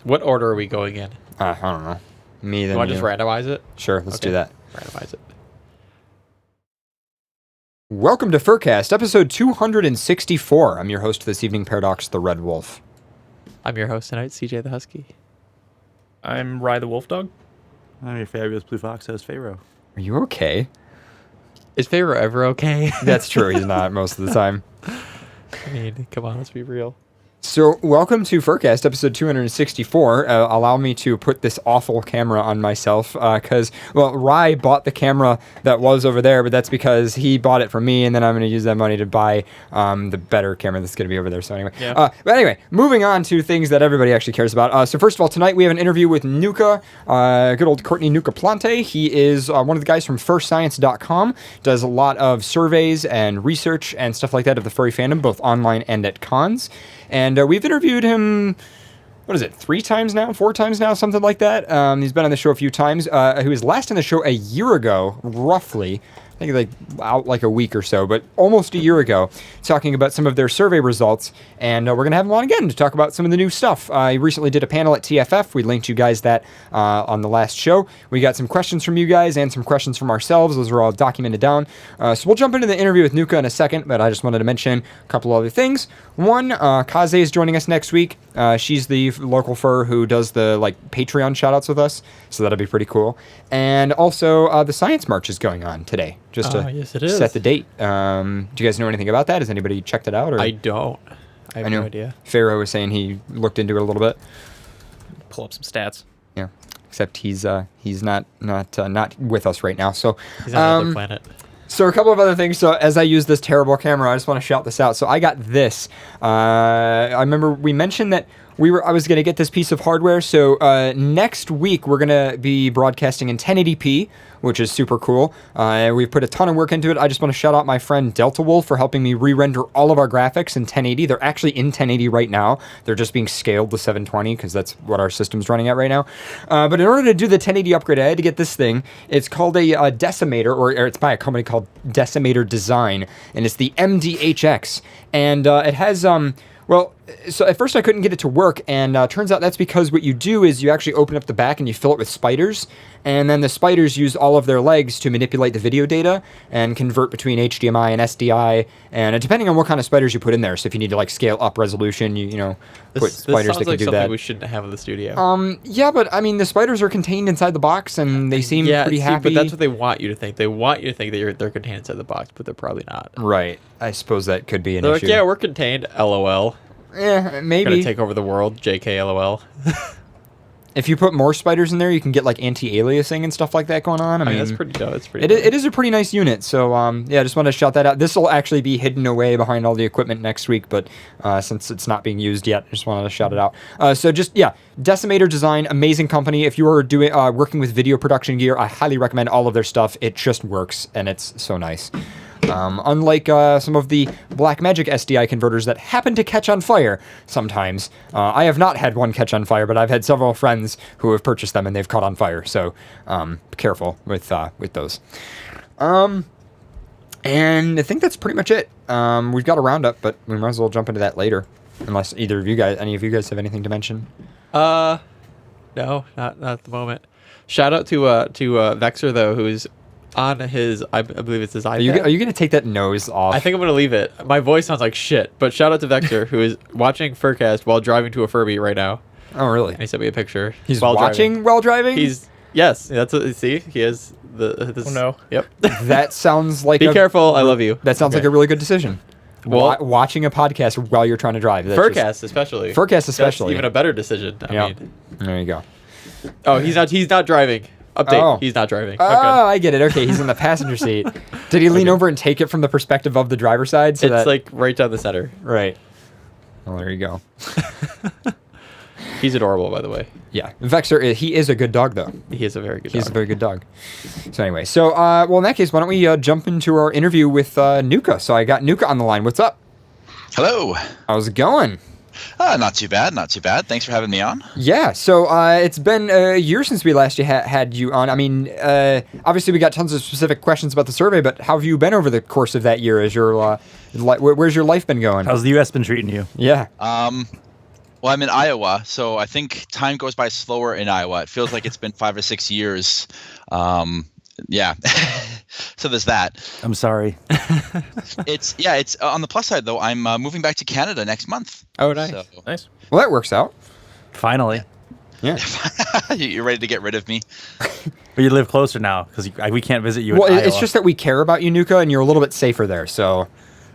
What order are we going in? I don't know. Me, then You want to you. just randomize it? Sure, let's do that. Randomize it. Welcome to FurCast, episode 264. I'm your host this evening, Paradox the Red Wolf. I'm your host tonight, CJ the Husky. I'm Rye the Wolf Dog. I'm your fabulous Blue Fox host, Pharaoh. Are you okay? Is Pharaoh ever okay? That's true, he's not most of the time. I mean, come on, let's be real. So, welcome to FurCast, episode 264. Allow me to put this awful camera on myself, because, Rye bought the camera that was over there, but that's because he bought it from me, and then I'm going to use that money to buy the better camera that's going to be over there. So anyway, but anyway, moving on to things that everybody actually cares about. So first of all, tonight we have an interview with Nuka, good old Courtney Nuka Plante. He is one of the guys from FurScience.com, does a lot of surveys and research and stuff like that of the furry fandom, both online and at cons. And we've interviewed him, 4 times now, something like that. He's been on the show a few times. He was last on the show a year ago, roughly. I think out like a week or so, but almost a year ago, talking about some of their survey results. And we're going to have him on again to talk about some of the new stuff. He recently did a panel at TFF. We linked you guys that on the last show. We got some questions from you guys and some questions from ourselves. Those are all documented down. So we'll jump into the interview with Nuka in a second, but I just wanted to mention a couple other things. One, Kaze is joining us next week. She's the local fur who does the Patreon shoutouts with us, so that'll be pretty cool. And also, the Science March is going on today, just to yes, it is. set the date. Do you guys know anything about that? Has anybody checked it out? Or? I don't. I have no idea. Pharaoh was saying he looked into it a little bit. Pull up some stats. Yeah, except he's not with us right now. So He's on another planet. So a couple of other things. So as I use this terrible camera, I just want to shout this out. So I got this. I remember we mentioned that I was going to get this piece of hardware. So next week we're going to be broadcasting in 1080p, which is super cool. We've put a ton of work into it. I just want to shout out my friend Delta Wolf for helping me re-render all of our graphics in 1080. They're actually in 1080 right now. They're just being scaled to 720 because that's what our system's running at right now. But in order to do the 1080 upgrade, I had to get this thing. It's called a Decimator, or it's by a company called Decimator Design, and it's the MDHX. And it has... so at first I couldn't get it to work, and turns out that's because what you do is you actually open up the back and you fill it with spiders, and then the spiders use all of their legs to manipulate the video data and convert between HDMI and SDI, and depending on what kind of spiders you put in there. So if you need to scale up resolution, you put spiders that can do that. Something we shouldn't have in the studio. Yeah, but I mean the spiders are contained inside the box, and they seem pretty happy. But that's what they want you to think. They want you to think that they're contained inside the box, but they're probably not. Right. I suppose that could be an They're issue. yeah, we're contained. LOL. Yeah, maybe. Gonna take over the world. JK LOL. If you put more spiders in there, you can get anti-aliasing and stuff like that going on. I mean, that's pretty dope. It is a pretty nice unit. So yeah, I just want to shout that out. This will actually be hidden away behind all the equipment next week, but since it's not being used yet, I just wanted to shout it out. So just Decimator Design, amazing company. If you are doing working with video production gear, I highly recommend all of their stuff. It just works, and it's so nice. Unlike some of the Blackmagic SDI converters that happen to catch on fire sometimes. I have not had one catch on fire, but I've had several friends who have purchased them and they've caught on fire. So be careful with those. And I think that's pretty much it. We've got a roundup, but we might as well jump into that later. Unless any of you guys have anything to mention. No, not at the moment. Shout out to Vexer though, who's on his, I believe it's his iPad. Are you going to take that nose off? I think I'm going to leave it. My voice sounds like shit, but shout out to Vexer, who is watching FurCast while driving to a Furby right now. Oh, really? And he sent me a picture. He's watching while driving? Yes, that's what, see, he has this. Oh, no. Yep. That sounds like Be careful, I love you. That sounds like a really good decision. Well, watching a podcast while you're trying to drive. FurCast especially. That's even a better decision. I mean. There you go. Oh, he's not driving. Update. Oh. He's not driving. Oh, I get it. Okay, he's in the passenger seat. Did he lean over and take it from the perspective of the driver's side? So it's right down the center. Right. Well, there you go. He's adorable, by the way. Yeah. Vexer, he is a good dog, though. He is a very good dog. He's a very good dog. So anyway, in that case, why don't we jump into our interview with Nuka? So I got Nuka on the line. What's up? Hello. How's it going? Not too bad, not too bad. Thanks for having me on. Yeah, so it's been a year since we last had you on. I mean, obviously we got tons of specific questions about the survey, but how have you been over the course of that year? Where's your life been going? How's the U.S. been treating you? Yeah. Well, I'm in Iowa, so I think time goes by slower in Iowa. It feels like it's been 5 or 6 years. Yeah. So there's that. I'm sorry. It's on the plus side though. I'm moving back to Canada next month. Oh, nice. So Nice. Well, that works out. Finally. Yeah. you're ready to get rid of me? But you live closer now because we can't visit you Well, in it's Iowa. just that we care about you, Nuka, and you're a little bit safer there. So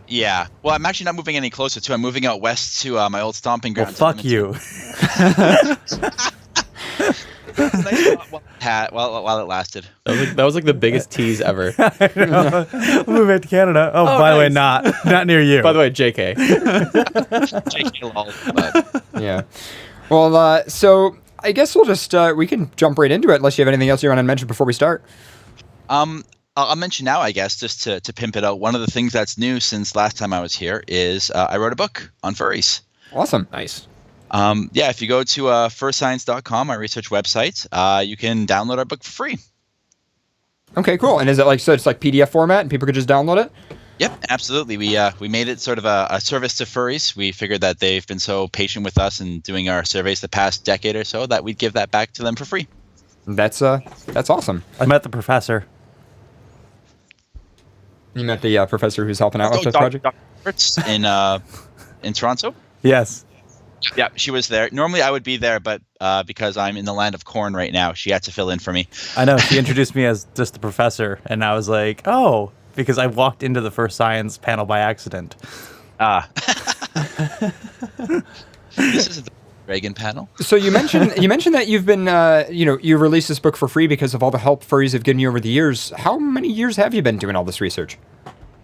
Yeah. Well, I'm actually not moving any closer too. I'm moving out west to my old stomping Well, grounds. fuck you. While it lasted. That was like the biggest tease ever. We'll move back to Canada. Oh, by the way, not near you. By the way, JK. JK lol, but yeah. Well, so I guess we'll just we can jump right into it unless you have anything else you want to mention before we start. I'll mention now, I guess, just to pimp it out. One of the things that's new since last time I was here is I wrote a book on furries. Awesome. Nice. Yeah, if you go to furscience.com, my research website, you can download our book for free. Okay, cool. And is it like so? It's like PDF format, and people could just download it. Yep, absolutely. We made it sort of a service to furries. We figured that they've been so patient with us and doing our surveys the past decade or so that we'd give that back to them for free. That's awesome. I met the professor. You met the professor who's helping out with this project. Dr. Roberts in Toronto. Yes. Yeah, she was there. Normally I would be there, but because I'm in the land of corn right now, she had to fill in for me. I know. She introduced me as just the professor, and I was like, oh, because I walked into the first science panel by accident. This is the Reagan panel. So you mentioned that you've been you released this book for free because of all the help furries have given you over the years. How many years have you been doing all this research?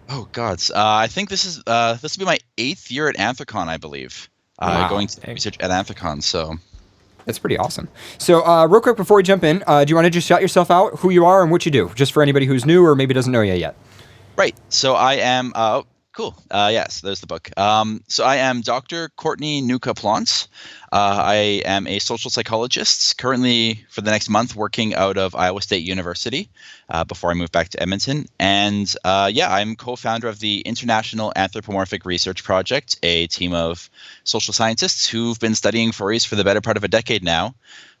Oh gods, I think this will be my 8th year at Anthrocon, I believe. Wow. Going to research at Anthrocon, so. That's pretty awesome. So real quick before we jump in, do you want to just shout yourself out, who you are and what you do, just for anybody who's new or maybe doesn't know you yet? Right. So I am. Cool. Yes, there's the book. So I am Dr. Courtney Nuka Plants. I am a social psychologist, currently for the next month working out of Iowa State University before I move back to Edmonton. And I'm co-founder of the International Anthropomorphic Research Project, a team of social scientists who've been studying furries for the better part of a decade now.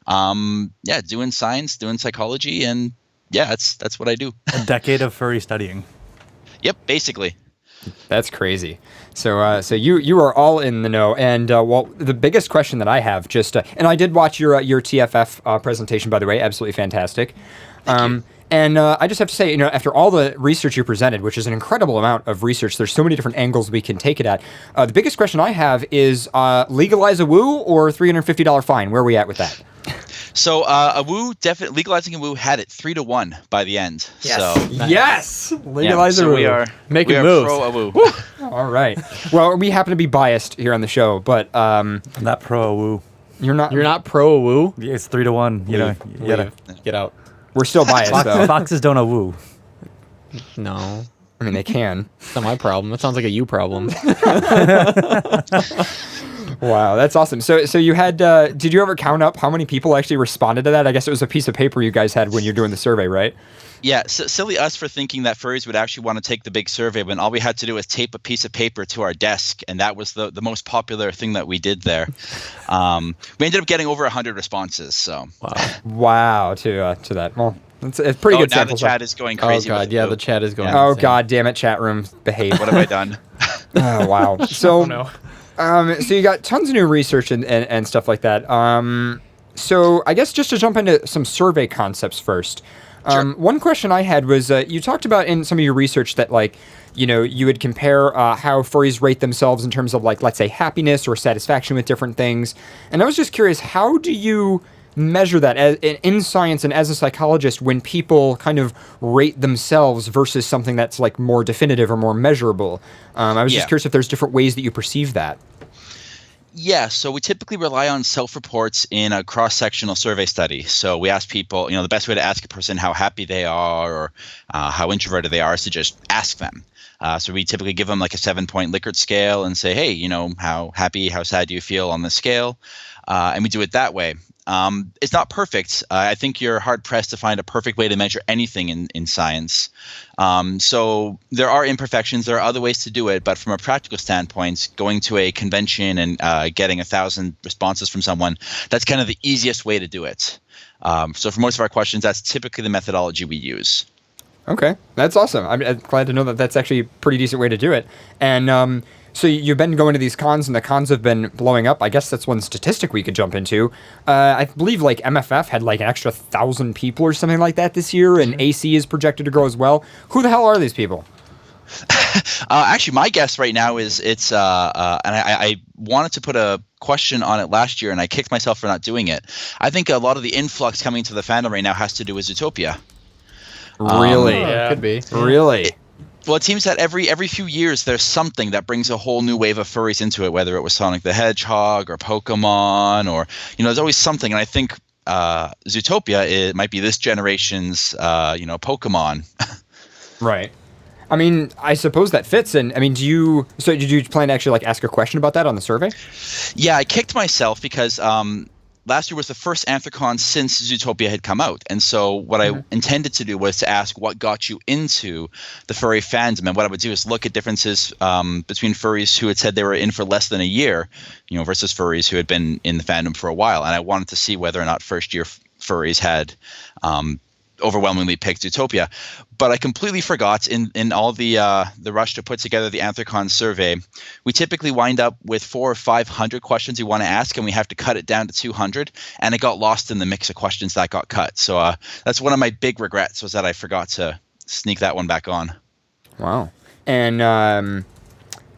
Doing science, doing psychology, and that's what I do. A decade of furry studying. Yep, basically. That's crazy. So you are all in the know. And the biggest question that I have, and I did watch your TFF presentation, by the way, absolutely fantastic. And I just have to say, after all the research you presented, which is an incredible amount of research, there's so many different angles we can take it at. The biggest question I have is legalize a woo or $350 fine? Where are we at with that? So a woo, definitely legalizing a woo had it 3-1 by the end. Yes. So Yes. Legalize a woo. we are Making we are moves. pro a woo. All right. Well, we happen to be biased here on the show, but I'm not pro woo. you're not. You're not pro woo? Yeah, it's 3-1. You know, you gotta, Get out. We're still biased, though. foxes don't a woo. No. I mean, they can. It's not my problem. That sounds like a you problem. Wow, that's awesome. So you had, did you ever count up how many people actually responded to that? I guess it was a piece of paper you guys had when you're doing the survey, right? Yeah, so silly us for thinking that furries would actually want to take the big survey when all we had to do was tape a piece of paper to our desk, and that was the most popular thing that we did there. We ended up getting over 100 responses. So Wow, to that. Well, it's pretty good now sample the chat size. is going Oh crazy. god, with yeah, woo. the chat is going. Oh insane. god damn it, chat room, behave. What have I done? Oh wow. So Oh no. So you got tons of new research and stuff like that. So I guess just to jump into some survey concepts first. Sure. One question I had was you talked about in some of your research that you would compare how furries rate themselves in terms of let's say happiness or satisfaction with different things. And I was just curious, how do you measure that in science and as a psychologist when people kind of rate themselves versus something that's more definitive or more measurable? I was just curious if there's different ways that you perceive that. Yeah, so we typically rely on self-reports in a cross-sectional survey study. So we ask people, the best way to ask a person how happy they are or how introverted they are is to just ask them. So we typically give them a 7-point Likert scale and say, hey, how happy, how sad do you feel on the scale? and we do it that way. It's not perfect. I think you're hard pressed to find a perfect way to measure anything in science. So there are imperfections. There are other ways to do it, but from a practical standpoint, going to a convention and getting 1,000 responses from someone, that's kind of the easiest way to do it. So for most of our questions, that's typically the methodology we use. Okay, that's awesome. I'm glad to know that that's actually a pretty decent way to do it. And so you've been going to these cons, and the cons have been blowing up. I guess that's one statistic we could jump into. I believe like MFF had like an extra 1,000 people or something like that this year, and AC is projected to grow as well. Who the hell are these people? Actually, my guess right now is it's and I wanted to put a question on it last year, and I kicked myself for not doing it. I think a lot of the influx coming to the fandom right now has to do with Zootopia. Really? Yeah. Could be. Really? Well, it seems that every few years there's something that brings a whole new wave of furries into it, whether it was Sonic the Hedgehog or Pokemon, or there's always something. And I think Zootopia it might be this generation's Pokemon. Right. I mean, I suppose that fits. And I mean, did you plan to actually like ask a question about that on the survey? Yeah, I kicked myself because last year was the first Anthrocon since Zootopia had come out. And so what I intended to do was to ask what got you into the furry fandom. And what I would do is look at differences between furries who had said they were in for less than a year, versus furries who had been in the fandom for a while. And I wanted to see whether or not first-year furries had overwhelmingly picked Zootopia. But I completely forgot in all the rush to put together the Anthrocon survey. We typically wind up with 400 or 500 questions we want to ask, and we have to cut it down to 200. And it got lost in the mix of questions that got cut. So that's one of my big regrets, was that I forgot to sneak that one back on. Wow. And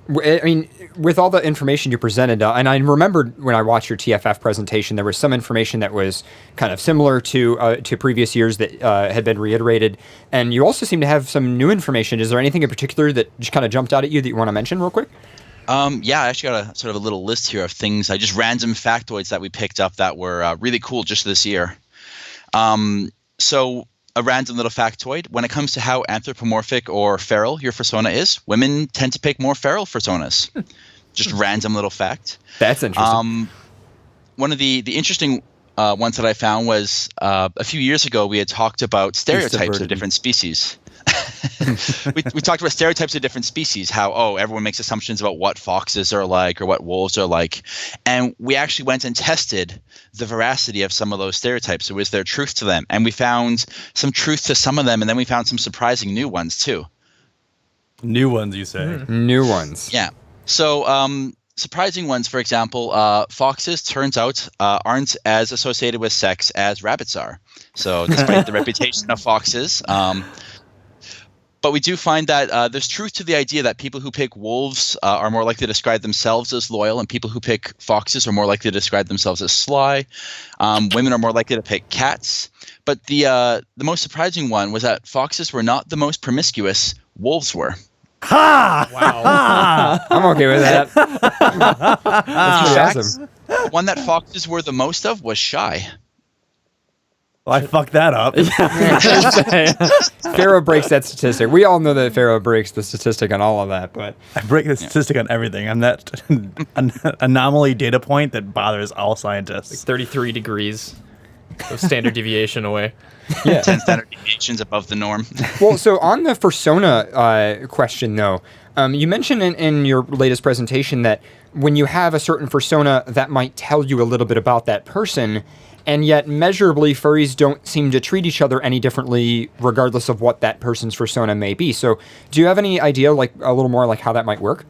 I mean, with all the information you presented, and I remembered when I watched your TFF presentation, there was some information that was kind of similar to previous years that had been reiterated, and you also seem to have some new information. Is there anything in particular that just kind of jumped out at you that you want to mention real quick? Yeah, I actually got a sort of a little list here of things, just random factoids that we picked up that were really cool just this year. So a random little factoid: when it comes to how anthropomorphic or feral your fursona is, women tend to pick more feral fursonas. Just random little fact. That's interesting. One of the interesting ones that I found was a few years ago we had talked about stereotypes of different species. we talked about stereotypes of different species, how everyone makes assumptions about what foxes are like or what wolves are like, and we actually went and tested the veracity of some of those stereotypes. So is there truth to them? And we found some truth to some of them, and then we found some surprising new ones too. New ones, you say? New ones. Yeah. So surprising ones, for example, foxes, turns out, aren't as associated with sex as rabbits are. So despite the reputation of foxes, but we do find that there's truth to the idea that people who pick wolves are more likely to describe themselves as loyal, and people who pick foxes are more likely to describe themselves as sly. Women are more likely to pick cats. But the most surprising one was that foxes were not the most promiscuous, wolves were. Ha! Wow. I'm okay with that. That's pretty awesome. One that foxes were the most of was shy. Well, I fucked that up. Pharaoh breaks that statistic. We all know that Pharaoh breaks the statistic on all of that, but I break the statistic on everything. I'm that anomaly data point that bothers all scientists. 33 degrees of standard deviation away. yeah. 10 standard deviations above the norm. Well, so on the fursona question, though, you mentioned in your latest presentation that when you have a certain fursona, that might tell you a little bit about that person, and yet measurably, furries don't seem to treat each other any differently, regardless of what that person's fursona may be. So, do you have any idea, like a little more, like how that might work?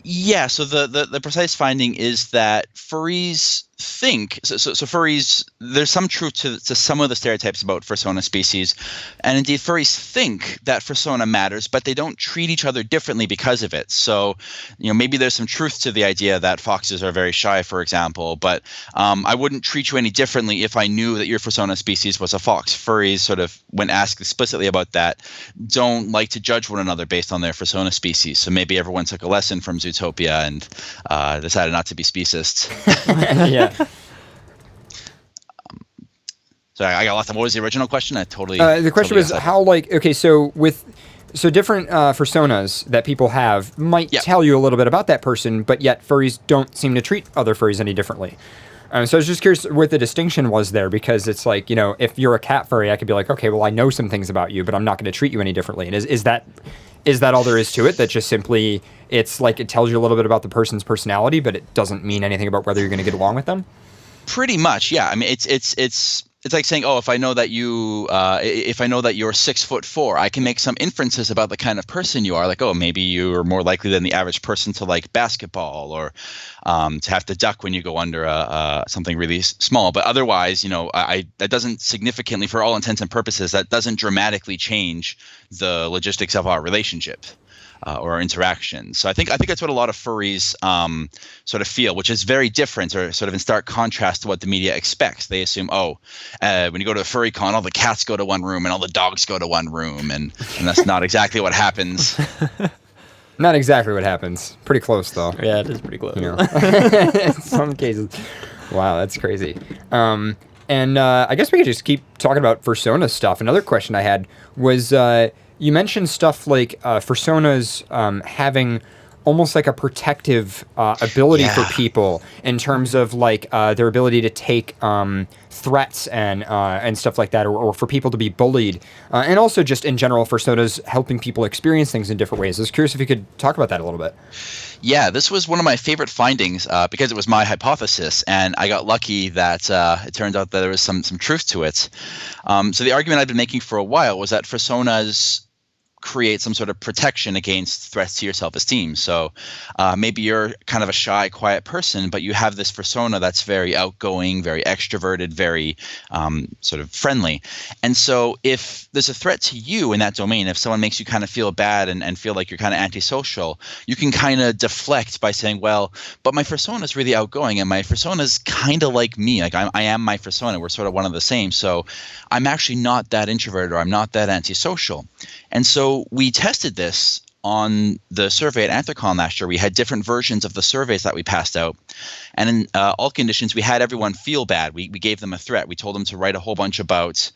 Yeah. So the precise finding is that furries think so furries, there's some truth to some of the stereotypes about fursona species, and indeed furries think that fursona matters, but they don't treat each other differently because of it. So maybe there's some truth to the idea that foxes are very shy, for example, but I wouldn't treat you any differently if I knew that your fursona species was a fox. Furries, sort of when asked explicitly about that, don't like to judge one another based on their fursona species. So maybe everyone took a lesson from Zootopia and decided not to be speciest. Yeah. So I got lost. What was the original question? I totally. The question was how, like, okay, so with So different personas that people have might Yeah. tell you a little bit about that person, but yet furries don't seem to treat other furries any differently. So I was just curious what the distinction was there, because it's like, if you're a cat furry, I could be like, okay, well, I know some things about you, but I'm not going to treat you any differently. And is that all there is to it? That just simply, it's like it tells you a little bit about the person's personality, but it doesn't mean anything about whether you're going to get along with them? Pretty much, yeah. I mean, it's like saying, oh, if I know that you're 6'4", I can make some inferences about the kind of person you are. Like, oh, maybe you are more likely than the average person to like basketball, or to have to duck when you go under something really small. But otherwise, that doesn't significantly, for all intents and purposes, that doesn't dramatically change the logistics of our relationship. Or our interactions. So I think that's what a lot of furries sort of feel, which is very different, or sort of in stark contrast to what the media expects. They assume, when you go to a furry con, all the cats go to one room and all the dogs go to one room, and that's not exactly what happens. Not exactly what happens. Pretty close, though. Yeah, it is pretty close. In some cases. Wow, that's crazy. And I guess we could just keep talking about fursona stuff. Another question I had was, you mentioned stuff like personas having almost like a protective ability for people in terms of like their ability to take threats and stuff like that, or for people to be bullied, and also just in general personas helping people experience things in different ways. I was curious if you could talk about that a little bit. Yeah, this was one of my favorite findings because it was my hypothesis, and I got lucky that it turned out that there was some truth to it. So the argument I've been making for a while was that personas create some sort of protection against threats to your self-esteem. So maybe you're kind of a shy, quiet person, but you have this persona that's very outgoing, very extroverted, very sort of friendly. And so if there's a threat to you in that domain, if someone makes you kind of feel bad and feel like you're kind of antisocial, you can kind of deflect by saying, well, but my persona is really outgoing, and my persona is kind of like me. Like I am my persona. We're sort of one of the same. So I'm actually not that introverted, or I'm not that antisocial. And so we tested this on the survey at Anthrocon last year. We had different versions of the surveys that we passed out. And in all conditions, we had everyone feel bad. We gave them a threat. We told them to write a whole bunch about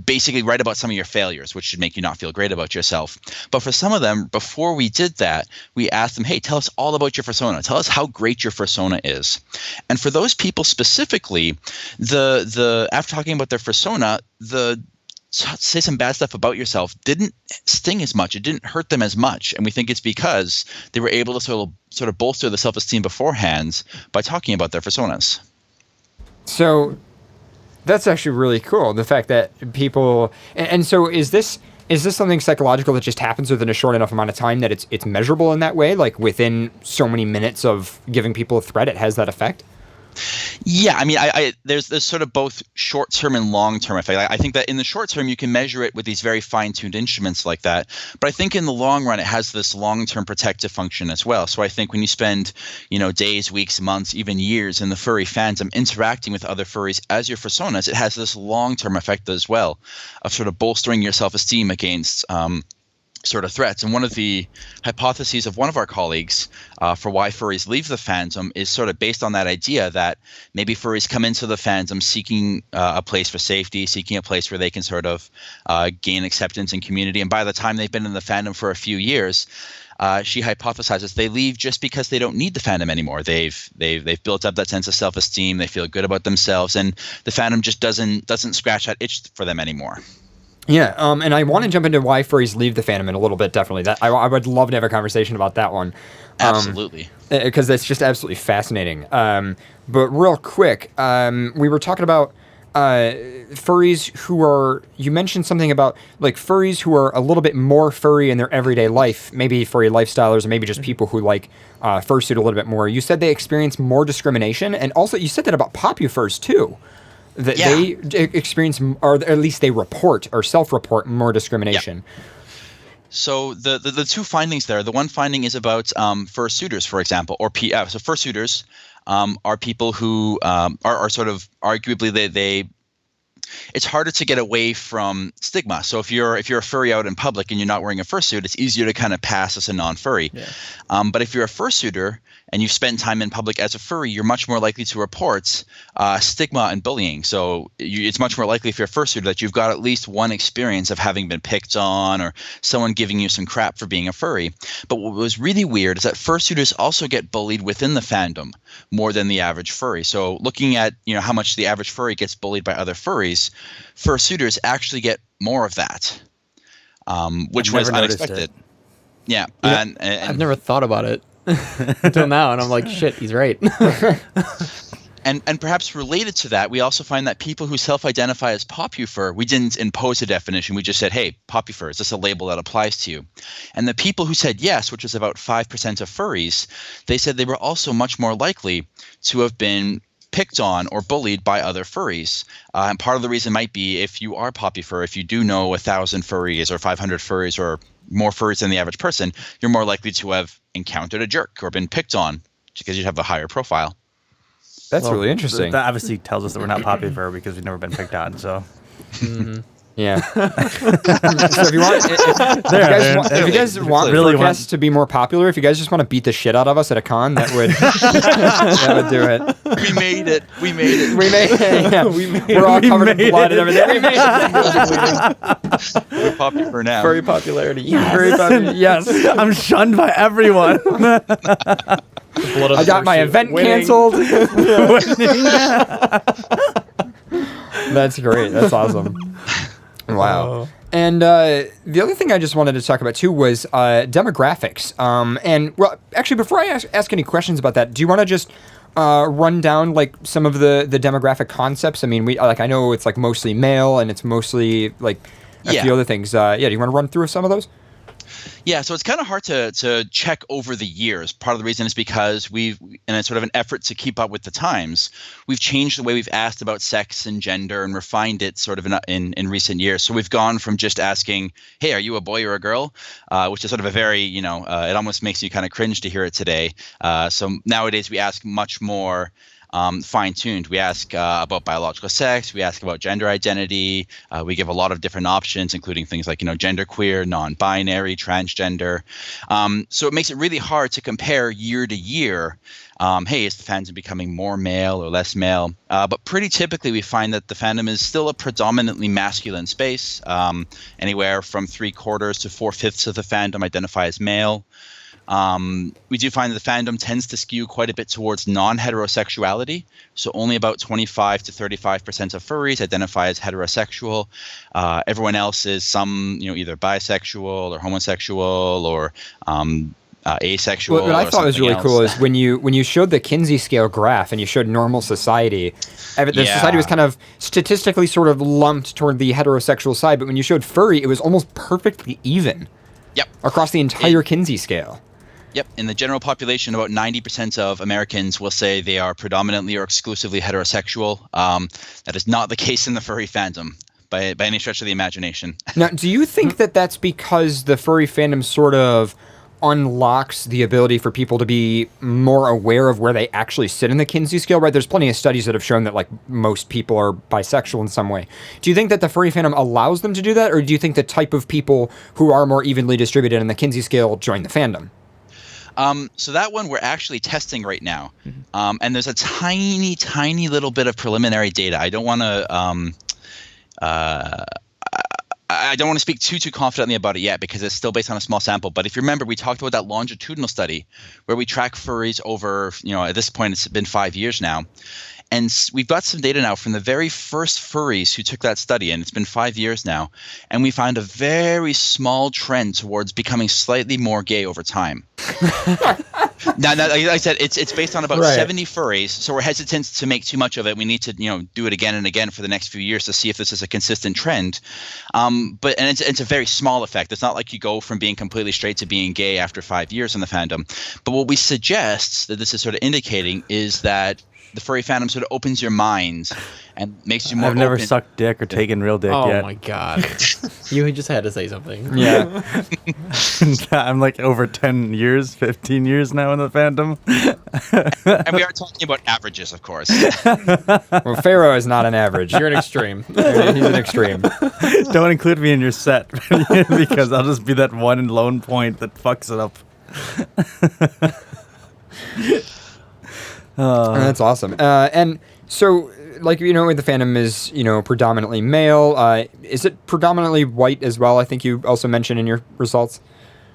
basically write about some of your failures, which should make you not feel great about yourself. But for some of them, before we did that, we asked them, hey, tell us all about your persona. Tell us how great your persona is. And for those people specifically, the after talking about their persona, the say some bad stuff about yourself didn't sting as much. It didn't hurt them as much. And we think it's because they were able to sort of bolster the self-esteem beforehand by talking about their personas. So that's actually really cool. The fact that people, and so is this something psychological that just happens within a short enough amount of time that it's measurable in that way? Like within so many minutes of giving people a threat, it has that effect? Yeah, I mean, there's sort of both short-term and long-term effect. I think that in the short term, you can measure it with these very fine-tuned instruments like that. But I think in the long run, it has this long-term protective function as well. So I think when you spend, days, weeks, months, even years in the furry fandom interacting with other furries as your personas, it has this long-term effect as well of sort of bolstering your self-esteem against sort of threats. And one of the hypotheses of one of our colleagues for why furries leave the fandom is sort of based on that idea that maybe furries come into the fandom seeking a place for safety, seeking a place where they can sort of gain acceptance and community. And by the time they've been in the fandom for a few years, she hypothesizes they leave just because they don't need the fandom anymore. They've built up that sense of self-esteem. They feel good about themselves, and the fandom just doesn't scratch that itch for them anymore. Yeah, and I want to jump into why furries leave the fandom in a little bit, definitely. That I would love to have a conversation about that one. Absolutely. Because that's just absolutely fascinating. But real quick, we were talking about furries who are, you mentioned something about like furries who are a little bit more furry in their everyday life, maybe furry lifestylers, or maybe just people who like fursuit a little bit more. You said they experience more discrimination, and also you said that about popufurs too. That they experience, or at least they report or self-report more discrimination. Yep. So the two findings there, the one finding is about fursuiters, for example, or PF. So fursuiters are people who are sort of arguably they it's harder to get away from stigma. So if you're a furry out in public and you're not wearing a fursuit, it's easier to kind of pass as a non-furry. Yeah. But if you're a fursuiter and you've spent time in public as a furry, you're much more likely to report stigma and bullying. So it's much more likely if you're a fursuiter that you've got at least one experience of having been picked on or someone giving you some crap for being a furry. But what was really weird is that fursuiters also get bullied within the fandom more than the average furry. So looking at how much the average furry gets bullied by other furries, fursuiters actually get more of that, which was unexpected. Yeah, and I've never thought about it until now, and I'm like, shit, he's right. And perhaps related to that, we also find that people who self-identify as popufur, we didn't impose a definition. We just said, hey, popufur, is this a label that applies to you? And the people who said yes, which was about 5% of furries, they said they were also much more likely to have been picked on or bullied by other furries. And part of the reason might be if you are popufur, if you do know 1,000 furries or 500 furries or more furries than the average person, you're more likely to have encountered a jerk or been picked on because you have a higher profile. That's really interesting. That obviously tells us that we're not popular because we've never been picked on. So, yeah. So if you want, if you guys want really FurCast to be more popular, if you guys just want to beat the shit out of us at a con, that would do it. We made it. We made it. Yeah. We're all covered in blood and everything. We made it. We're popular now. Furry popularity. Yes. Very popular. Yes. I'm shunned by everyone. I got my event canceled. That's great. That's awesome. Wow. And the other thing I just wanted to talk about too was demographics. And well, actually, before I ask any questions about that, do you want to just run down like some of the demographic concepts? I mean, I know it's like mostly male and it's mostly like a few other things. Do you want to run through some of those? Yeah, so it's kind of hard to check over the years. Part of the reason is because we've, in a sort of an effort to keep up with the times, we've changed the way we've asked about sex and gender and refined it sort of in recent years. So we've gone from just asking, hey, are you a boy or a girl? Which is sort of a very, it almost makes you kind of cringe to hear it today. So nowadays we ask much more fine-tuned. We ask about biological sex. We ask about gender identity. We give a lot of different options, including things like, genderqueer, non-binary, transgender. So it makes it really hard to compare year to year. Hey, is the fandom becoming more male or less male? But pretty typically, we find that the fandom is still a predominantly masculine space. Anywhere from 3/4 to 4/5 of the fandom identify as male. We do find that the fandom tends to skew quite a bit towards non-heterosexuality. So only about 25 to 35% of furries identify as heterosexual. Everyone else is either bisexual or homosexual or asexual. What I thought was really cool is when you showed the Kinsey scale graph and you showed normal society, the society was kind of statistically sort of lumped toward the heterosexual side, but when you showed furry, it was almost perfectly even. Yep. Across the entire Kinsey scale. Yep. In the general population, about 90% of Americans will say they are predominantly or exclusively heterosexual. That is not the case in the furry fandom by any stretch of the imagination. Now, do you think that that's because the furry fandom sort of unlocks the ability for people to be more aware of where they actually sit in the Kinsey scale, right? There's plenty of studies that have shown that like most people are bisexual in some way. Do you think that the furry fandom allows them to do that, or do you think the type of people who are more evenly distributed in the Kinsey scale join the fandom? So that one we're actually testing right now. And there's a tiny, tiny little bit of preliminary data. I don't want to I don't want to speak too confidently about it yet because it's still based on a small sample. But if you remember, we talked about that longitudinal study where we track furries over, at this point, it's been 5 years now. And we've got some data now from the very first furries who took that study, and it's been 5 years now. And we found a very small trend towards becoming slightly more gay over time. Now, like I said, it's based on about 70 furries, so we're hesitant to make too much of it. We need to, do it again and again for the next few years to see if this is a consistent trend. But it's a very small effect. It's not like you go from being completely straight to being gay after 5 years in the fandom. But what we suggest that this is sort of indicating is that the furry fandom sort of opens your mind and makes you more open. I've never sucked dick or taken real dick yet. Oh my god. You just had to say something. Yeah. I'm like over 10 years, 15 years now in the fandom. And we are talking about averages, of course. Well, Pharaoh is not an average. You're an extreme. He's an extreme. Don't include me in your set because I'll just be that one lone point that fucks it up. That's awesome. And so, like, with the fandom is, predominantly male. Is it predominantly white as well? I think you also mentioned in your results.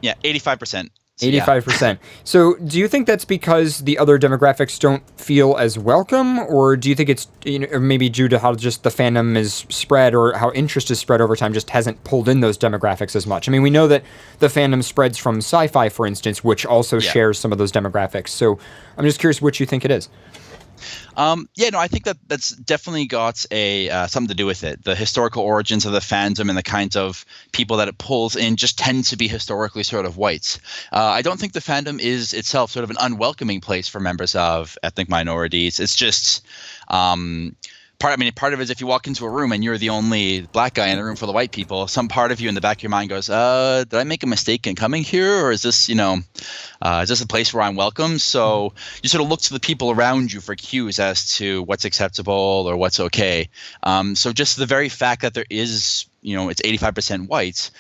Yeah, 85%. 85%. So do you think that's because the other demographics don't feel as welcome, or do you think it's or maybe due to how just the fandom is spread or how interest is spread over time just hasn't pulled in those demographics as much? I mean, we know that the fandom spreads from sci-fi, for instance, which also shares some of those demographics. So I'm just curious which you think it is. I think that's definitely got a something to do with it. The historical origins of the fandom and the kinds of people that it pulls in just tend to be historically sort of whites. I don't think the fandom is itself sort of an unwelcoming place for members of ethnic minorities. It's just part of it is if you walk into a room and you're the only black guy in a room full of white people, some part of you in the back of your mind goes, did I make a mistake in coming here? Or is this, is this a place where I'm welcome? So you sort of look to the people around you for cues as to what's acceptable or what's okay. So just the very fact that there is, it's 85% whites,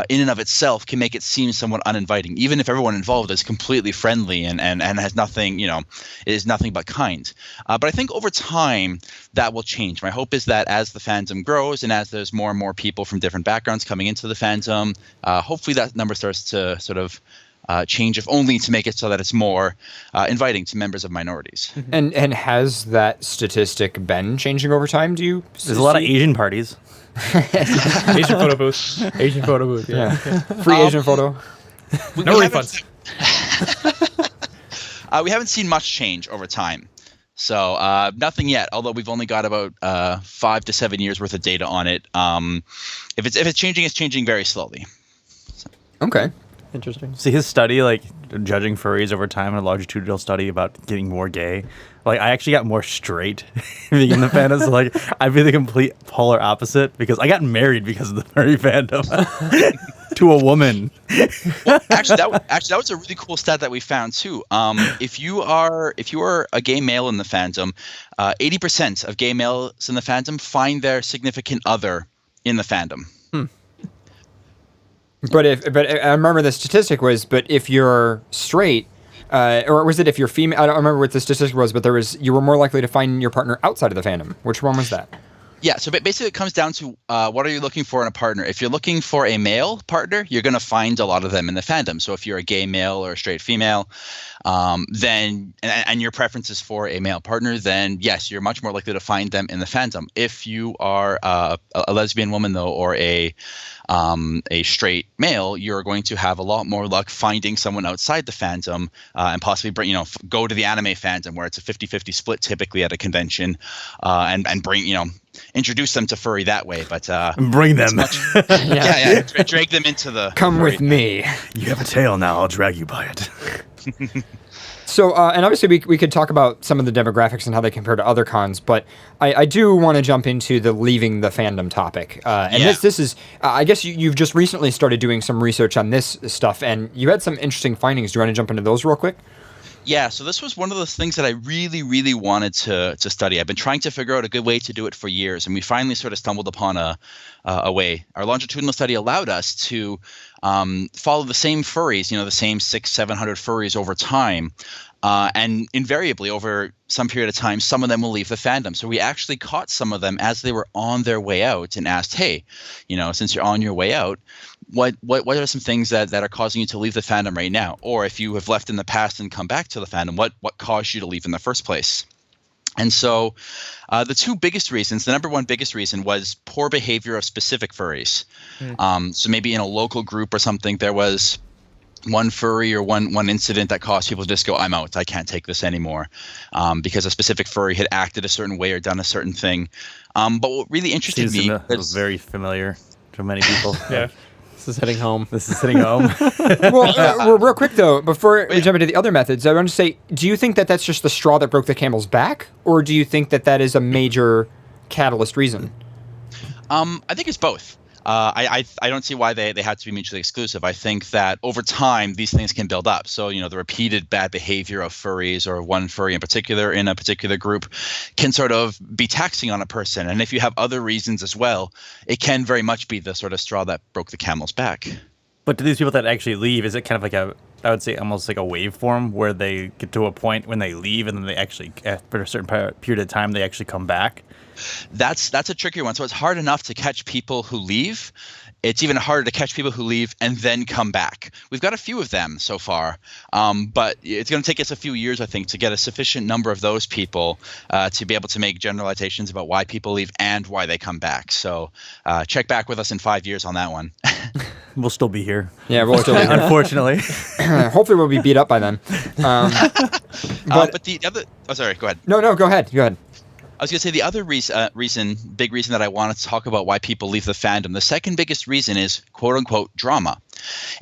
in and of itself can make it seem somewhat uninviting, even if everyone involved is completely friendly and has nothing, is nothing but kind. But I think over time that will change. My hope is that as the fandom grows and as there's more and more people from different backgrounds coming into the fandom, hopefully that number starts to sort of change, if only to make it so that it's more inviting to members of minorities. And has that statistic been changing over time? There's a lot of Asian parties. Asian photo booth. Asian photo booth. Yeah. Free Asian photo. No refunds. We haven't seen much change over time. So nothing yet, although we've only got about 5 to 7 years worth of data on it. If it's changing, it's changing very slowly. So. Okay. Interesting. See, his study, like judging furries over time, a longitudinal study about getting more gay. Like, I actually got more straight being in the fandom. So, like, I'd be the complete polar opposite because I got married because of the furry fandom to a woman. Well, actually, that was a really cool stat that we found too. If you are a gay male in the fandom, 80% of gay males in the fandom find their significant other in the fandom. But I remember the statistic was, but if you're straight, or was it if you're female? I don't remember what the statistic was, but you were more likely to find your partner outside of the fandom. Which one was that? Yeah, so basically it comes down to what are you looking for in a partner? If you're looking for a male partner, you're going to find a lot of them in the fandom. So if you're a gay male or a straight female, then and your preference is for a male partner, then yes, you're much more likely to find them in the fandom. If you are a lesbian woman though, or a straight male, you're going to have a lot more luck finding someone outside the fandom and possibly go to the anime fandom where it's a 50-50 split typically at a convention, and bring introduce them to furry that way, but bring them. Drag them into the come with me. You have a tail now. I'll drag you by it. So, and obviously we could talk about some of the demographics and how they compare to other cons, but I do want to jump into the leaving the fandom topic. This is, I guess you've just recently started doing some research on this stuff, and you had some interesting findings. Do you want to jump into those real quick? Yeah, so this was one of those things that I really, really wanted to study. I've been trying to figure out a good way to do it for years, and we finally sort of stumbled upon a way. Our longitudinal study allowed us to follow the same furries, the same 600-700 furries over time, and invariably over some period of time, some of them will leave the fandom. So we actually caught some of them as they were on their way out and asked, hey, since you're on your way out, what are some things that are causing you to leave the fandom right now? Or if you have left in the past and come back to the fandom, what caused you to leave in the first place? And so the two biggest reasons, the number one biggest reason was poor behavior of specific furries. So maybe in a local group or something, there was one furry or one incident that caused people to just go, I'm out, I can't take this anymore, because a specific furry had acted a certain way or done a certain thing. But what really interested me was very familiar to many people. Yeah. This is hitting home. Well, real quick though, before we jump into the other methods, I want to say, do you think that that's just the straw that broke the camel's back, or do you think that is a major catalyst reason? I think it's both. I don't see why they had to be mutually exclusive. I think that over time these things can build up. So the repeated bad behavior of furries, or one furry in particular in a particular group, can sort of be taxing on a person. And if you have other reasons as well, it can very much be the sort of straw that broke the camel's back. But to these people that actually leave, is it kind of like I would say almost like a waveform where they get to a point when they leave and then they actually, after a certain period of time, they actually come back. That's a tricky one. So it's hard enough to catch people who leave. It's even harder to catch people who leave and then come back. We've got a few of them so far, but it's going to take us a few years, I think, to get a sufficient number of those people to be able to make generalizations about why people leave and why they come back. So check back with us in 5 years on that one. We'll still be here. Yeah, we'll still be here. Unfortunately. Hopefully we'll be beat up by then. But the other – oh, sorry, go ahead. No, go ahead. Go ahead. I was going to say the other big reason that I wanted to talk about why people leave the fandom, the second biggest reason is quote-unquote drama.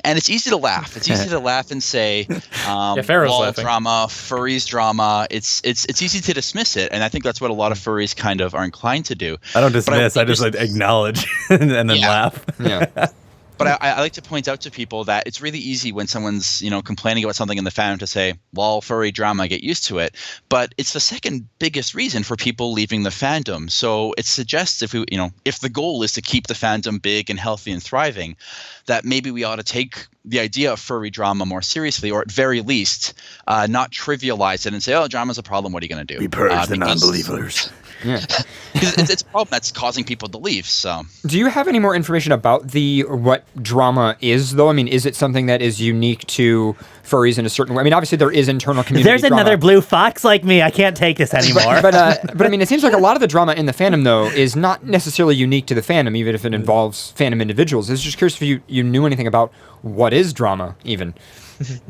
And it's easy to laugh. It's easy to laugh and say, Pharaoh's wall laughing. drama, furries drama. It's easy to dismiss it, and I think that's what a lot of furries kind of are inclined to do. I don't dismiss. I just like acknowledge and then laugh. Yeah. But I like to point out to people that it's really easy when someone's, complaining about something in the fandom to say, lol, furry drama, get used to it. But it's the second biggest reason for people leaving the fandom. So it suggests if the goal is to keep the fandom big and healthy and thriving, that maybe we ought to take the idea of furry drama more seriously, or at very least not trivialize it and say, oh, drama's a problem, what are you going to do? We purge the non-believers. Yeah. Because it's a problem that's causing people to leave. So, Do you have any more information about what drama is, though? I mean, is it something that is unique to furries in a certain way? I mean, obviously there is internal community There's drama. another blue fox like me. I can't take this anymore. But I mean, it seems like a lot of the drama in the fandom, though, is not necessarily unique to the fandom, even if it involves fandom individuals. I was just curious if you knew anything about what is drama, even.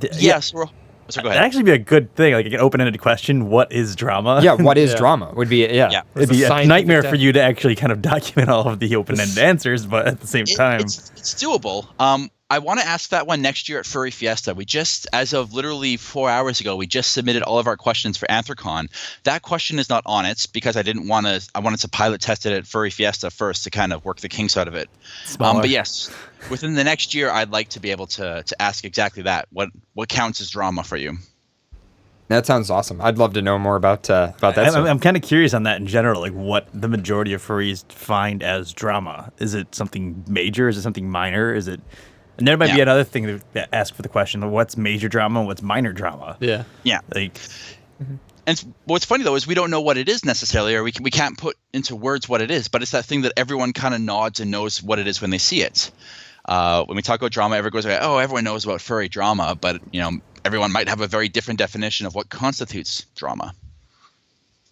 yes, go That'd ahead. actually be a good thing, like an open-ended question. What is drama? Yeah, what is Yeah. drama would be, Yeah. It'd be It's a a scientific nightmare depth. for you to actually kind of document all of the open-ended answers, but at the same time, It's doable. I want to ask that one next year at Furry Fiesta. We just, as of literally 4 hours ago, we just submitted all of our questions for Anthrocon. That question is not on it because I wanted to pilot test it at Furry Fiesta first to kind of work the kinks out of it. Smaller. But yes, within the next year, I'd like to be able to ask exactly that. What counts as drama for you? That sounds awesome. I'd love to know more about that. I'm kind of curious on that in general, like what the majority of furries find as drama. Is it something major? Is it something minor? And there might be Yeah. another thing to ask for the question: what's major drama and what's minor drama? Yeah. Yeah. Like, And what's funny though is we don't know what it is necessarily, or we can't put into words what it is. But it's that thing that everyone kind of nods and knows what it is when they see it. When we talk about drama, everyone goes, "Oh, everyone knows about furry drama," but everyone might have a very different definition of what constitutes drama.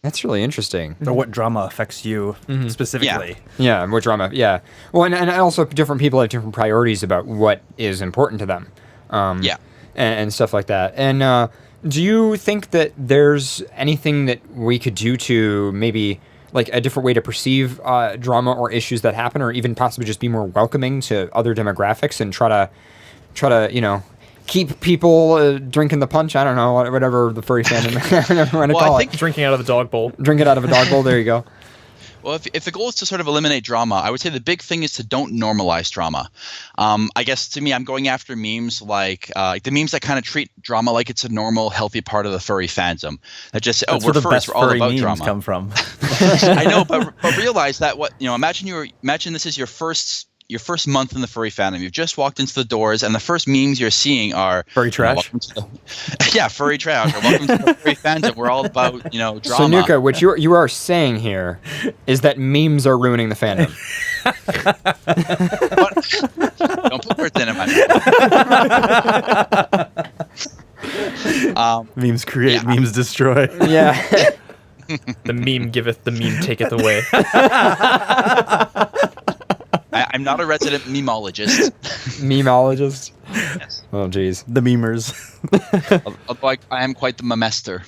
That's really interesting. or what drama affects you specifically? Yeah, what drama? Yeah. Well, and also different people have different priorities about what is important to them. Yeah. And stuff like that. And do you think that there's anything that we could do to maybe like a different way to perceive drama or issues that happen, or even possibly just be more welcoming to other demographics and try to keep people drinking the punch? I don't know, whatever the furry fandom whatever you want to Well, I call think- it. Drinking out of the dog bowl. Drink it out of a dog bowl. There you go. Well, if the goal is to sort of eliminate drama, I would say the big thing is to don't normalize drama. I guess to me, I'm going after memes like the memes that kind of treat drama like it's a normal, healthy part of the furry fandom. That just say, That's we're where the furries, best we're all furry about memes drama. come from. I know, but realize that imagine this is your first month in the furry fandom. You've just walked into the doors, and the first memes you're seeing are Furry trash? Furry trash. Or welcome to the furry fandom. We're all about drama. So Nuka, what you are saying here is that memes are ruining the fandom. Don't put words in it, my man. Memes create, Yeah. memes destroy. Yeah. The meme giveth, the meme taketh away. I'm not a resident memologist. Memeologist. Yes. Oh, geez. The memers. Although I am quite the memester.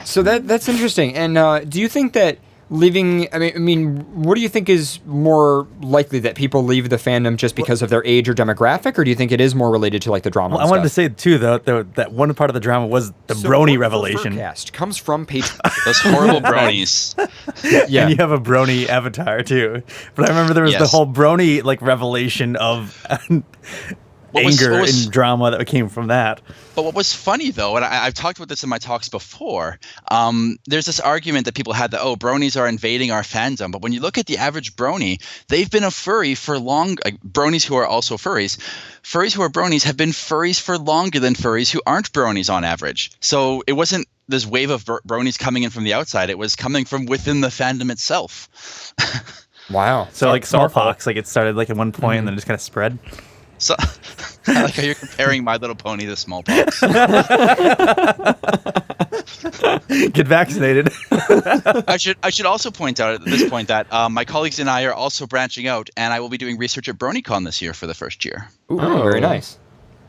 So that's interesting. And do you think that leaving? I mean, what do you think is more likely, that people leave the fandom just because of their age or demographic, or do you think it is more related to like the drama? Well, I wanted to say too, though, that one part of the drama was the brony revelation. FurCast comes from Patreon. Those horrible bronies. Yeah. And you have a brony avatar too. But I remember there was the Yes. whole brony like revelation of anger and drama that came from that. But what was funny, though, and I've talked about this in my talks before, there's this argument that people had that, bronies are invading our fandom. But when you look at the average brony, they've been a furry for long. Bronies who are also furries who are bronies have been furries for longer than furries who aren't bronies on average. So it wasn't this wave of bronies coming in from the outside. It was coming from within the fandom itself. Wow. So like smallpox, like it started like at one point and then just kind of spread. So I like how you're comparing My Little Pony to smallpox. Get vaccinated. I should also point out at this point that my colleagues and I are also branching out, and I will be doing research at BronyCon this year for the first year. Ooh, very nice.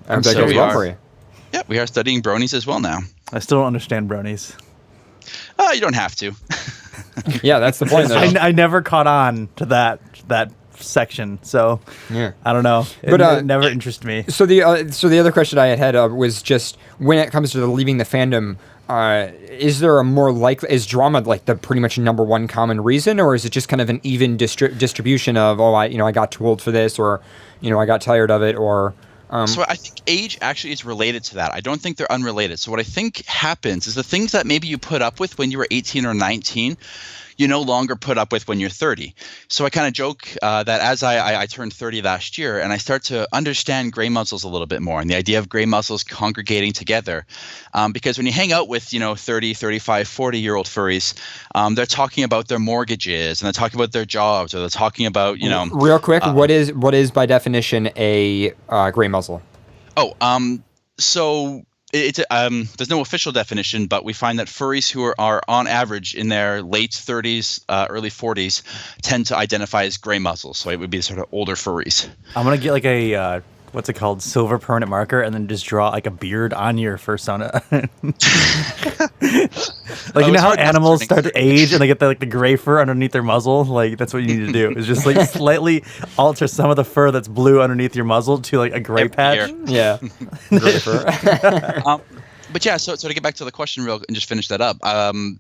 I hope that goes well for you. Yeah, we are studying bronies as well now. I still don't understand bronies. You don't have to. Yeah, that's the point. I never caught on to that section, so yeah, I don't know. It never interested me. So the other question I had was just when it comes to leaving the fandom, is there a more likely, is drama like the pretty much number one common reason, or is it just kind of an even distribution of I got too old for this, or I got tired of it, or So I think age actually is related to that. I don't think they're unrelated. So what I think happens is the things that maybe you put up with when you were 18 or 19, you no longer put up with when you're 30. So I kind of joke that as I turned 30 last year and I start to understand gray muzzles a little bit more and the idea of gray muzzles congregating together. Because when you hang out with, 30, 35, 40-year-old furries, they're talking about their mortgages and they're talking about their jobs or they're talking about, Real quick, what is by definition a gray muzzle? So it's there's no official definition, but we find that furries who are on average in their late 30s, early 40s tend to identify as gray muzzles. So it would be sort of older furries. I'm gonna get like a what's it called, silver permanent marker, and then just draw like a beard on your fursona. Like how animals start to age and they get the gray fur underneath their muzzle. Like that's what you need to do. Is just like slightly alter some of the fur that's blue underneath your muzzle to like a gray patch. Yeah, gray fur. But yeah, so to get back to the question real and just finish that up, when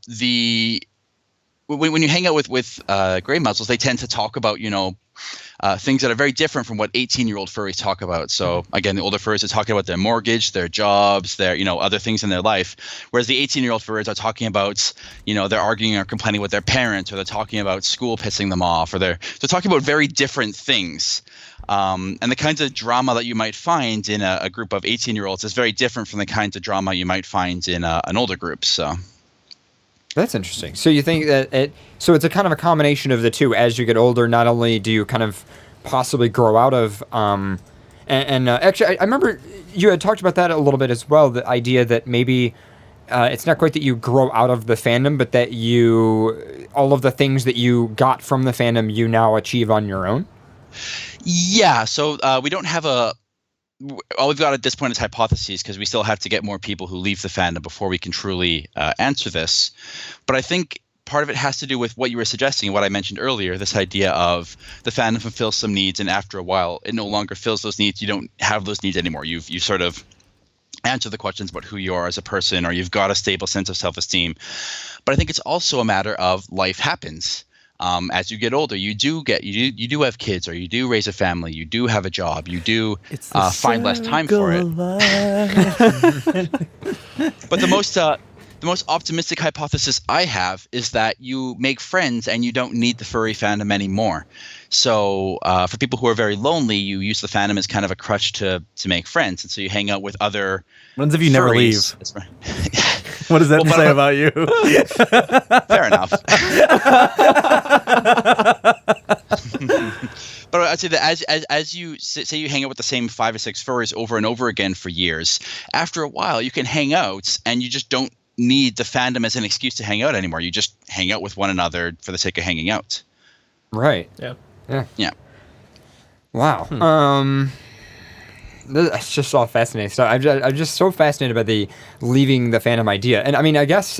you hang out with gray muzzles, they tend to talk about things that are very different from what 18-year-old furries talk about. So again, the older furries are talking about their mortgage, their jobs, their other things in their life, whereas the 18-year-old furries are talking about they're arguing or complaining with their parents, or they're talking about school pissing them off, or they're talking about very different things. And the kinds of drama that you might find in a group of 18-year-olds is very different from the kinds of drama you might find in an older group. So. That's interesting. So you think that so it's a kind of a combination of the two. As you get older, not only do you kind of possibly grow out of, actually, I remember you had talked about that a little bit as well. The idea that maybe it's not quite that you grow out of the fandom, but that all of the things that you got from the fandom, you now achieve on your own. Yeah. So we don't have all we've got at this point is hypotheses, because we still have to get more people who leave the fandom before we can truly answer this. But I think part of it has to do with what you were suggesting, what I mentioned earlier, this idea of the fandom fulfills some needs, and after a while, it no longer fills those needs. You don't have those needs anymore. You sort of answer the questions about who you are as a person, or you've got a stable sense of self-esteem. But I think it's also a matter of life happens. As you get older, you do have kids, or you do raise a family, you do have a job, you do find less time for it. But the most optimistic hypothesis I have is that you make friends and you don't need the furry fandom anymore. So for people who are very lonely, you use the fandom as kind of a crutch to make friends, and so you hang out with other. Ones of you never leave. That's right. What does that say about you? Fair enough. But I'd say that as you say you hang out with the same 5 or 6 furries over and over again for years, after a while you can hang out and you just don't need the fandom as an excuse to hang out anymore. You just hang out with one another for the sake of hanging out. Right. Yeah. Wow. That's just all fascinating stuff. I'm just so fascinated by the leaving the fandom idea. And I mean, I guess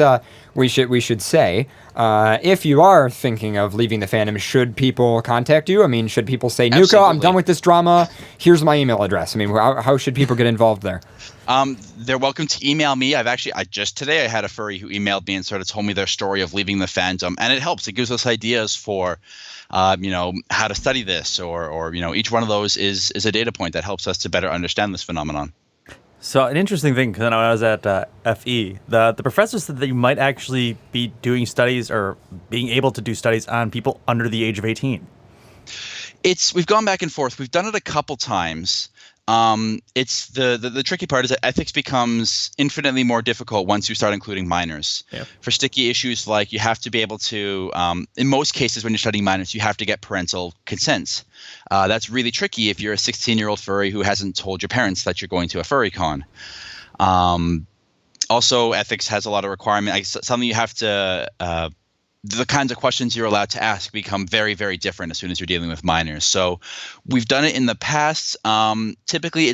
we should say, if you are thinking of leaving the fandom, should people contact you? I mean, should people say, Nuka, I'm Absolutely. done with this drama. Here's my email address. I mean, how should people get involved there? They're welcome to email me. I just today I had a furry who emailed me and sort of told me their story of leaving the fandom, and it helps. It gives us ideas for, how to study this, or each one of those is a data point that helps us to better understand this phenomenon. So an interesting thing, because when I was at FE, the professor said that you might actually be doing studies or being able to do studies on people under the age of 18. We've gone back and forth. We've done it a couple times. It's the tricky part is that ethics becomes infinitely more difficult once you start including minors. Yeah. For sticky issues like you have to be able to, in most cases when you're studying minors, you have to get parental consent. That's really tricky if you're a 16-year-old furry who hasn't told your parents that you're going to a furry con. Also, ethics has a lot of requirements. Something you have to the kinds of questions you're allowed to ask become very, very different as soon as you're dealing with minors. So we've done it in the past. Typically,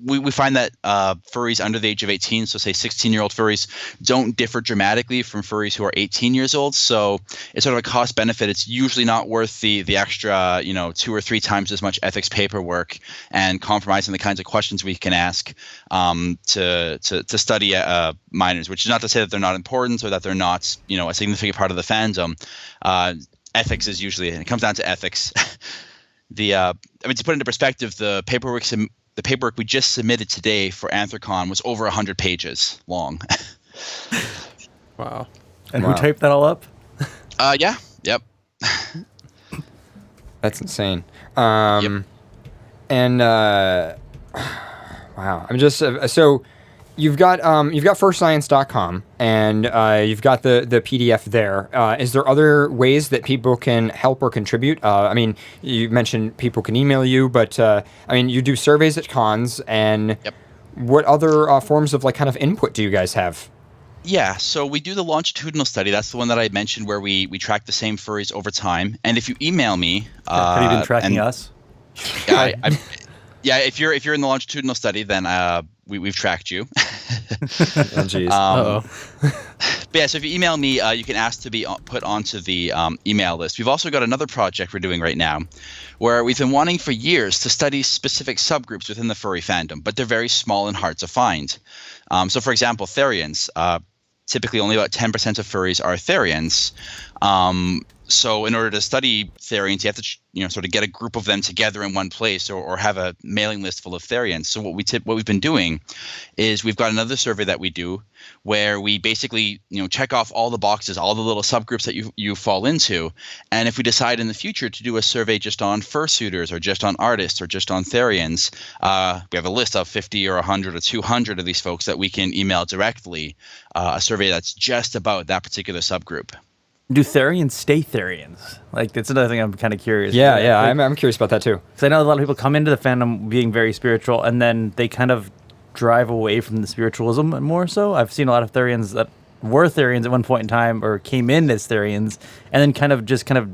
we find that furries under the age of 18, so say 16-year-old furries, don't differ dramatically from furries who are 18 years old. So it's sort of a cost benefit. It's usually not worth the extra, 2 or 3 times as much ethics paperwork and compromising the kinds of questions we can ask to study minors. Which is not to say that they're not important or that they're not, a significant part of the fandom. Ethics is usually, and it comes down to ethics. To put into perspective, the paperwork we just submitted today for Anthrocon was over 100 pages long. Wow. And Wow. who typed that all up? Yeah. Yep. That's insane. Yep. And wow, I'm just so you've got firstscience.com and you've got the PDF there. Is there other ways that people can help or contribute? I mean, you mentioned people can email you, but you do surveys at cons, and Yep. what other forms of kind of input do you guys have? Yeah, so we do the longitudinal study. That's the one that I mentioned where we track the same furries over time. And if you email me, Have you been tracking us? Yeah, if you're in the longitudinal study, then we've tracked you. Oh, geez. But yeah, so if you email me, you can ask to be put onto the email list. We've also got another project we're doing right now where we've been wanting for years to study specific subgroups within the furry fandom, but they're very small and hard to find. So for example, Therians. Typically only about 10% of furries are Therians. So in order to study Therians, you have to sort of get a group of them together in one place, or have a mailing list full of Therians. So what we've been doing is we've got another survey that we do where we basically check off all the boxes, all the little subgroups that you fall into. And if we decide in the future to do a survey just on fursuiters or just on artists or just on Therians, we have a list of 50 or 100 or 200 of these folks that we can email directly, a survey that's just about that particular subgroup. Do Therians stay Therians? That's another thing I'm kind of curious. Yeah, I'm curious about that too. Because I know a lot of people come into the fandom being very spiritual, and then they kind of drive away from the spiritualism more so. I've seen a lot of Therians that were Therians at one point in time, or came in as Therians, and then kind of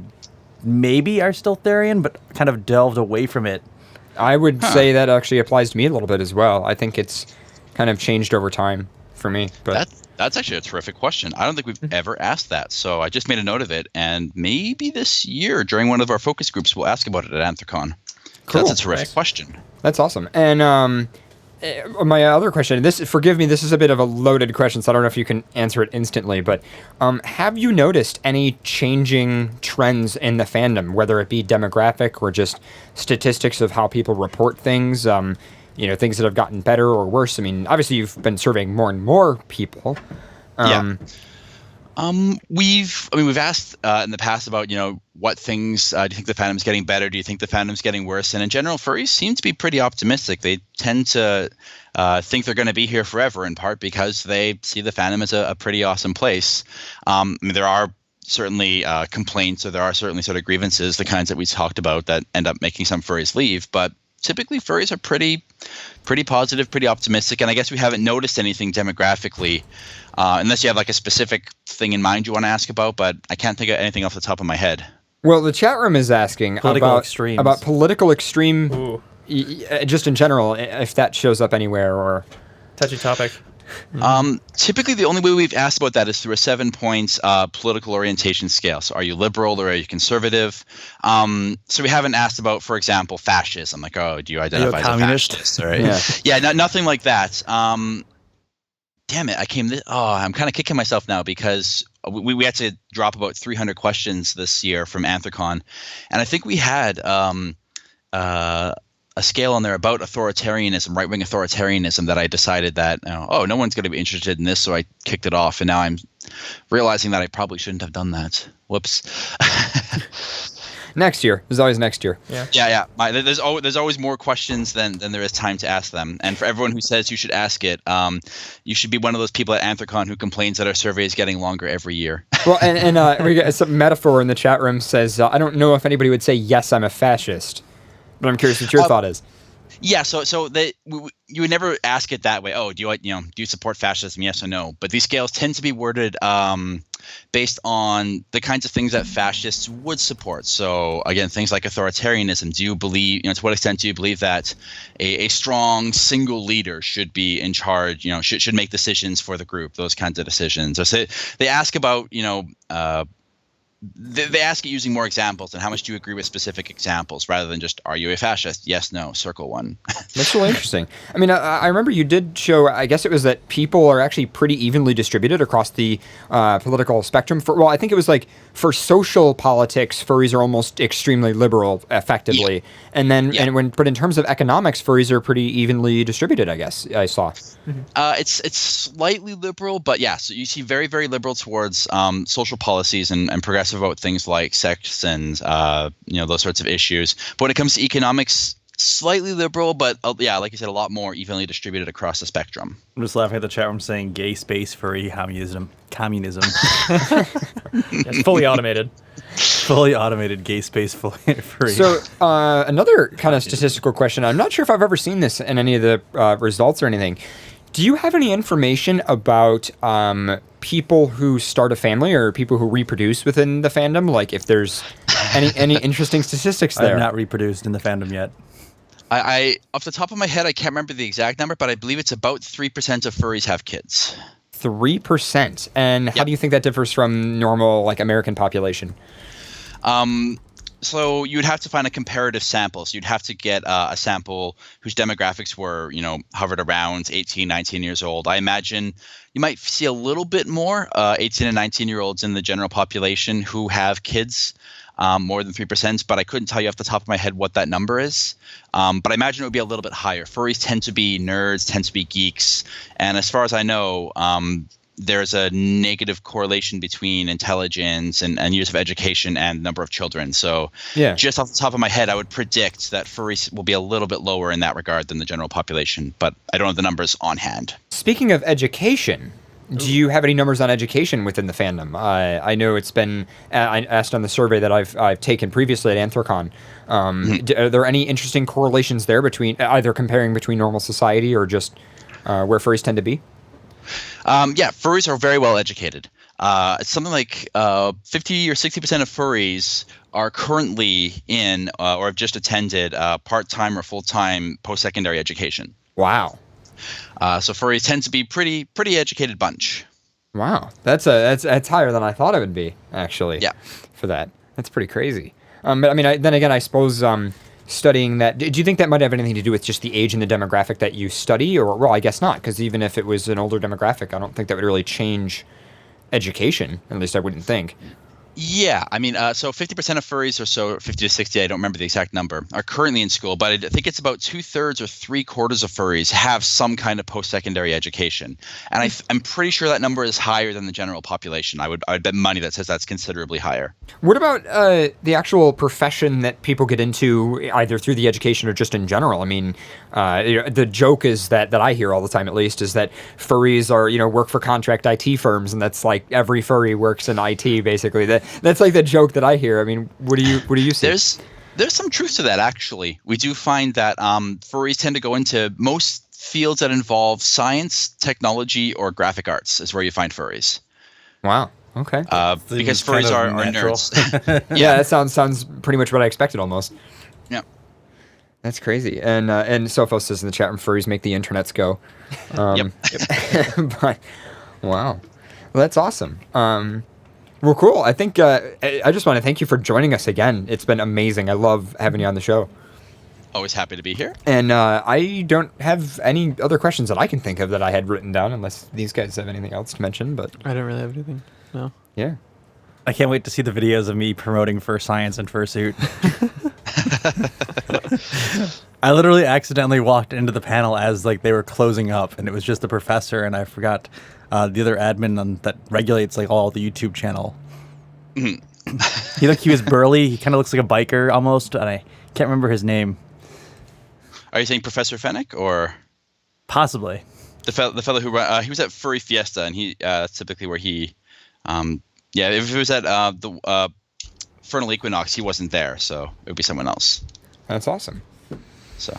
maybe are still Therian, but kind of delved away from it. I would say that actually applies to me a little bit as well. I think it's kind of changed over time for me. But That's actually a terrific question. I don't think we've ever asked that. So I just made a note of it, and maybe this year during one of our focus groups we'll ask about it at Anthrocon. Cool. That's a terrific question. That's awesome. And my other question, forgive me, this is a bit of a loaded question, so I don't know if you can answer it instantly, but have you noticed any changing trends in the fandom, whether it be demographic or just statistics of how people report things? Things that have gotten better or worse. I mean, obviously you've been surveying more and more people. Yeah. We've asked in the past about, what things do you think the fandom's getting better? Do you think the fandom's getting worse? And in general, furries seem to be pretty optimistic. They tend to think they're going to be here forever, in part because they see the fandom as a pretty awesome place. There are certainly complaints, or there are certainly sort of grievances, the kinds that we talked about that end up making some furries leave. But typically furries are pretty positive, pretty optimistic, and I guess we haven't noticed anything demographically, unless you have a specific thing in mind you want to ask about, but I can't think of anything off the top of my head. Well, the chat room is asking about political extreme, just in general, if that shows up anywhere or... Touchy topic. Typically, the only way we've asked about that is through a 7-point political orientation scale. So, are you liberal or are you conservative? So, we haven't asked about, for example, fascism. Like, oh, do you identify as a communist? fascist? Right? Nothing like that. Damn it! I'm kind of kicking myself now because we had to drop about 300 questions this year from Anthrocon, and I think we had a scale on there about authoritarianism, right-wing authoritarianism, that I decided that, no one's going to be interested in this, so I kicked it off, and now I'm realizing that I probably shouldn't have done that. Whoops. Next year. There's always next year. Yeah. There's always more questions than there is time to ask them. And for everyone who says you should ask it, you should be one of those people at Anthrocon who complains that our survey is getting longer every year. Well, and we got some metaphor in the chat room says, I don't know if anybody would say, yes, I'm a fascist. But I'm curious what your thought is. Yeah, so you would never ask it that way. Oh, do you support fascism? Yes or no? But these scales tend to be worded based on the kinds of things that fascists would support. So again, things like authoritarianism. Do you believe? To what extent do you believe that a strong single leader should be in charge? Should make decisions for the group. Those kinds of decisions. So they ask about They ask it using more examples and how much do you agree with specific examples rather than just, are you a fascist? Yes, no, circle one. That's really interesting. I mean, I remember you did show, I guess it was that people are actually pretty evenly distributed across the political spectrum. I think it was like for social politics, furries are almost extremely liberal, effectively. Yeah. And then, but in terms of economics, furries are pretty evenly distributed, I guess I saw. Mm-hmm. It's slightly liberal, but yeah, so you see very, very liberal towards social policies and progressive about things like sex and those sorts of issues. But when it comes to economics, slightly liberal, but like you said, a lot more evenly distributed across the spectrum. I'm just laughing at the chat room saying gay space furry communism. It's fully automated. Fully automated gay space furry. So another kind of statistical question. I'm not sure if I've ever seen this in any of the results or anything. Do you have any information about people who start a family or people who reproduce within the fandom? Like if there's any interesting statistics there? I have not reproduced in the fandom yet. I off the top of my head, I can't remember the exact number, but I believe it's about 3% of furries have kids. 3%. And how do you think that differs from normal, like, American population? So you'd have to find a comparative sample. So you'd have to get a sample whose demographics were, hovered around 18, 19 years old. I imagine you might see a little bit more 18 and 19-year-olds in the general population who have kids, more than 3%, but I couldn't tell you off the top of my head what that number is. But I imagine it would be a little bit higher. Furries tend to be nerds, tend to be geeks. And as far as I know, there's a negative correlation between intelligence and years of education and number of children. So just off the top of my head, I would predict that furries will be a little bit lower in that regard than the general population, but I don't have the numbers on hand. Speaking of education, do you have any numbers on education within the fandom? I know it's been I asked on the survey that I've taken previously at Anthrocon. Are there any interesting correlations there between either comparing between normal society or just where furries tend to be? Furries are very well educated. It's something like 50 or 60% of furries are currently in or have just attended part-time or full-time post-secondary education. Wow. So furries tend to be pretty educated bunch. Wow, that's higher than I thought it would be, actually. Yeah. For that, that's pretty crazy. But I mean, then again, I suppose studying that. Do you think that might have anything to do with just the age and the demographic that you study, or well, I guess not, because even if it was an older demographic, I don't think that would really change education. At least I wouldn't think. Yeah, I mean, so 50% of furries or so, 50 to 60, I don't remember the exact number, are currently in school, but I think it's about 2/3 or 3/4 of furries have some kind of post-secondary education. And I'm pretty sure that number is higher than the general population. I would bet money that says that's considerably higher. What about the actual profession that people get into, either through the education or just in general? I mean, the joke is that I hear all the time, at least, is that furries are, work for contract IT firms, and that's like every furry works in IT, basically. That's like the joke that I hear. I mean, what do you see? There's some truth to that, actually. We do find that furries tend to go into most fields that involve science, technology, or graphic arts is where you find furries. Wow. Okay. Because furries are nerds. Yeah, that sounds pretty much what I expected almost. Yeah. That's crazy. And Sophos says in the chat room, furries make the internets go. But wow, well, that's awesome. Well, cool. I think I just want to thank you for joining us again. It's been amazing. I love having you on the show. Always happy to be here. And I don't have any other questions that I can think of that I had written down, unless these guys have anything else to mention. But I don't really have anything. No. yeah. I can't wait to see the videos of me promoting FurScience and Fursuit. I literally accidentally walked into the panel as like they were closing up, and it was just the professor, and I forgot the other admin that regulates like all the YouTube channel. He was burly. He kind of looks like a biker almost, and I can't remember his name. Are you saying Professor Fennec or Possibly. the fellow who he was at Furry Fiesta, and he that's typically where he if it was at the Fernal Equinox, he wasn't there, so it would be someone else. That's awesome. So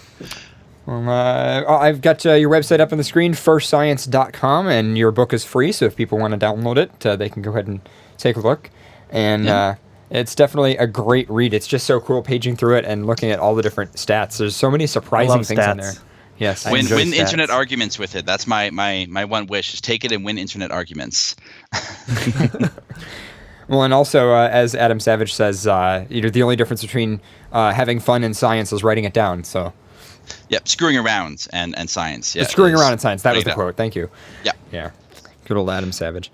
I've got your website up on the screen, FurScience.com, and your book is free, so if people want to download it, they can go ahead and take a look. And it's definitely a great read. It's just so cool paging through it and looking at all the different stats. There's so many surprising things in there. Yes. win enjoy stats. internet arguments with it. That's my one wish, is take it and win internet arguments. Well, and also, as Adam Savage says, the only difference between having fun in science is writing it down. So, Yep, screwing around and science. Yeah, screwing around in science. That was the quote. Thank you. Yeah. Yeah. Good old Adam Savage.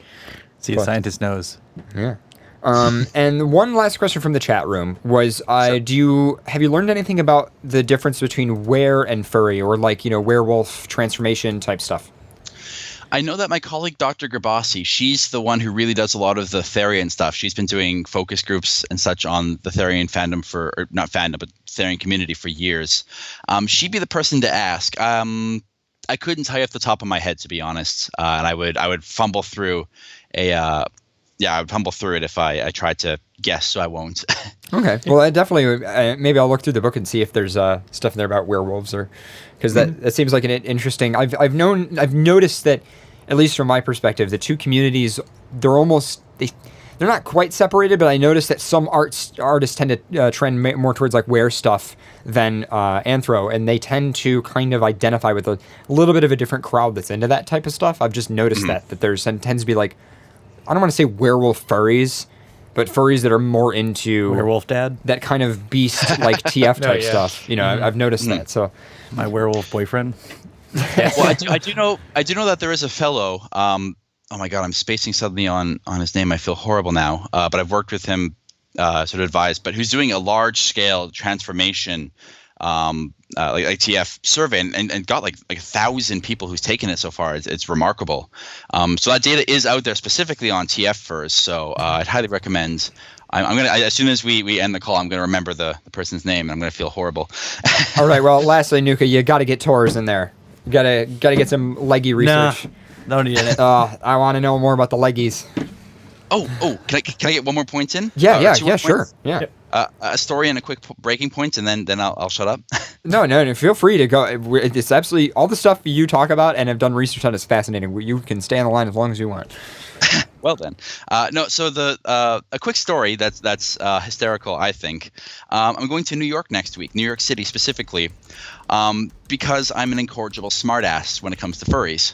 See, a scientist knows. Yeah. And one last question from the chat room was, have you learned anything about the difference between were and furry, or werewolf transformation type stuff? I know that my colleague Dr. Grabasi, she's the one who really does a lot of the Therian stuff. She's been doing focus groups and such on the Therian fandom or not fandom, but Therian community for years. She'd be the person to ask. I couldn't tell you off the top of my head, to be honest, and I would fumble through I would fumble through it if I tried to guess, so I won't. Okay. Well, I definitely maybe I'll look through the book and see if there's stuff in there about werewolves, or because that seems like an interesting. I've noticed that, at least from my perspective, the two communities, they're not quite separated, but I noticed that some artists tend to trend more towards like were stuff than anthro, and they tend to kind of identify with a little bit of a different crowd that's into that type of stuff. I've just noticed that there's tends to be like, I don't want to say werewolf furries, but furries that are more into Werewolf Dad? that kind of beast like TF type stuff. I've noticed that. So My werewolf boyfriend? Well, I do know that there is a fellow. Oh my God, I'm spacing suddenly on his name. I feel horrible now. But I've worked with him, sort of advised. But who's doing a large scale transformation, like TF survey, and got like 1,000 people who's taken it so far. It's remarkable. So that data is out there specifically on TF furs. So I'd highly recommend. I'm gonna as soon as we end the call, I'm gonna remember the person's name, and I'm gonna feel horrible. all right. Well, lastly, Nuka, you got to get Taurus in there. You gotta get some leggy research. No, don't need it. I want to know more about the leggies. Oh, can I get one more point in? Yeah, Two more sure. points? Yeah. A story and a quick breaking point, and then I'll shut up. No. Feel free to go. It's absolutely all the stuff you talk about and have done research on is fascinating. You can stay on the line as long as you want. Well then, no. So a quick story that's hysterical. I think I'm going to New York next week, New York City specifically, because I'm an incorrigible smartass when it comes to furries.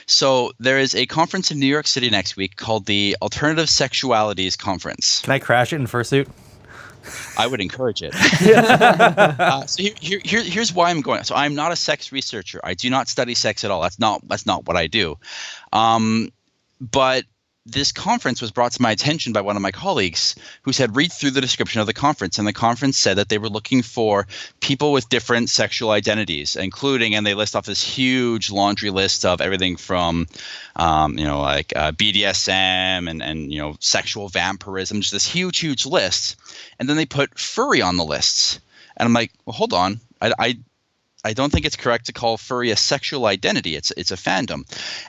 So there is a conference in New York City next week called the Alternative Sexualities Conference. Can I crash it in fursuit? I would encourage it. So here's why I'm going. So I'm not a sex researcher. I do not study sex at all. That's not what I do. But this conference was brought to my attention by one of my colleagues who said, read through the description of the conference. And the conference said that they were looking for people with different sexual identities, including, and they list off this huge laundry list of everything from, BDSM and sexual vampirism, just this huge list. And then they put furry on the lists. And I'm like, well, hold on. I don't think it's correct to call furry a sexual identity. It's a fandom.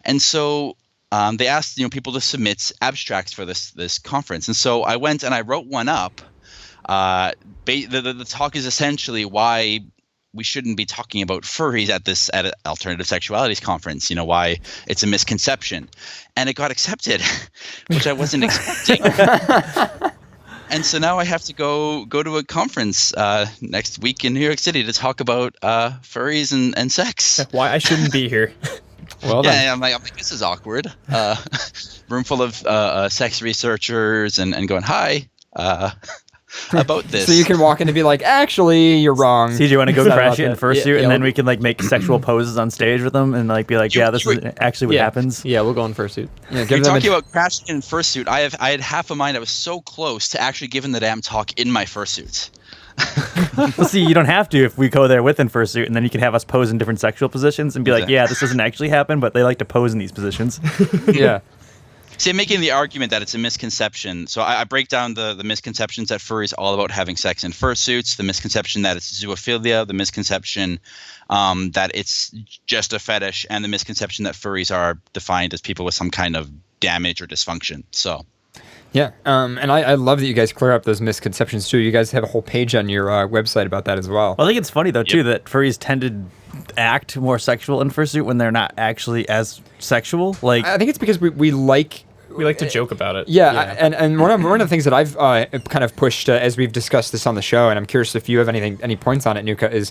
And so they asked people to submit abstracts for this conference, and so I went and I wrote one up. The talk is essentially why we shouldn't be talking about furries at an alternative sexualities conference. Why it's a misconception, and it got accepted, which I wasn't expecting. And so now I have to go to a conference next week in New York City to talk about furries and sex. Why I shouldn't be here. Well Yeah, then. and I'm like, this is awkward. Room full of sex researchers and going, hi, about this. So you can walk in and be like, actually, you're wrong. See, do you want to go It's not crash about it in that. fursuit, Yeah, and then we'll- we can like make sexual poses on stage with them, and like be like, yeah, this is actually what yeah. happens. Yeah, we'll go in fursuit. Yeah, You're give them talking a, about crashing in fursuit. I had half a mind. I was so close to actually giving the damn talk in my fursuit. Well, see, you don't have to if we go there with in fursuit, and then you can have us pose in different sexual positions and be like, Exactly. yeah, this doesn't actually happen, but they like to pose in these positions. yeah. See, I'm making the argument that it's a misconception. So I break down the misconceptions that furries all about having sex in fursuits, the misconception that it's zoophilia, the misconception that it's just a fetish, and the misconception that furries are defined as people with some kind of damage or dysfunction. So Yeah, and I love that you guys clear up those misconceptions too. You guys have a whole page on your website about that as well. Well, I think it's funny though too that furries tend to act more sexual in fursuit when they're not actually as sexual. Like, I think it's because we like. We like to joke about it. Yeah, and one of the things that I've kind of pushed as we've discussed this on the show, and I'm curious if you have any points on it, Nuka, is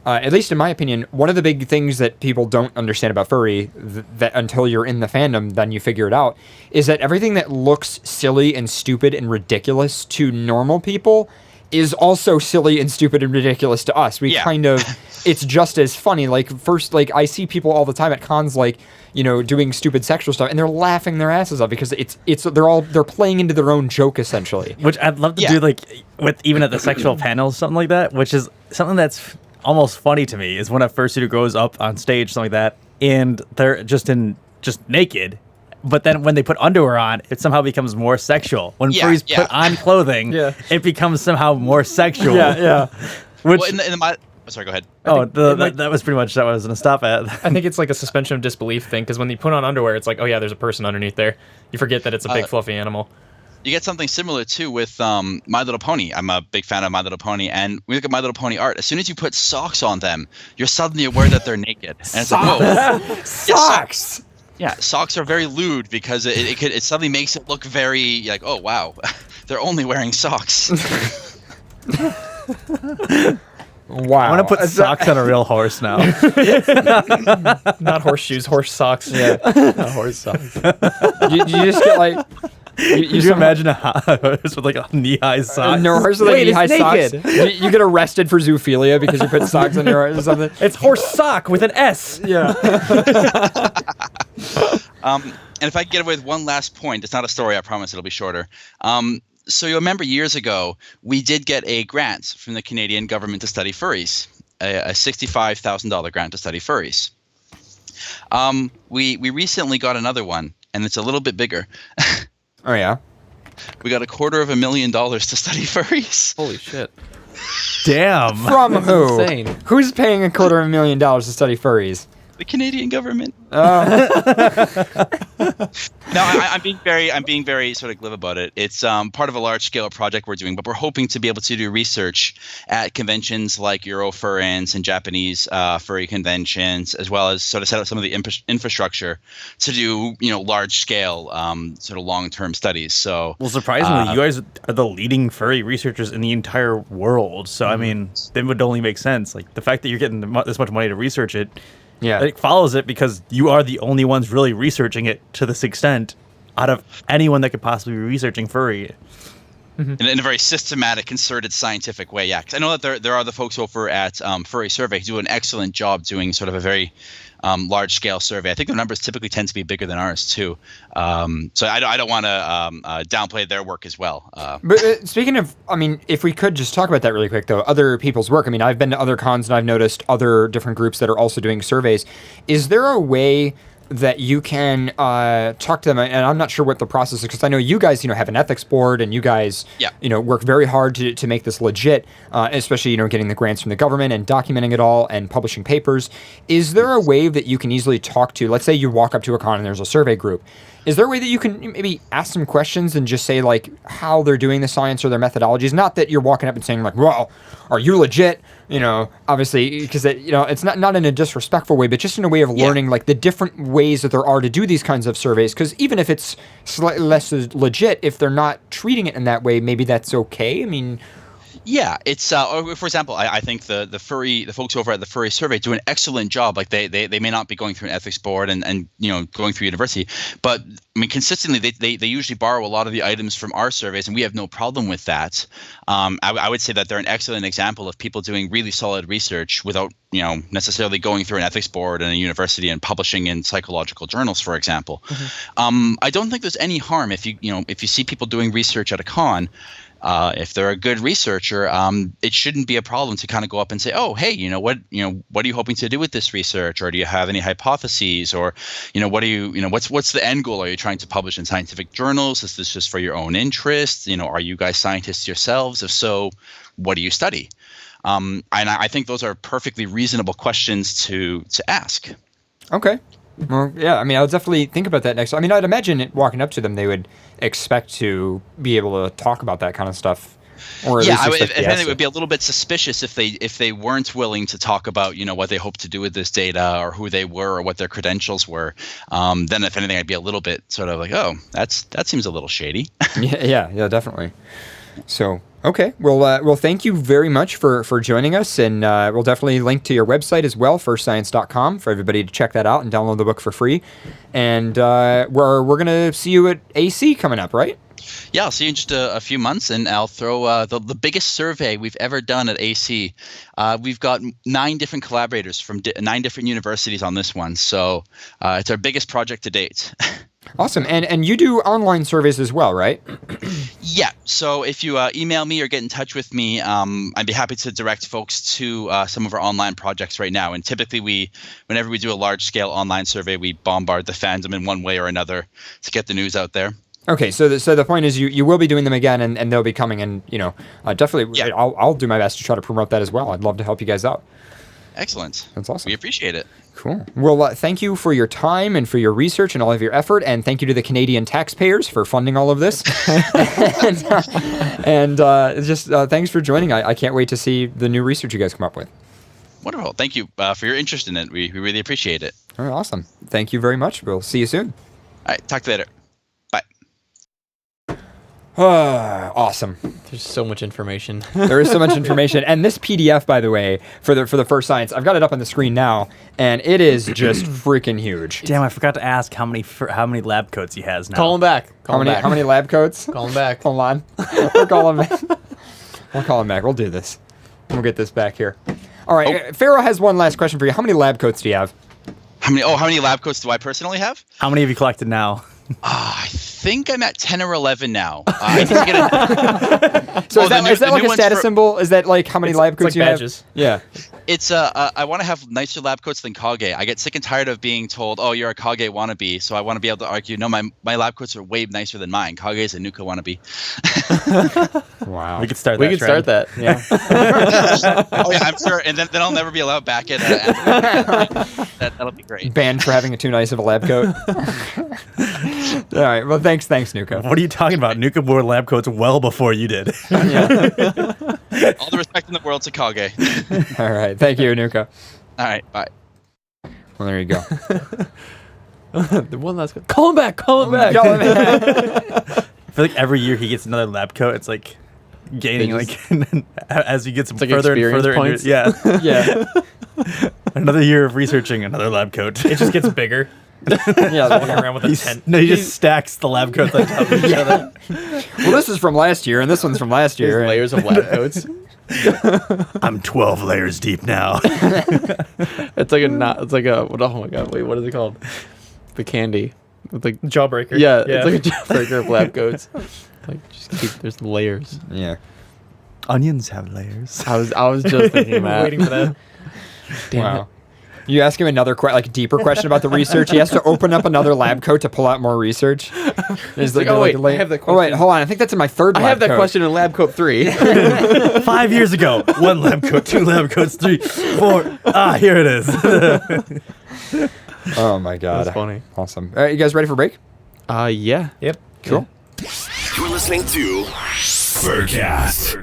at least in my opinion, one of the big things that people don't understand about furry that until you're in the fandom, then you figure it out, is that everything that looks silly and stupid and ridiculous to normal people is also silly and stupid and ridiculous to us. We Yeah. kind of, it's just as funny. Like I see people all the time at cons, like, you know, doing stupid sexual stuff, and they're laughing their asses off because they're playing into their own joke essentially. which I'd love to Yeah. do, like with even at the sexual panels, something like that. Which is something that's almost funny to me is when a fursuiter goes up on stage, something like that, and they're just naked. But then when they put underwear on, it somehow becomes more sexual. When Yeah, furries yeah. put on clothing, Yeah. it becomes somehow more sexual. Yeah. Which well, in the sorry, go ahead. that was pretty much what I was gonna stop at. I think it's like a suspension of disbelief thing because when you put on underwear, it's like, oh yeah, there's a person underneath there. You forget that it's a big fluffy animal. You get something similar too with My Little Pony. I'm a big fan of My Little Pony, and we look at My Little Pony art. As soon as you put socks on them, you're suddenly aware that they're naked, and it's like, whoa, Socks. yeah, socks are very lewd because it suddenly makes it look very like, oh wow, they're only wearing socks. Wow. I want to put socks on a real horse now. Not horseshoes, horse socks. Yeah. Horse socks. you just get like. Could you imagine a horse with like a knee-high socks? No, horse with like Wait, knee-high it's socks. naked. You get arrested for zoophilia because you put socks on your horse or something. It's horse sock with an S. Yeah. And if I can get away with one last point, it's not a story, I promise it'll be shorter. So you remember years ago, we did get a grant from the Canadian government to study furries, a $65,000 grant to study furries. We recently got another one, and it's a little bit bigger. Oh yeah. We got $250,000 to study furries. Holy shit. Damn. From who? insane. Who's paying $250,000 to study furries? The Canadian government. Oh. No, I'm being very sort of glib about it. It's part of a large scale project we're doing, but we're hoping to be able to do research at conventions like Eurofurence and Japanese furry conventions, as well as sort of set up some of the infrastructure to do large scale sort of long term studies. So Well, surprisingly, you guys are the leading furry researchers in the entire world. So, I mean, it would only make sense. Like, the fact that you're getting this much money to research it, Yeah. it follows it because you are the only ones really researching it to this extent out of anyone that could possibly be researching furry. in a very systematic, concerted, scientific way, yeah. 'Cause I know that there are the folks over at Furry Survey who do an excellent job doing sort of a very large-scale survey. I think the numbers typically tend to be bigger than ours too. So I don't want to downplay their work as well. But speaking of, I mean, if we could just talk about that really quick, though, other people's work. I mean, I've been to other cons and I've noticed other different groups that are also doing surveys. Is there a way that you can talk to them? And I'm not sure what the process is, because I know you guys, have an ethics board, and you guys, Yeah. work very hard to make this legit, especially, getting the grants from the government and documenting it all and publishing papers. Is there a way that you can easily talk to, let's say you walk up to a con and there's a survey group, is there a way that you can maybe ask some questions and just say like how they're doing the science or their methodologies? Not that you're walking up and saying like, well, are you legit? You know, obviously, because it's not in a disrespectful way, but just in a way of learning like the different ways that there are to do these kinds of surveys. Because even if it's slightly less legit, if they're not treating it in that way, maybe that's okay. I mean, yeah, it's for example, I think the folks over at the Furry Survey do an excellent job. Like they may not be going through an ethics board and going through university, but I mean consistently they usually borrow a lot of the items from our surveys, and we have no problem with that. I would say that they're an excellent example of people doing really solid research without necessarily going through an ethics board and a university and publishing in psychological journals, for example. I don't think there's any harm if you see people doing research at a con. If they're a good researcher, it shouldn't be a problem to kind of go up and say, "Oh, hey, what are you hoping to do with this research, or do you have any hypotheses, or what do what's the end goal? Are you trying to publish in scientific journals? Is this just for your own interest? Are you guys scientists yourselves? If so, what do you study?" And I think those are perfectly reasonable questions to ask. Okay. Well, yeah, I mean, I'll definitely think about that next. I mean, I'd imagine walking up to them, they would expect to be able to talk about that kind of stuff. Or at least if anything, it would be a little bit suspicious if they weren't willing to talk about what they hope to do with this data or who they were or what their credentials were. Then, if anything, I'd be a little bit sort of like, oh, that seems a little shady. yeah, definitely. So. Okay, well, thank you very much for joining us, and we'll definitely link to your website as well, firstscience.com, for everybody to check that out and download the book for free. And we're gonna see you at AC coming up, right? Yeah, I'll see you in just a few months, and I'll throw the biggest survey we've ever done at AC. We've got 9 different collaborators from 9 different universities on this one, so it's our biggest project to date. Awesome. And you do online surveys as well, right? Yeah. So if you email me or get in touch with me, I'd be happy to direct folks to some of our online projects right now. And typically whenever we do a large scale online survey, we bombard the fandom in one way or another to get the news out there. Okay, so the point is you will be doing them again, and they'll be coming, and definitely Yeah. I'll do my best to try to promote that as well. I'd love to help you guys out. Excellent. That's awesome. We appreciate it. Cool. Well, thank you for your time and for your research and all of your effort, and thank you to the Canadian taxpayers for funding all of this. and thanks for joining. I can't wait to see the new research you guys come up with. Wonderful. Thank you for your interest in it. We really appreciate it. All right, awesome. Thank you very much. We'll see you soon. All right. Talk to you later. Bye. Awesome. There's so much information. There is so much information, and this PDF, by the way, for the First Science, I've got it up on the screen now, and it is just freaking huge. Damn, I forgot to ask how many lab coats he has now. Call him back. How many lab coats? Call him back. Hold on. We'll call him back. We'll call him back. We'll do this. We'll get this back here. All right. Pharaoh has one last question for you. How many lab coats do you have? How many lab coats do I personally have? How many have you collected now? I think I'm at 10 or 11 now. I need to get a, So is that like a status symbol? Is that like how many lab coats like you badges. have? Yeah. It's I want to have nicer lab coats than Kage. I get sick and tired of being told, "Oh, you're a Kage wannabe." So I want to be able to argue, "No, my lab coats are way nicer than mine. Kage is a Nuka wannabe." Wow. We could start We that could start trend. that. Yeah. Oh yeah, I'm sure. And then I'll never be allowed back at. That'll be great. Banned for having too nice of a lab coat. All right. Well, thanks, Nuka. What are you talking about? Nuka wore lab coats well before you did. All the respect in the world to Kage. All right. Thank you, Nuka. All right, bye. Well, there you go. The one last. Call him back. Call him back. I feel like every year he gets another lab coat. It's like gaining They like as you get some like further and experience further. points. Yeah. Yeah. Another year of researching another lab coat. It just gets bigger. Yeah. Walking around with a tent. No, he just stacks the lab coats on top of each other. Well, this is from last year, and this one's from last year. There's layers of lab coats. I'm 12 layers deep now. It's like a oh my god, wait, what is it called? The candy. It's like Jawbreaker. yeah, it's like a jawbreaker of lab coats. Like just keep there's layers. Yeah. Onions have layers. I was just thinking that. Waiting for that. Damn Wow. it. You ask him another deeper question about the research. He has to open up another lab coat to pull out more research. He's like, oh, wait, I have that Oh wait, question. hold on. I think that's in my third I lab have that coat. question in lab coat 3. 5 years ago, 1 lab coat, 2 lab coats, 3, 4. Ah, here it is. Oh my god. That's funny. Awesome. All right, you guys ready for break? Yeah. Yep. Cool. You're listening to FurCast.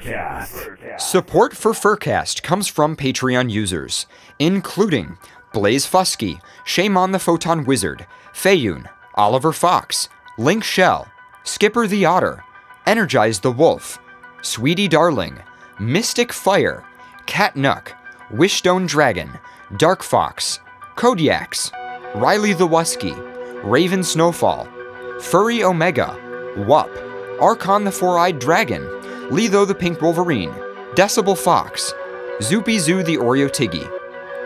Support for FurCast comes from Patreon users, including Blaze Fusky, Shaman the Photon Wizard, Fayun, Oliver Fox, Link Shell, Skipper the Otter, Energize the Wolf, Sweetie Darling, Mystic Fire, Cat Nuck, Wishstone Dragon, Dark Fox, Kodiaks, Riley the Wusky, Raven Snowfall, Furry Omega, Wup, Archon the Four-Eyed Dragon, Letho the Pink Wolverine, Decibel Fox, Zoopy Zoo the Oreo Tiggy,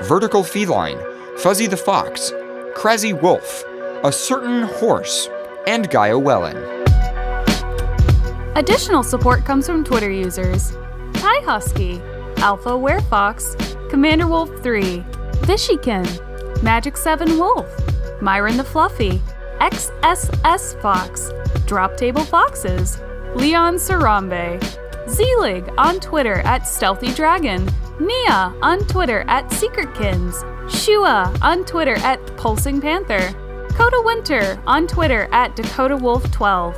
Vertical Feline, Fuzzy the Fox, Crazy Wolf, A Certain Horse, and Gaia Wellen. Additional support comes from Twitter users Ty Husky, Alpha Werefox, Commander Wolf 3, Vishikin, Magic 7 Wolf, Myron the Fluffy, XSS Fox, Drop Table Foxes, Leon Sarambe, Z-Lig on Twitter at Stealthy Dragon, Nia on Twitter at Secretkins, Shua on Twitter at Pulsing Panther, Coda Winter on Twitter at Dakota Wolf 12.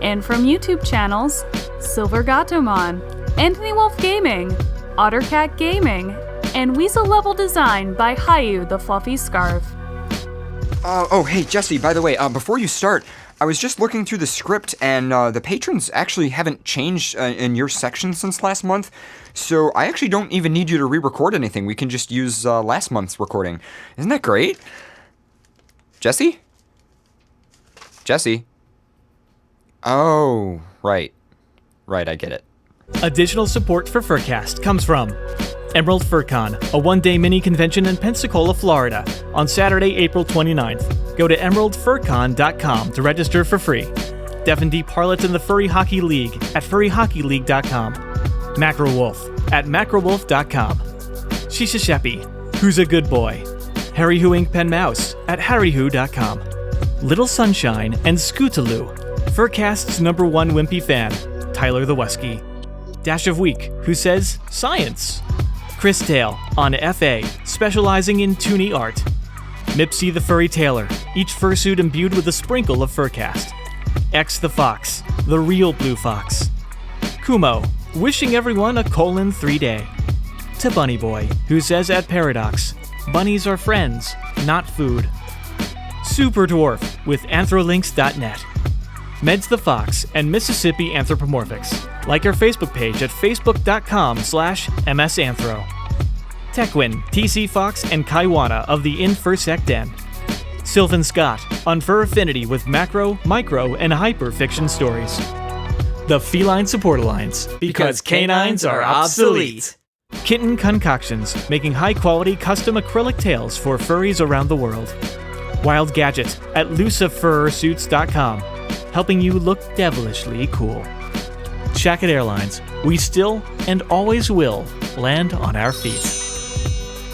And from YouTube channels, Silver Gatomon, Anthony Wolf Gaming, Ottercat Gaming, and Weasel Level Design by Hayu the Fluffy Scarf. Hey, Jesse, by the way, before you start, I was just looking through the script, and the patrons actually haven't changed in your section since last month, so I actually don't even need you to re-record anything. We can just use last month's recording. Isn't that great? Jesse? Jesse? Oh, right. Right, I get it. Additional support for FurCast comes from Emerald FurCon, a one-day mini convention in Pensacola, Florida, on Saturday, April 29th. Go to emeraldfurcon.com to register for free. Deaf and Deep Harlots in the Furry Hockey League at furryhockeyleague.com. Macro Wolf at macrowolf.com. Shisha Sheppy, Who's a Good Boy? Harry Who Ink Pen Mouse at harrywho.com. Little Sunshine and Scootaloo, FurCast's #1 wimpy fan, Tyler the Wesky. Dash of Week, who says science. Chris Dale on FA, specializing in toony art. Mipsy the Furry Tailor, each fursuit imbued with a sprinkle of FurCast. X the Fox, the real blue fox. Kumo, wishing everyone a colon-3 day. To Bunny Boy, who says at Paradox, bunnies are friends, not food. Super Dwarf with anthrolinks.net. Meds the Fox and Mississippi Anthropomorphics. Like our Facebook page at facebook.com/msanthro. Tekwin, TC Fox, and Kaiwana of the InFurSec Den. Sylvan Scott on Fur Affinity with macro, micro, and hyper fiction stories. The Feline Support Alliance, because canines are obsolete. Kitten Concoctions, making high-quality custom acrylic tails for furries around the world. Wild Gadget at lucifursuits.com, helping you look devilishly cool. Shacket Airlines, we still and always will land on our feet.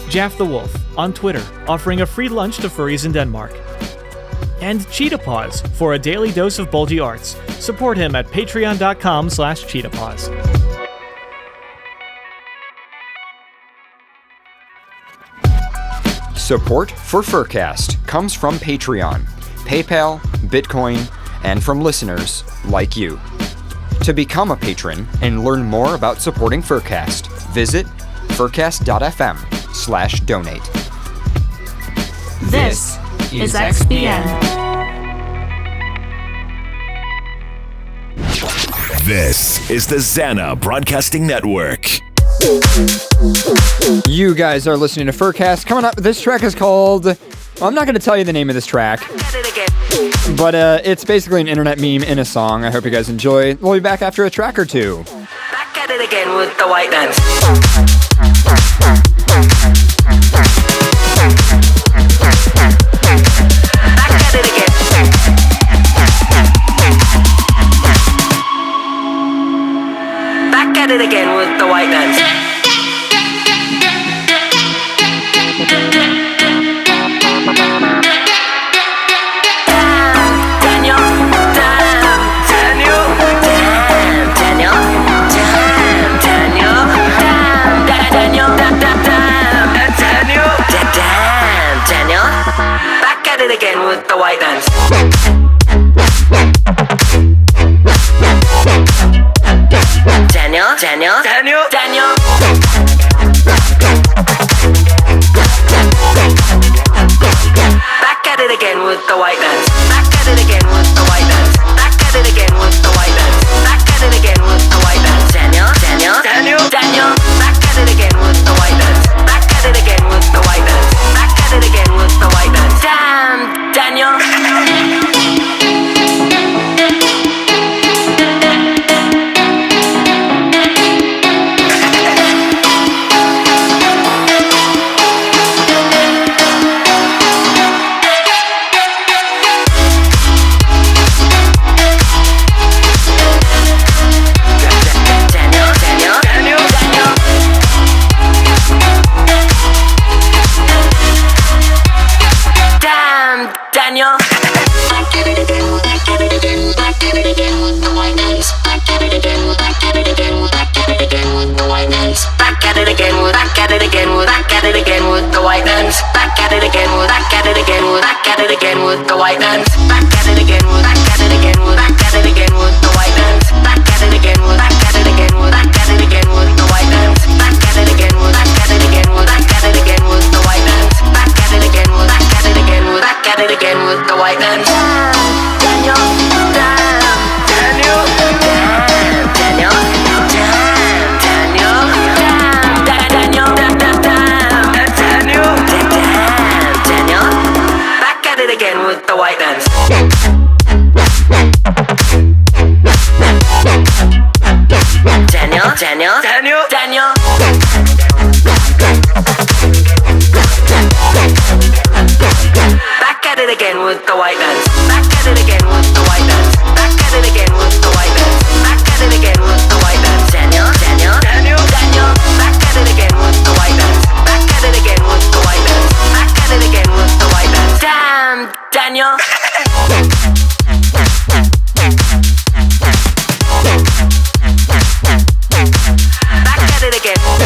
Jaff the Wolf on Twitter, offering a free lunch to furries in Denmark. And Cheetah Paws for a daily dose of bulgy arts. Support him at patreon.com/cheetahpaws. Support for FurCast comes from Patreon, PayPal, Bitcoin, and from listeners like you. To become a patron and learn more about supporting FurCast, visit furcast.fm/donate. This is XBN. This is the Zana Broadcasting Network. You guys are listening to FurCast. Coming up, this track is called... Well, I'm not going to tell you the name of this track, but it's basically an internet meme in a song. I hope you guys enjoy. We'll be back after a track or two. Back at it again with the white dance. Back at it again. Back at it again with the white dance. Back at it again with the white dance. at it again with the white man. Back at it again with, back at it again with, back at it again with the white man. Back at it again with, back at it again with, back at it again with the white man. Back at it again with, back at it again with, back at it again with the white man. Back at it again with, back at it again with, back at it again with the white man. Daniel, Daniel, Daniel, again with the white man. Daniel, Daniel, Daniel, Daniel. Back at it again with the white man. Back at it again with the white man. Back at it again with the white man. Back at it again with the white man. Daniel, Daniel, Daniel, Daniel. Back at it again with the white man. Back at it again with the white man. Back at it again with the white man. Damn, Daniel. Back at it again. Back at it again. Back at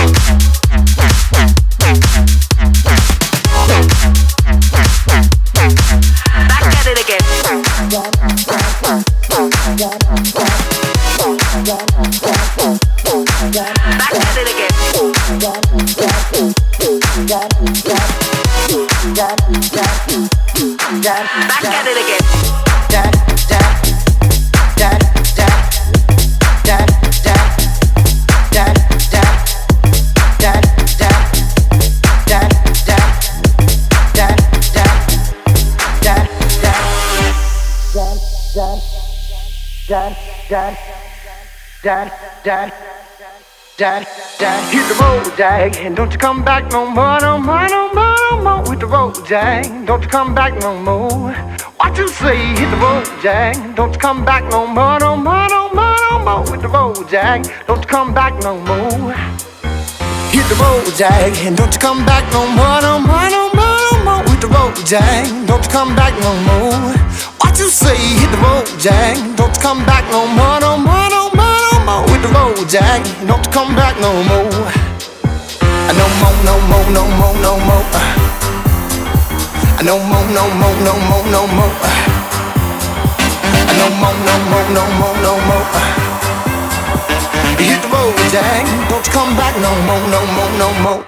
it again. Back at it again. Hit the road, Jack, and don't you come back no more, no more, no more, no more. With the road, Jack, don't you come back no more. What you say? Hit the road, Jack, don't you come back no more, no more, no more, no more. With the road, Jack, don't you come back no more. Hit the road, Jack, and don't you come back no more, no more, no more, no more. With the road, Jack, don't you come back no more. What you say? Hit the road, Jack, don't you come back no more, no more, no more, no more. With the road, Jack, don't you come back no more. No more, no more, no more, no more. No more, no more, no more, no more. No more, no more, no more, no more. Hit the road, Jack, don't you come back no more, no more, no more.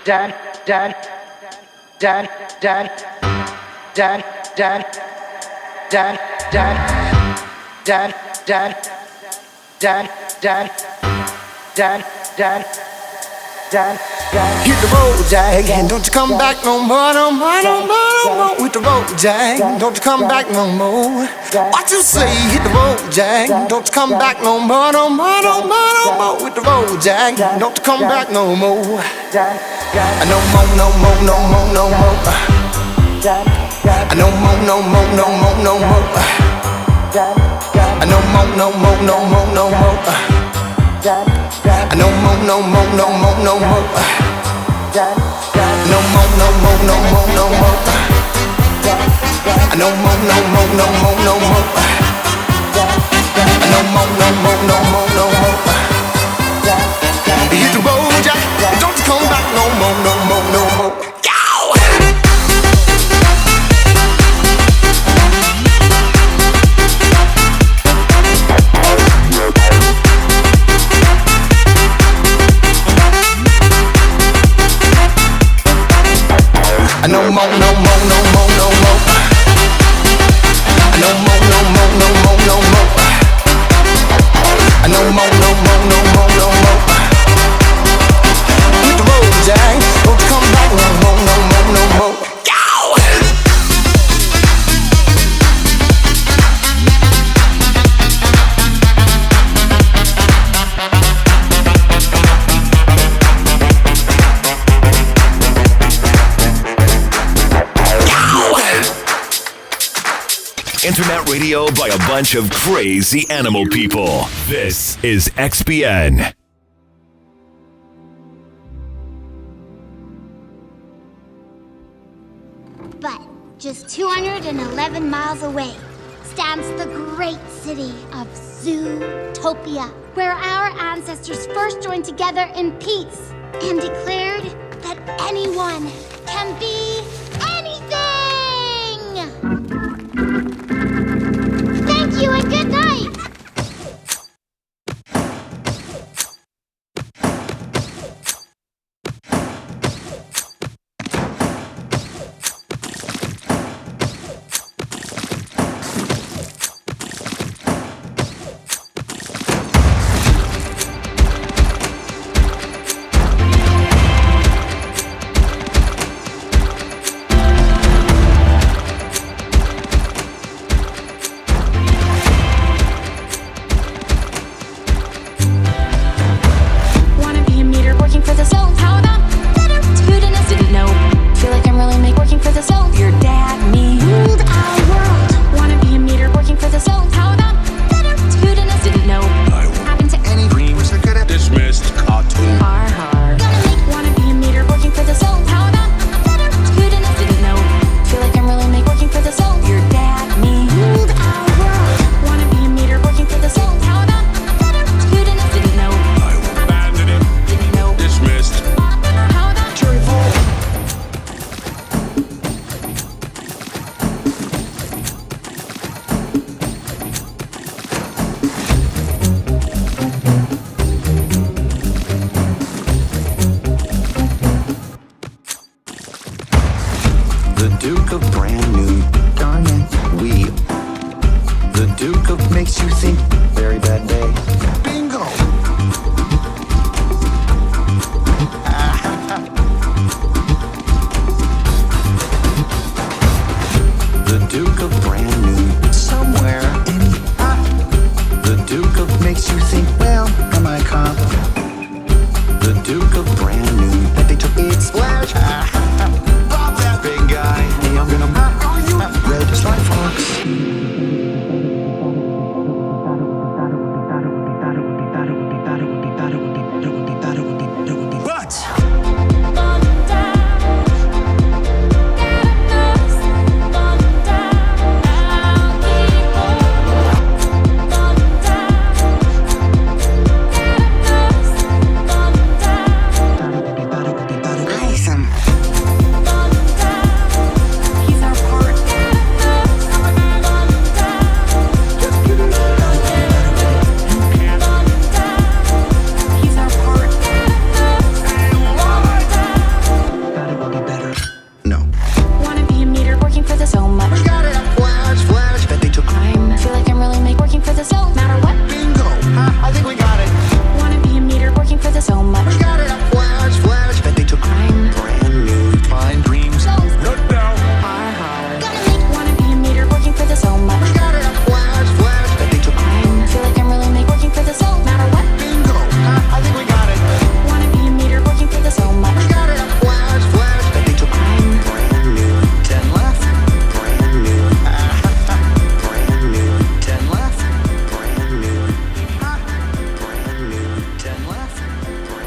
Dan, Dan, Dan, Dan, Dan, Dan, Dan, Dan, Dan, Dan, Dan, Dan, Dan, Dan, Dan, Dan. Hit the road, Jack, and don't you come back no more, no more, no more, no more. With the road, Jack, don't you come back no more. What you say? Hit the road, Jack, don't you come back no more, no more, no more, no more. With the road, Jack, don't you come back no more. No more, no more, no more, no more. No more, no more, no more, no more. No more, no more, no more, no more. No more, no more, no more, no more. No more, no more, no more, no more. No more, no more, no more, no more. No more, no more, no more, no more. Hit the road, Jack, don't you come back no more, no more, no more. No more, no more, no more, no more. No more, no more, no more, no more. No more, no more, no more, no more. Internet radio by a bunch of crazy animal people. This is XBN. But just 211 miles away stands the great city of Zootopia, where our ancestors first joined together in peace and declared that anyone can be anything! Thank you and good night!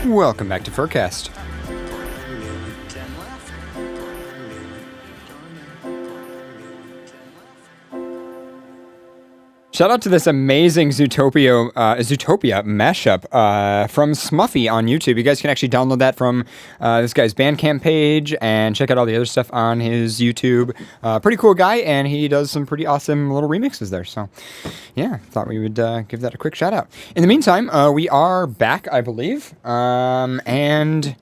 Welcome back to FurCast. Shout out to this amazing Zootopia mashup from Smuffy on YouTube. You guys can actually download that from this guy's Bandcamp page and check out all the other stuff on his YouTube. Pretty cool guy, and he does some pretty awesome little remixes there. So, yeah, thought we would give that a quick shout out. In the meantime, we are back, I believe, and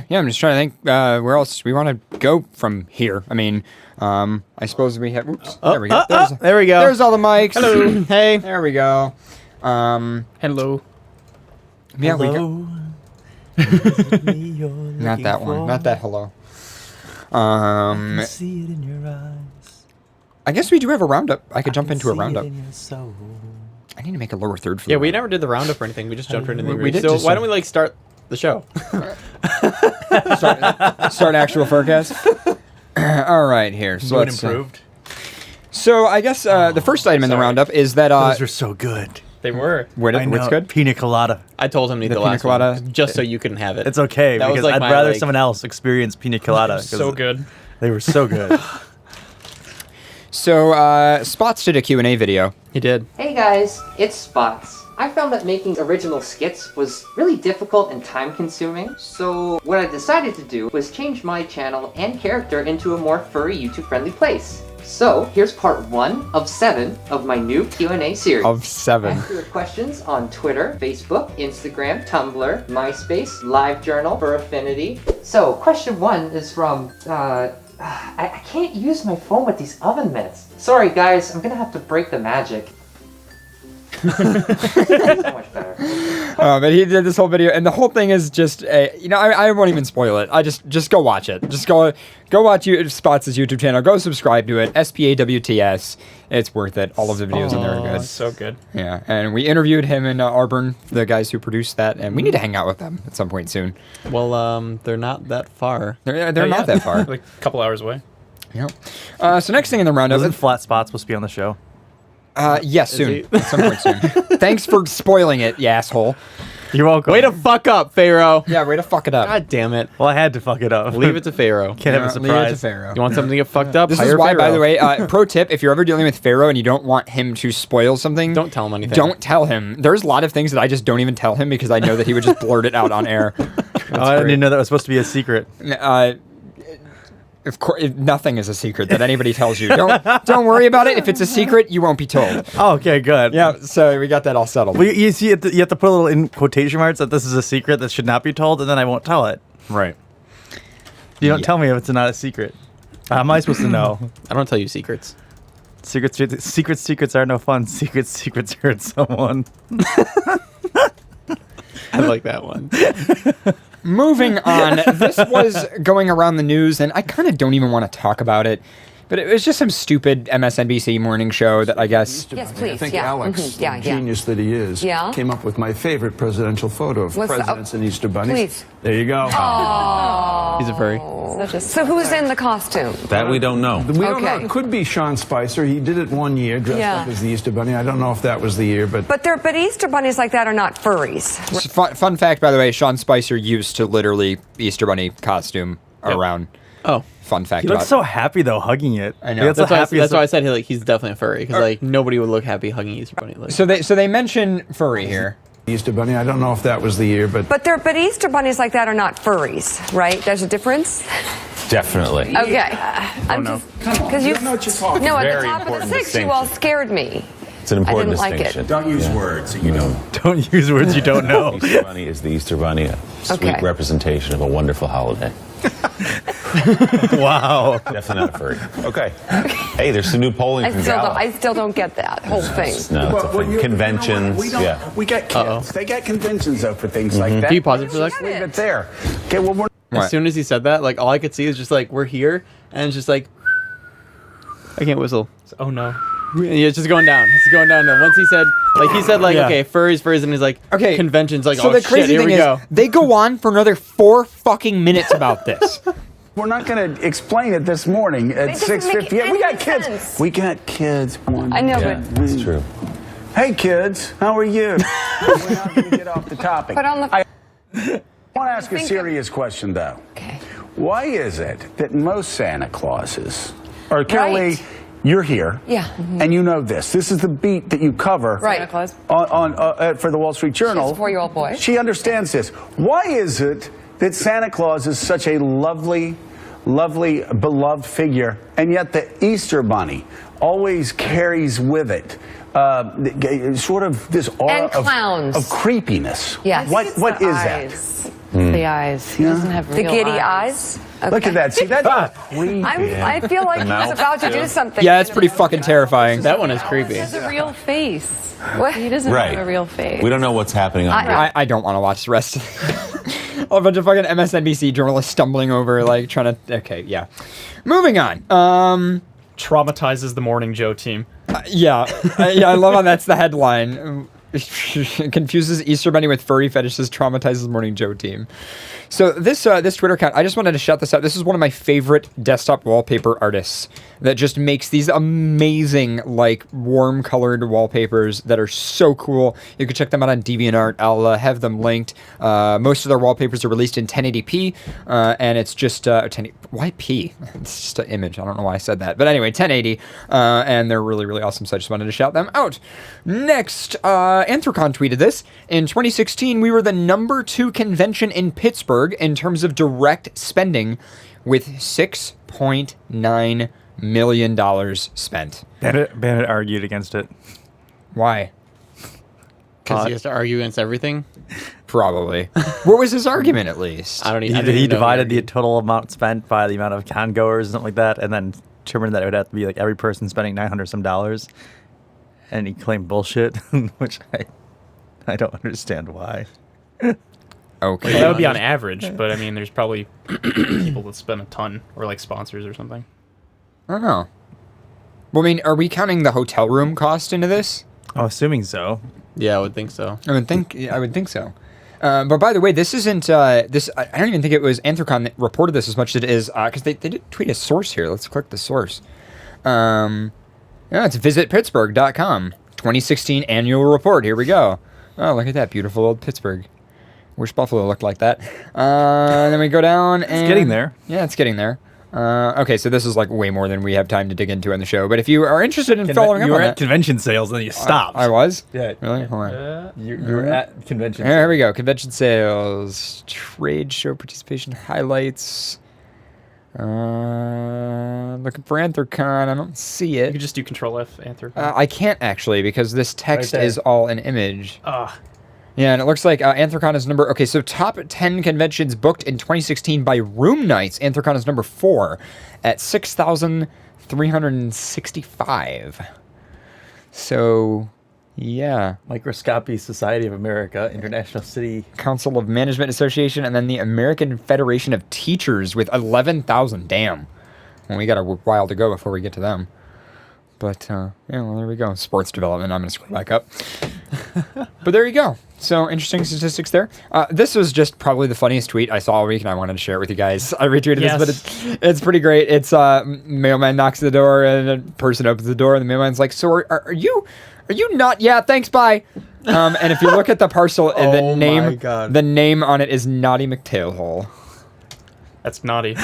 yeah, I'm just trying to think where else we want to go from here. I mean, I suppose we have. Oops, there we go. There we go. There's all the mics. Hello. Hey. There we go. Hello. Yeah, Hello. Not that one. Not that hello. I see it in your eyes. I guess we do have a roundup. I could jump into a roundup. In your soul. I need to make a lower third for Yeah, the we roundup. never did the roundup or anything. We just jumped right into the We did So just why don't we like start the show? start actual FurCast. All right, here. So New and let's, improved. So I guess the first item in the roundup is that Those are so good. They were. what's good? Pina colada. I told him to eat the pina last colada. one just so you couldn't have it. It's okay That was because like I'd my, rather like- someone else experience pina colada. 'cause So good. They were so good. So Spots did a Q&A video. He did. Hey guys, it's Spots. I found that making original skits was really difficult and time consuming, so what I decided to do was change my channel and character into a more furry YouTube friendly place. So here's part 1 of 7 of my new Q&A series. Of 7. Ask your questions on Twitter, Facebook, Instagram, Tumblr, MySpace, LiveJournal, Furaffinity. So question 1 is from, I can't use my phone with these oven mitts. Sorry guys, I'm gonna have to break the magic. So much better. But he did this whole video, and the whole thing is just, I won't even spoil it. I just go watch it. Just go watch Spots' YouTube channel. Go subscribe to it. SPAWTS. It's worth it. All of the videos in there are good. So good. Yeah, and we interviewed him and Arburn, the guys who produced that, and we need to hang out with them at some point soon. Well, they're not that far. They're not that far. Like a couple hours away. Yeah. So next thing in the roundup. Wasn't Flat Spot supposed to be on the show? Yes, soon. At some point soon. Thanks for spoiling it, you asshole. You're welcome. Way to fuck up, Pharaoh. Yeah, way to fuck it up. God damn it. Well, I had to fuck it up. Leave it to Pharaoh. Can't have a Leave it to surprise. Pharaoh. You want something to get fucked up? This Hire is why, by Pharaoh. the way, pro tip, if you're ever dealing with Pharaoh and you don't want him to spoil something, Don't tell him anything. Don't tell him. There's a lot of things that I just don't even tell him because I know that he would just blurt it out on air. I didn't know that was supposed to be a secret. Of course, nothing is a secret that anybody tells you. Don't worry about it. If it's a secret, you won't be told. Oh, okay, good. Yeah, so we got that all settled. Well, you see, you have to put a little in quotation marks that this is a secret that should not be told, and then I won't tell it. Right. You don't tell me if it's not a secret. How am I supposed to know? I don't tell you secrets. Secrets are no fun. Secrets hurt someone. I like that one. Moving on, this was going around the news, and I kind of don't even want to talk about it, but it was just some stupid MSNBC morning show that I guess... Yes, please. I think yeah. Alex, Mhm. Yeah, the genius that he is, Yeah. came up with my favorite presidential photo of What's the- presidents and Easter bunnies. Please. There you go. Oh. He's a furry. So who's in the costume? That we don't know. We don't know. Okay. It could be Sean Spicer. He did it one year, dressed Yeah. up as the Easter bunny. I don't know if that was the year, but But Easter bunnies like that are not furries. Fun fact, by the way, Sean Spicer used to literally Easter Bunny costume around. Oh. Fun fact He about looks so happy, though, hugging it. I know. That's why I said he's definitely a furry, because nobody would look happy hugging Easter Bunny. Like. So they mention furry here. Easter bunny. I don't know if that was the year, but But Easter bunnies like that are not furries, right? There's a difference? Definitely. Okay. Come on. Because you know what you're talking No, at the Very top of the important 6, you all scared me. It's an important I didn't like it. distinction. Don't use words that you don't. Don't use words you don't know. Easter Bunny is the Easter Bunny, a sweet Okay. representation of a wonderful holiday. Wow. Definitely not a furry. Okay. Hey, there's some new polling from Gallup. I still don't get that whole thing. No, it's a thing. Conventions. We don't. Yeah. We get kids. They get conventions though for things like that. Can you pause it for a Just second? leave it there. Okay. Well, we're As soon as he said that, like all I could see is just like we're here, and it's just like I can't whistle. Oh no. Yeah, it's just going down. It's going down. And once he said Yeah. okay, furries, and he's like, Okay. conventions, like, So oh the shit, crazy here thing we is, go. they go on for another 4 fucking minutes about this. we're not going to explain it this morning at doesn't make 6:50. Yeah, we any got kids. sense. We got kids. I know, Yeah, but it's true. Hey, kids. How are you? We're not going to get off the topic. But on the I want to ask a serious question, though. Okay. Why is it that most Santa Clauses, or Carol Right. Lee, you're here, Yeah. and you know this. This is the beat that you cover Right. Santa Claus. for the Wall Street Journal. She's a 4-year-old boy. She understands this. Why is it that Santa Claus is such a lovely, beloved figure, and yet the Easter Bunny always carries with it sort of this aura And clowns. of creepiness? Yes. What is that? The eyes. He doesn't have The real giddy eyes. Look at that. See, that's creepy. I feel like he was about to do something. Yeah, it's pretty fucking terrifying. That one is creepy. He has a real face. What? He doesn't Right. have a real face. We don't know what's happening on here. I don't want to watch the rest of it. A bunch of fucking MSNBC journalists stumbling over, like, trying to... Okay, yeah. Moving on. Traumatizes the Morning Joe team. Yeah. I love how that's the headline. Confuses Easter Bunny with furry fetishes, traumatizes Morning Joe team. So this Twitter account, I just wanted to shout this out. This is one of my favorite desktop wallpaper artists that just makes these amazing, like, warm colored wallpapers that are so cool. You can check them out on DeviantArt. I'll have them linked. Most of their wallpapers are released in 1080p, and it's just why P? It's just an image. I don't know why I said that, but anyway, 1080, and they're really, really awesome. So I just wanted to shout them out. Next, Anthrocon tweeted this. In 2016, we were the number 2 convention in Pittsburgh in terms of direct spending, with $6.9 million spent. Bennett argued against it. Why? Because he has to argue against everything? Probably. What was his argument, at least? I don't He even know. divided the total amount spent by the amount of con goers and something like that, and then determined that it would have to be like every person spending $900 some dollars. And he claimed bullshit, which I don't understand why. Okay. Well, that would be on average, but I mean, there's probably people that spend a ton, or like sponsors or something. I don't know. Well, I mean, are we counting the hotel room cost into this? Oh, assuming so. Yeah, I would think so. I would think so. But by the way, this isn't this. I don't even think it was Anthrocon that reported this as much as it is because they did tweet a source here. Let's click the source. Yeah, it's visitpittsburgh.com 2016 annual report. Here we go. Oh, look at that beautiful old Pittsburgh. Wish Buffalo looked like that. Then we go down. And, It's getting there. Yeah, it's getting there. Okay, so this is like way more than we have time to dig into on the show. But if you are interested in following up You on were at that, convention sales, and then you stopped. I was. Yeah. Really? Hold on. You were at convention. Here we go. Convention sales, trade show participation highlights. Looking for Anthrocon. I don't see You it. could just do Control F, Anthrocon. I can't actually because this text Right there. is all an image. Ah. Yeah, and it looks like Anthrocon is number... Okay, so top 10 conventions booked in 2016 by room nights. Anthrocon is number 4 at 6,365. So, yeah. Microscopy Society of America, International City Council of Management Association, and then the American Federation of Teachers with 11,000. Damn. Well, we got a while to go before we get to them. But, yeah, well, there we go. Sports development. I'm going to scroll back up. But there you go. So, interesting statistics there. This was just probably the funniest tweet I saw all week, and I wanted to share it with you guys. I retweeted this, but it's pretty great. It's mailman knocks at the door, and a person opens the door, and the mailman's like, so are you not? Yeah, thanks, bye. And if you look at the parcel, the name on it is Naughty McTailhole. That's naughty.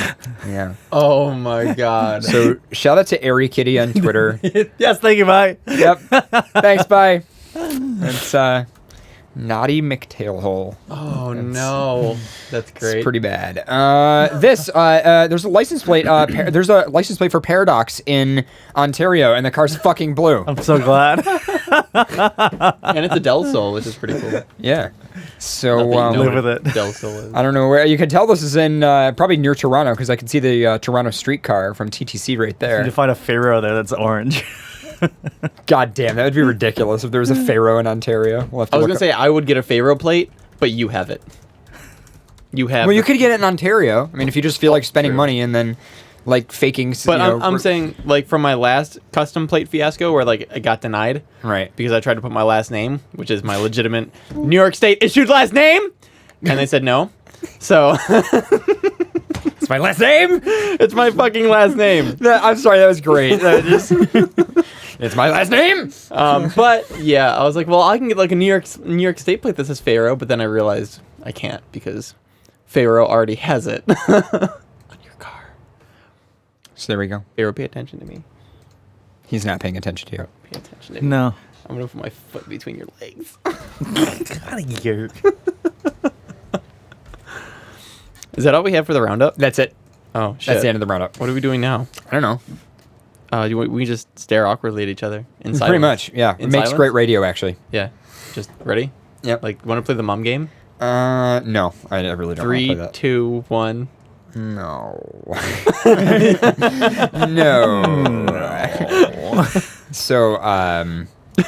Yeah. Oh my god. So shout out to Airy Kitty on Twitter. Yes, thank you, bye. Yep. Thanks, bye. It's Naughty McTailhole. Oh no. That's great. It's pretty bad. There's a license plate. There's a license plate for Paradox in Ontario, and the car's fucking blue. I'm so glad. And it's a Del Sol, which is pretty cool. Yeah. So live with it. Del Sol is. I don't know where you can tell this is in probably near Toronto because I can see the Toronto streetcar from TTC right You there. need to find a Pharaoh there that's orange. God damn, that would be ridiculous if there was a Pharaoh in Ontario. We'll have to I was look gonna say I would get a Pharaoh plate, but you have it. You have. Well, you could get it in Ontario. I mean, if you just feel like spending money and then like faking. But I'm saying like from my last custom plate fiasco where like I got denied. Right. Because I tried to put my last name, which is my legitimate New York State issued last name, and they said no. So. It's my last name. It's my fucking last name. I'm sorry, that was great. It's my last name. But yeah, I was like, well, I can get like a New York State plate that says Pharaoh, but then I realized I can't because Pharaoh already has it on your car. So there we go. Pharaoh, pay attention to me. He's not paying attention to you. Pay attention to me. No. I'm gonna put my foot between your legs. Out of here. Is that all we have for the roundup? That's it. Oh, shit. That's the end of the roundup. What are we doing now? I don't know. We just stare awkwardly at each other in silence. Pretty much, yeah. It makes great radio, actually. Yeah. Just ready? Yep. Like, want to play the mum game? No. I really don't want to play that. 3, 2, 1. No. No. So, do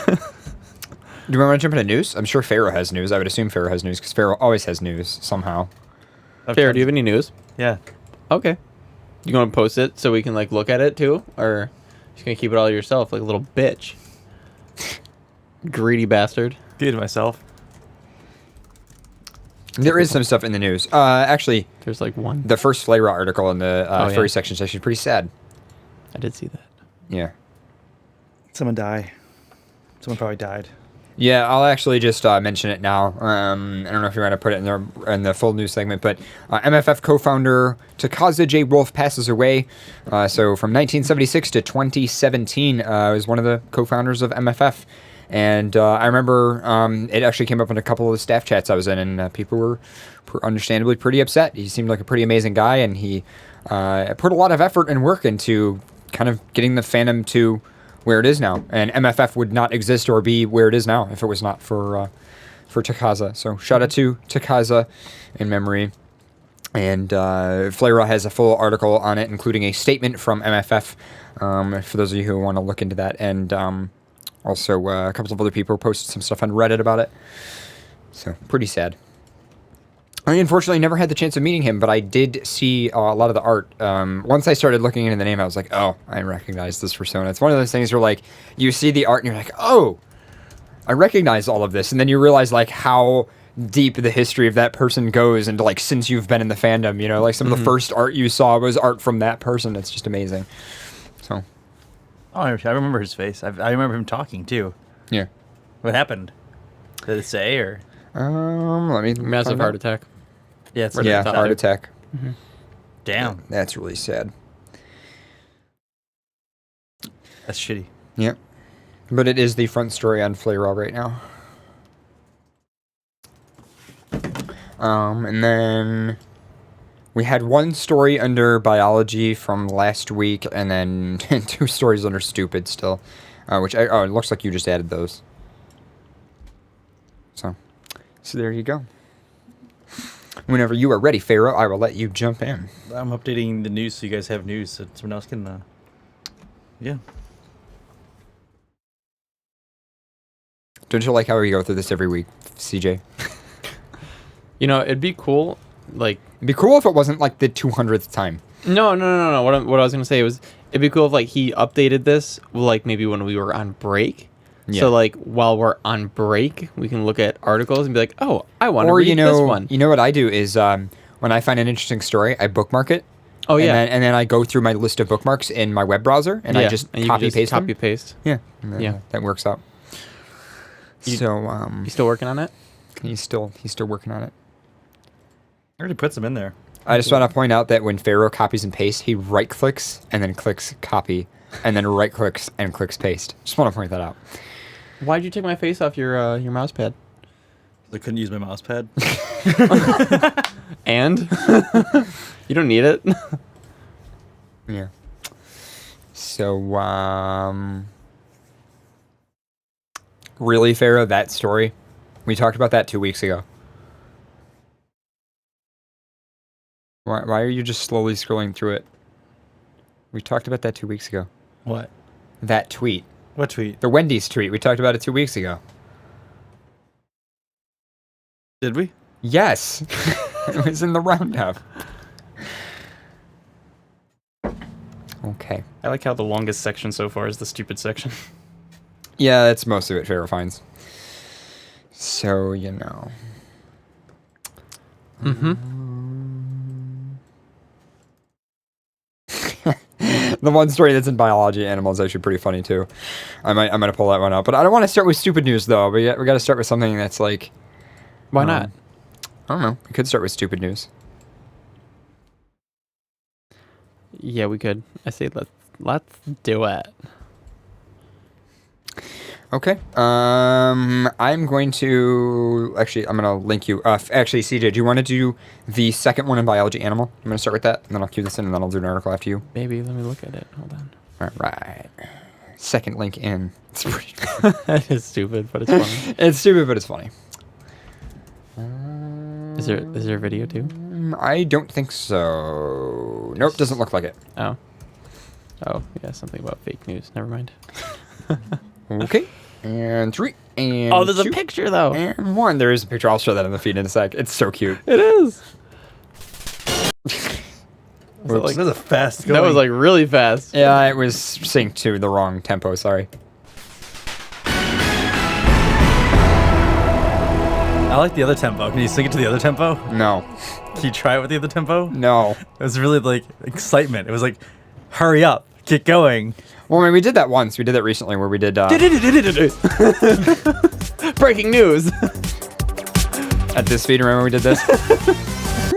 we want to jump into news? I'm sure Pharaoh has news. I would assume Pharaoh has news because Pharaoh always has news somehow. Pharaoh, do you have any news? Yeah. Okay. You going to post it so we can like look at it too, or just gonna keep it all to yourself like a little bitch? Greedy bastard. Did myself. There is some stuff in the news. Actually, there's like one. The first Flayra article in the furry section is actually pretty sad. I did see that. Yeah. Someone probably died. Yeah, I'll actually just mention it now. I don't know if you want to put it in the full news segment, but MFF co-founder Takaza J. Wolf passes away. So from 1976 to 2017, was one of the co-founders of MFF. And I remember it actually came up in a couple of the staff chats I was in, and people were understandably pretty upset. He seemed like a pretty amazing guy, and he put a lot of effort and work into kind of getting the fandom to where it is now. And MFF would not exist or be where it is now if it was not for Takaza. So shout out to Takaza in memory. And Flayra has a full article on it, including a statement from MFF, for those of you who want to look into that. And also a couple of other people posted some stuff on Reddit about it. So pretty sad. I unfortunately never had the chance of meeting him, but I did see a lot of the art. Once I started looking into the name, I was like, oh, I recognize this persona. It's one of those things where, like, you see the art and you're like, oh, I recognize all of this. And then you realize, like, how deep the history of that person goes into, like, since you've been in the fandom, you know? Like, some of the first art you saw was art from that person. It's just amazing. So. Oh, I remember his face. I remember him talking, too. Yeah. What happened? Did it say, or? Let me... Massive heart attack. Yeah, it's heart attack. Mm-hmm. Damn. That's really sad. That's shitty. Yep. But it is the front story on Flayra right now. And then we had one story under biology from last week, and then 2 stories under stupid still. Which it looks like you just added those. So there you go. Whenever you are ready, Pharaoh, I will let you jump in. I'm updating the news so you guys have news so someone else can, yeah. Don't you like how we go through this every week, CJ? You know, it'd be cool, like... It'd be cool if it wasn't, like, the 200th time. No. What I was going to say was, it'd be cool if, like, he updated this, like, maybe when we were on break. Yeah. So, like, while we're on break, we can look at articles and be like, oh, I want to read this one. You know what I do is when I find an interesting story, I bookmark it. Oh, yeah. And then I go through my list of bookmarks in my web browser, and I just copy-paste them. Copy-paste. Yeah. Yeah. That works out. You still working on it? He's still working on it. I already put some in there. I just want to point out that when Pharaoh copies and pastes, he right-clicks and then clicks copy, and then right-clicks and clicks paste. Just want to point that out. Why'd you take my face off your mouse pad? I couldn't use my mouse pad. And? You don't need it? Yeah. So, really, Pharaoh, that story? We talked about that 2 weeks ago. Why are you just slowly scrolling through it? We talked about that 2 weeks ago. What? That tweet. What tweet? The Wendy's tweet. We talked about it 2 weeks ago. Did we? Yes. It was in the roundup. Okay. I like how the longest section so far is the stupid section. Yeah, that's mostly what Pharaoh finds. So, you know. The one story that's in biology animals is actually pretty funny too. I'm gonna pull that one up, but I don't want to start with stupid news though. We got to start with something that's like. Why not? I don't know. We could start with stupid news. Yeah, we could. I say let's do it. Okay. I'm going to I'm gonna link you. Actually, CJ, do you want to do the second one in biology animal? I'm gonna start with that, and then I'll cue this in, and then I'll do an article after you. Maybe. Let me look at it. Hold on. All right. Second link in. It's pretty. That is stupid, but it's funny. It's stupid, but it's funny. Is there a video too? I don't think so. Nope, doesn't look like it. Oh, yeah, something about fake news. Never mind. Okay. And 3, and oh, there's 2, a picture though. And 1. There is a picture. I'll show that in the feed in a sec. It's so cute. It is. That was a fast going. That was like really fast. Yeah, it was synced to the wrong tempo. Sorry. I like the other tempo. Can you sing it to the other tempo? No. Can you try it with the other tempo? No. It was really like excitement. It was like, hurry up, get going. Well, I mean, we did that once. We did that recently where we did... Breaking news. At this speed, remember we did this?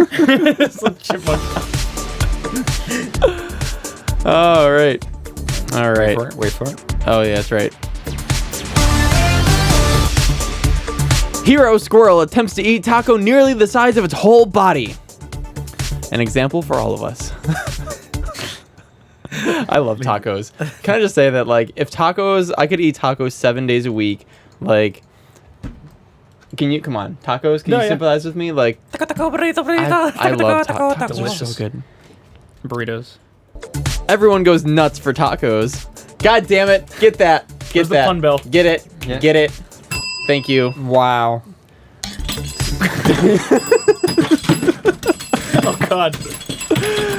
It's like chipmunk. All right. All right. Wait for it. Oh, yeah, that's right. Hero squirrel attempts to eat taco nearly the size of its whole body. An example for all of us. I love tacos. Can I just say that, like, if tacos, I could eat tacos 7 days a week. Like, can you, come on, tacos? Can you sympathize with me? Like, I love tacos. They're so good. Burritos. Everyone goes nuts for tacos. God damn it. Get that. Get Where's that. the pun bell? Get it. Yeah. Get it. Thank you. Wow. Oh, God.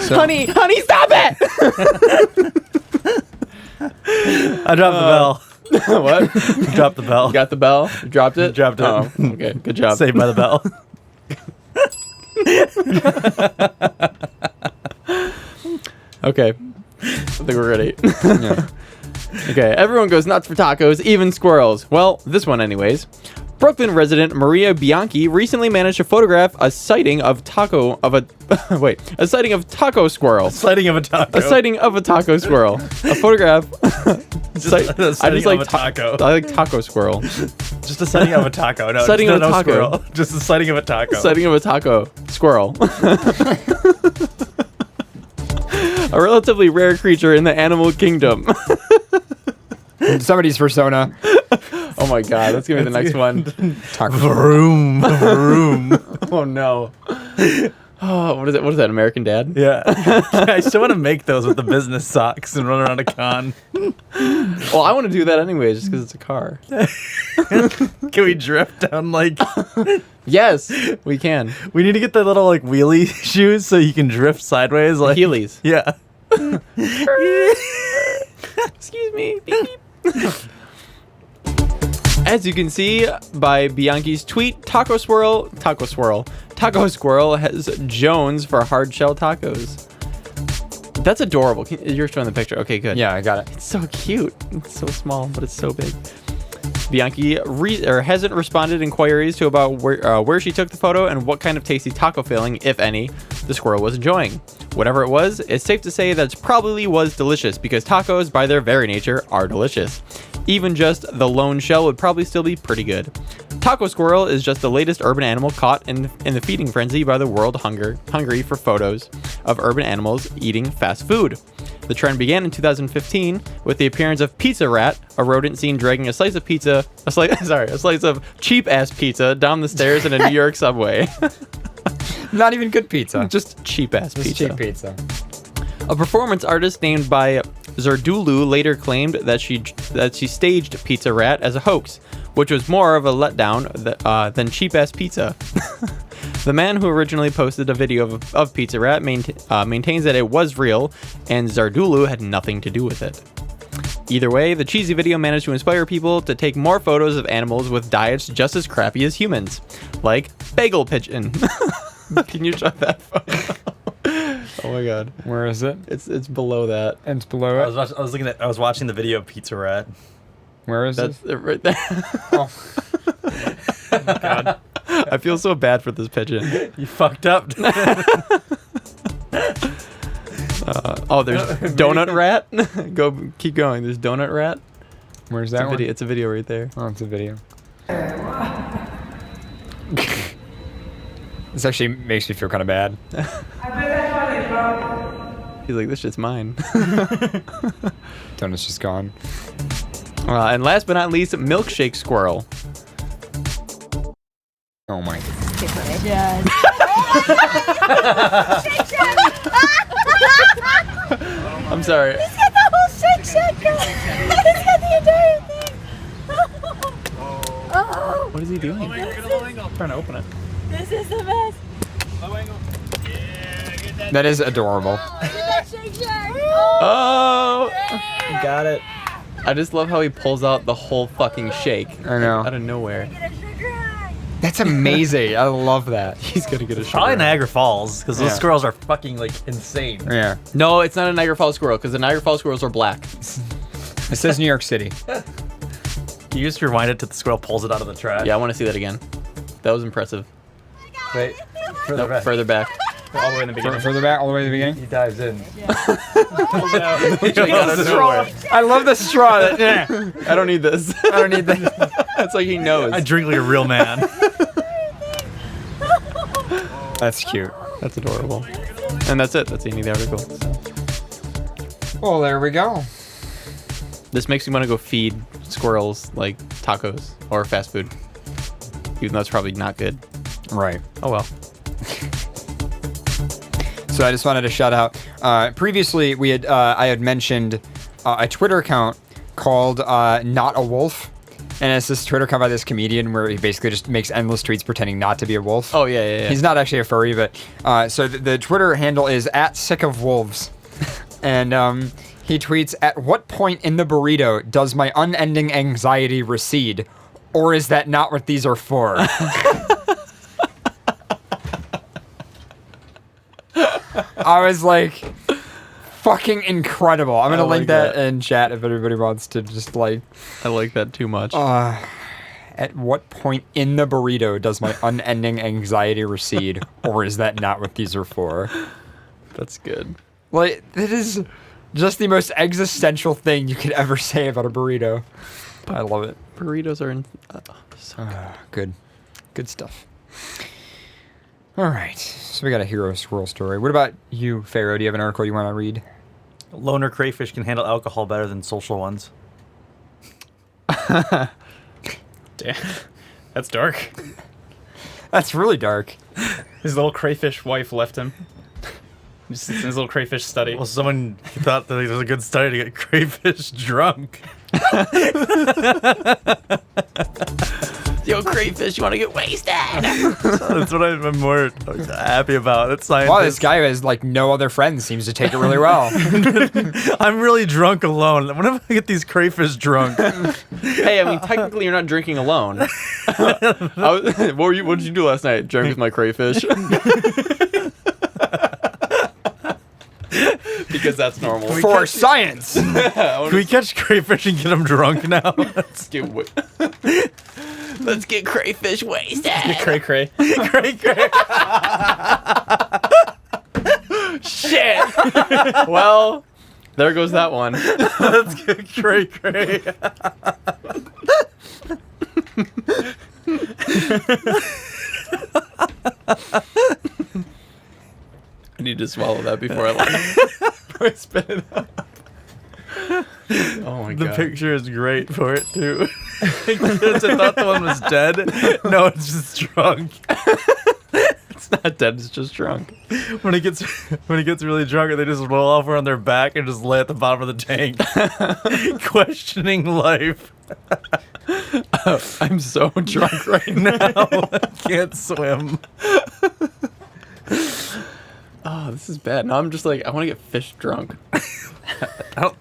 So, honey, stop it! I dropped the bell. What? Dropped the bell. You got the bell? You dropped it? Dropped it. Oh, okay. Good job. Saved by the bell. Okay. I think we're ready. Yeah. Okay, everyone goes nuts for tacos, even squirrels. Well, this one anyways. Brooklyn resident Maria Bianchi recently managed to photograph a sighting of taco squirrel. A sighting of a taco. A sighting of a taco squirrel. A photograph. A sighting of a taco. I like taco squirrel. Just a sighting of a taco. No, sighting of a taco. Squirrel. Just a sighting of a taco. Sighting of a taco squirrel. A relatively rare creature in the animal kingdom. Somebody's persona. Oh my god, that's gonna be the next one. Vroom, vroom. Oh no. Oh, what is it? What is that? American Dad? Yeah. I still want to make those with the business socks and run around a con. Well, I want to do that anyways, just because it's a car. Can we drift down like? Yes, we can. We need to get the little like wheelie shoes so you can drift sideways, like Heelys. Yeah. Excuse me. Beep, beep. As you can see by Bianchi's tweet, Taco Squirrel has Jones for hard shell tacos. That's adorable. You're showing the picture. Okay, good. Yeah, I got it. It's so cute. It's so small, but it's so big. Bianchi hasn't responded inquiries to about where she took the photo and what kind of tasty taco filling, if any, the squirrel was enjoying. Whatever it was, it's safe to say that it probably was delicious because tacos, by their very nature, are delicious. Even just the lone shell would probably still be pretty good. Taco squirrel is just the latest urban animal caught in the feeding frenzy by the world hungry for photos of urban animals eating fast food. The trend began in 2015 with the appearance of Pizza Rat, a rodent seen dragging a slice of cheap ass pizza down the stairs in a New York subway. Not even good pizza. Just cheap ass pizza. Cheap pizza. A performance artist named by Zardulu later claimed that she staged Pizza Rat as a hoax, which was more of a letdown than cheap ass pizza. The man who originally posted a video of Pizza Rat maintains that it was real, and Zardulu had nothing to do with it. Either way, the cheesy video managed to inspire people to take more photos of animals with diets just as crappy as humans, like bagel pigeon. Can you try that photo? Oh my god. Where is it? It's below that. And it's below it. I was watching the video of Pizza Rat. Where is it? Right there. Oh. Oh my god. I feel so bad for this pigeon. You fucked up. There's Donut Rat. Keep going. There's Donut Rat. Where's that one? It's a video right there. Oh, it's a video. This actually makes me feel kind of bad. He's like, this shit's mine. Donut's just gone. And last but not least, milkshake squirrel. Oh my. Yes. I'm sorry. He's got the whole Shake Shack going. He's got the entire thing. Oh. What is he doing? I'm trying to open it. This is the best. That is adorable. Get that Shake Shack. Oh! Yeah. Got it. I just love how he pulls out the whole fucking shake. I know. Out of nowhere. Get a sugar high. That's amazing. I love that. He's gonna get a Probably sugar. Niagara Falls, because those Yeah. squirrels are fucking, like, insane. Yeah. No, it's not a Niagara Falls squirrel because the Niagara Falls squirrels are black. It says New York City. You just rewind it till the squirrel pulls it out of the trash. Yeah, I want to see that again. That was impressive. Wait, Nope, further back. All the way in the beginning. Further back, all the way to the beginning. He dives in. I love the straw. I don't need this. I don't need that. It's like he knows. I drink like a real man. That's cute. That's adorable. And that's it. That's the end of the article. Well, there we go. This makes me want to go feed squirrels like tacos or fast food. Even though it's probably not good. Right. Oh well. So I just wanted to shout out. Previously, I had mentioned a Twitter account called Not a Wolf. And it's this Twitter account by this comedian where he basically just makes endless tweets pretending not to be a wolf. Oh, yeah. He's not actually a furry, but... so the Twitter handle is @sickofwolves. And he tweets, "At what point in the burrito does my unending anxiety recede? Or is that not what these are for?" I was like... fucking incredible. I'm gonna link that in chat if anybody wants to just like. I like that too much. At what point in the burrito does my unending anxiety recede, or is that not what these are for? That's good. Like, that is just the most existential thing you could ever say about a burrito. I love it. Burritos are good. Good stuff. All right, so we got a hero squirrel story. What about you, Pharaoh? Do you have an article you want to read? Loner crayfish can handle alcohol better than social ones. Damn. That's dark. That's really dark. His little crayfish wife left him. Just sits in his little crayfish study. Well, someone thought that it was a good study to get crayfish drunk. Yo, crayfish, you want to get wasted? That's what I'm more happy about. It's science. Wow, this guy who has like no other friends seems to take it really well. I'm really drunk alone. When am I get these crayfish drunk? Hey, I mean, technically you're not drinking alone. What did you do last night? Drank with my crayfish. Because that's normal. For science! Can we catch crayfish and get them drunk now? Let's get crayfish wasted. Get cray cray. Cray cray. Shit. Well, there goes that one. Let's get cray cray. I need to swallow that before I spit it up. Oh my god. The picture is great for it too. Kids, I thought the one was dead. No, it's just drunk. It's not dead, it's just drunk. When it gets really drunk, they just roll over on their back and just lay at the bottom of the tank, questioning life. I'm so drunk right now. I can't swim. Oh, this is bad. Now I'm just like, I want to get fish drunk.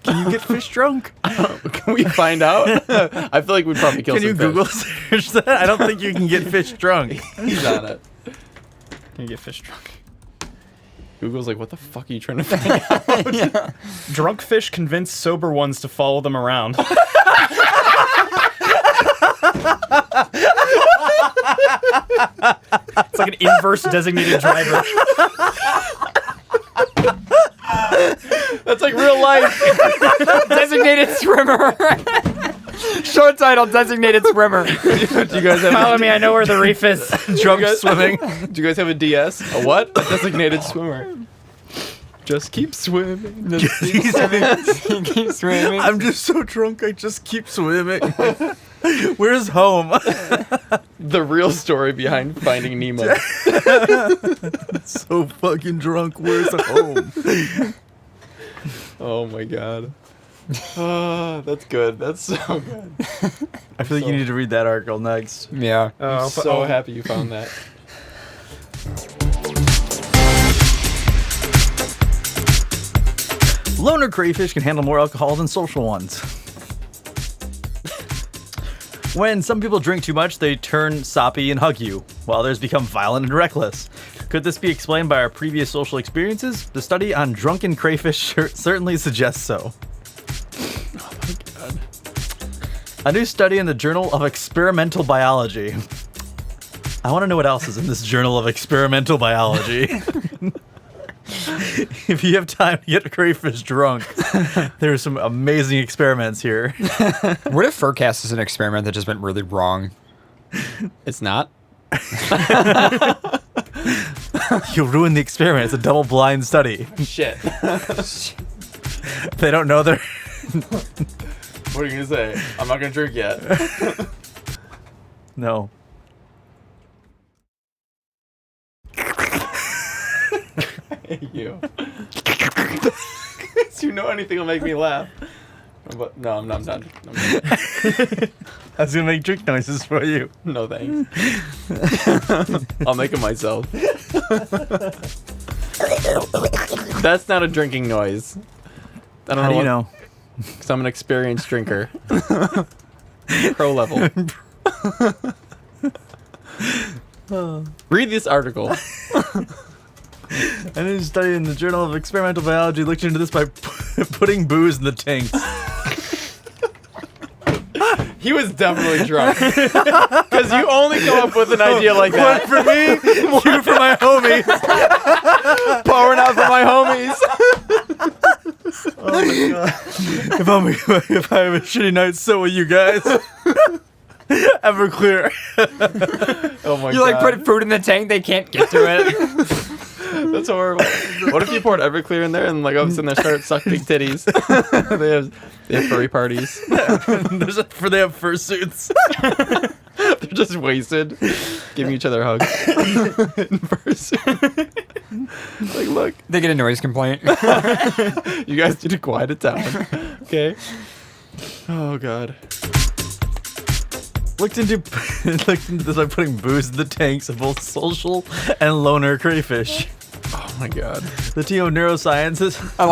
Can you get fish drunk? Can we find out? I feel like we'd probably kill Can some you fish. Google search that? I don't think you can get fish drunk. He's on it. Can you get fish drunk? Google's like, what the fuck are you trying to find out? Yeah. Drunk fish convince sober ones to follow them around. It's like an inverse designated driver. That's like real life. Designated swimmer. Show title, Designated Swimmer. Do you guys have Follow me, I know where the reef is. drunk swimming? Do you guys have a DS? A what? A designated swimmer. Just keep swimming. Just keep swimming. Keep swimming. I'm just so drunk, I just keep swimming. Where's home? The real story behind Finding Nemo. So fucking drunk, where's home? Oh my god. That's good. That's so good. I feel like you need to read that article next. Yeah. I'm so happy you found that. Loner crayfish can handle more alcohol than social ones. When some people drink too much, they turn soppy and hug you, while others become violent and reckless. Could this be explained by our previous social experiences? The study on drunken crayfish certainly suggests so. Oh my god. A new study in the Journal of Experimental Biology. I want to know what else is in this Journal of Experimental Biology. If you have time to get crayfish drunk, there's some amazing experiments here. What if FurCast is an experiment that just went really wrong? It's not. You'll ruin the experiment. It's a double-blind study. Shit. They don't know they're... What are you gonna say? I'm not gonna drink yet. No. I hate you. You know anything will make me laugh. But no, I'm not. I was gonna make drink noises for you. No thanks. I'll make them myself. That's not a drinking noise. I don't How know. do you know? Because I'm an experienced drinker. Pro level. Read this article. A new study in the Journal of Experimental Biology looked into this by putting booze in the tanks. He was definitely drunk. Because you only come up with an idea like that. One for me, two for my homies. Pouring out for my homies. Oh my god. If I have a shitty night, so will you guys. Everclear. Oh my god. You like put food in the tank, they can't get to it. That's horrible. What if you poured Everclear in there and like all of a sudden they start sucking titties? they have furry parties. They have fursuits. They're just wasted, giving each other hugs. In fursuit. Like, look. They get a noise complaint. You guys need to quiet it down. Okay. Oh god. Looked into this by putting booze in the tanks of both social and loner crayfish. Oh my god. The team of neuroscientists. I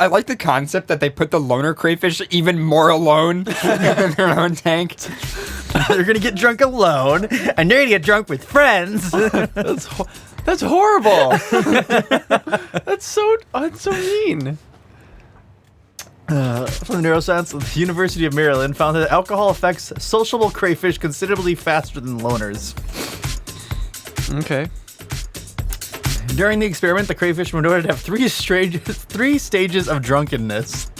like the concept that they put the loner crayfish even more alone in their own tank. They're gonna get drunk alone, and they're gonna get drunk with friends. That's horrible. That's so mean. From neuroscience, the University of Maryland found that alcohol affects sociable crayfish considerably faster than loners. Okay. During the experiment, the crayfish were noted to have three stages of drunkenness.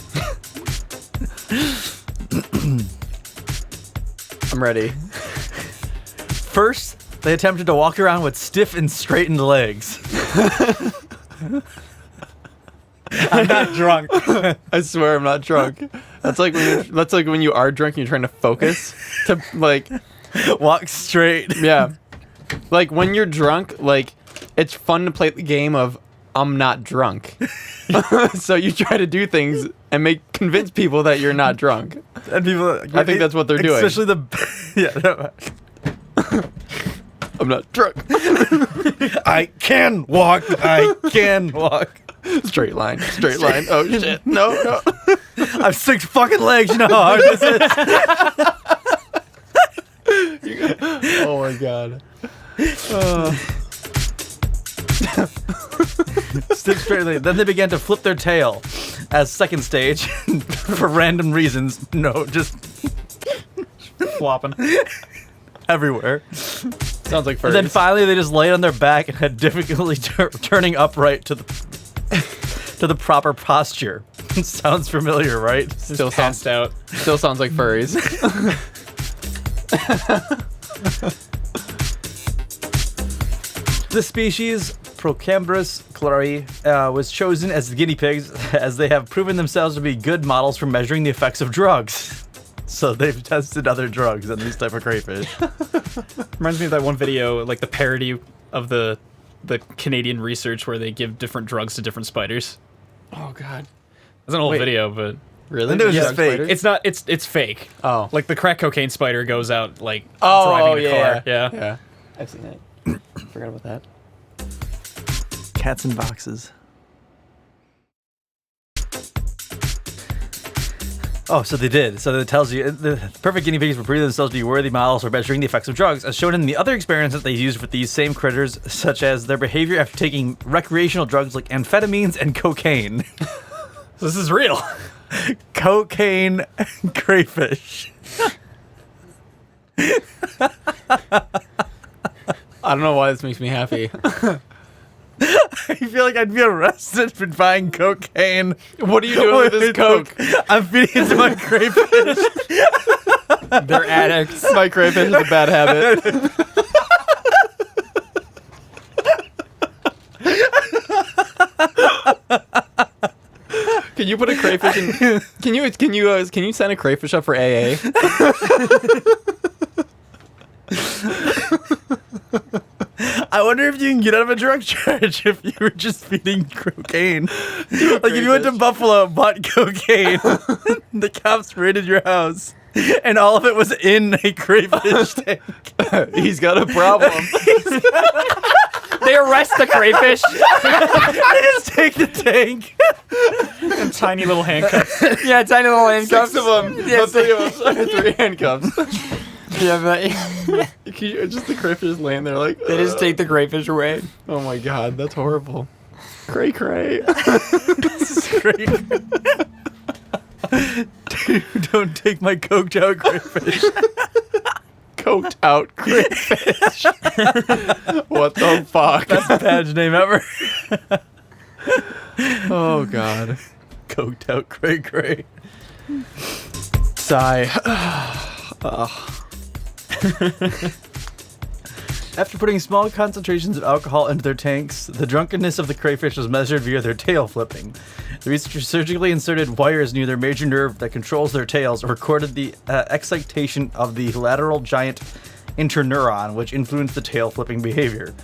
I'm ready. First, they attempted to walk around with stiff and straightened legs. I'm not drunk. I swear I'm not drunk. That's like when you are drunk and you're trying to focus to like walk straight. Yeah. Like when you're drunk, like it's fun to play the game of I'm not drunk. So you try to do things and convince people that you're not drunk. And people, I think that's what they're doing. Especially I'm not drunk. I can walk. I can walk. Straight line. Oh shit. No. I have 6 fucking legs. You know how hard this is. Oh my god. Stiff straight leg. Then they began to flip their tail as second stage for random reasons. No, just flopping everywhere. Sounds like furries. And then finally they just laid on their back and had difficulty turning upright to the proper posture. Sounds familiar, right? Still sounds like furries. This species, Procambris clari, was chosen as the guinea pigs as they have proven themselves to be good models for measuring the effects of drugs. So they've tested other drugs on these type of crayfish. Reminds me of that one video, like the parody of the Canadian research where they give different drugs to different spiders. Oh god. It's an old video, but really? I knew it was just fake. It's not. It's fake. Oh. Like the crack cocaine spider goes out like driving a car. Yeah. I've seen that. Forgot about that. Cats in boxes. Oh, so they did. So it tells you the perfect guinea pigs for proving themselves to be worthy models for measuring the effects of drugs, as shown in the other experiments that they used with these same critters, such as their behavior after taking recreational drugs like amphetamines and cocaine. So this is real. Cocaine crayfish. I don't know why this makes me happy. I feel like I'd be arrested for buying cocaine. What are you doing with this coke? I'm feeding it to my crayfish. They're addicts. My crayfish is a bad habit. Can you put a crayfish in? Can you sign a crayfish up for AA? I wonder if you can get out of a drug charge if you were just feeding cocaine. Like if you went to Buffalo and bought cocaine, the cops raided your house, and all of it was in a crayfish tank. He's got a problem. They arrest the crayfish. They just take the tank. And tiny little handcuffs. Yeah, tiny little handcuffs. 6 of them. Yeah, No, 3 of them. 3 handcuffs. Yeah, but Just the crayfish laying there like... they just take the crayfish away. Oh my god, that's horrible. Cray cray. This is great. Dude, don't take my coked out crayfish. Coked out crayfish. What the fuck? Best badge name ever. Oh god. Coked out cray cray. Sigh. After putting small concentrations of alcohol into their tanks, the drunkenness of the crayfish was measured via their tail flipping. The researchers surgically inserted wires near their major nerve that controls their tails and recorded the excitation of the lateral giant interneuron, which influenced the tail flipping behavior.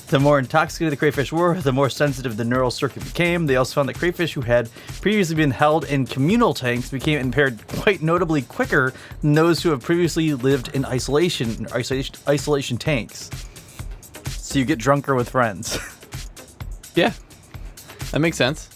The more intoxicated the crayfish were, the more sensitive the neural circuit became. They also found that crayfish who had previously been held in communal tanks became impaired quite notably quicker than those who have previously lived in isolation tanks. So you get drunker with friends. Yeah. That makes sense.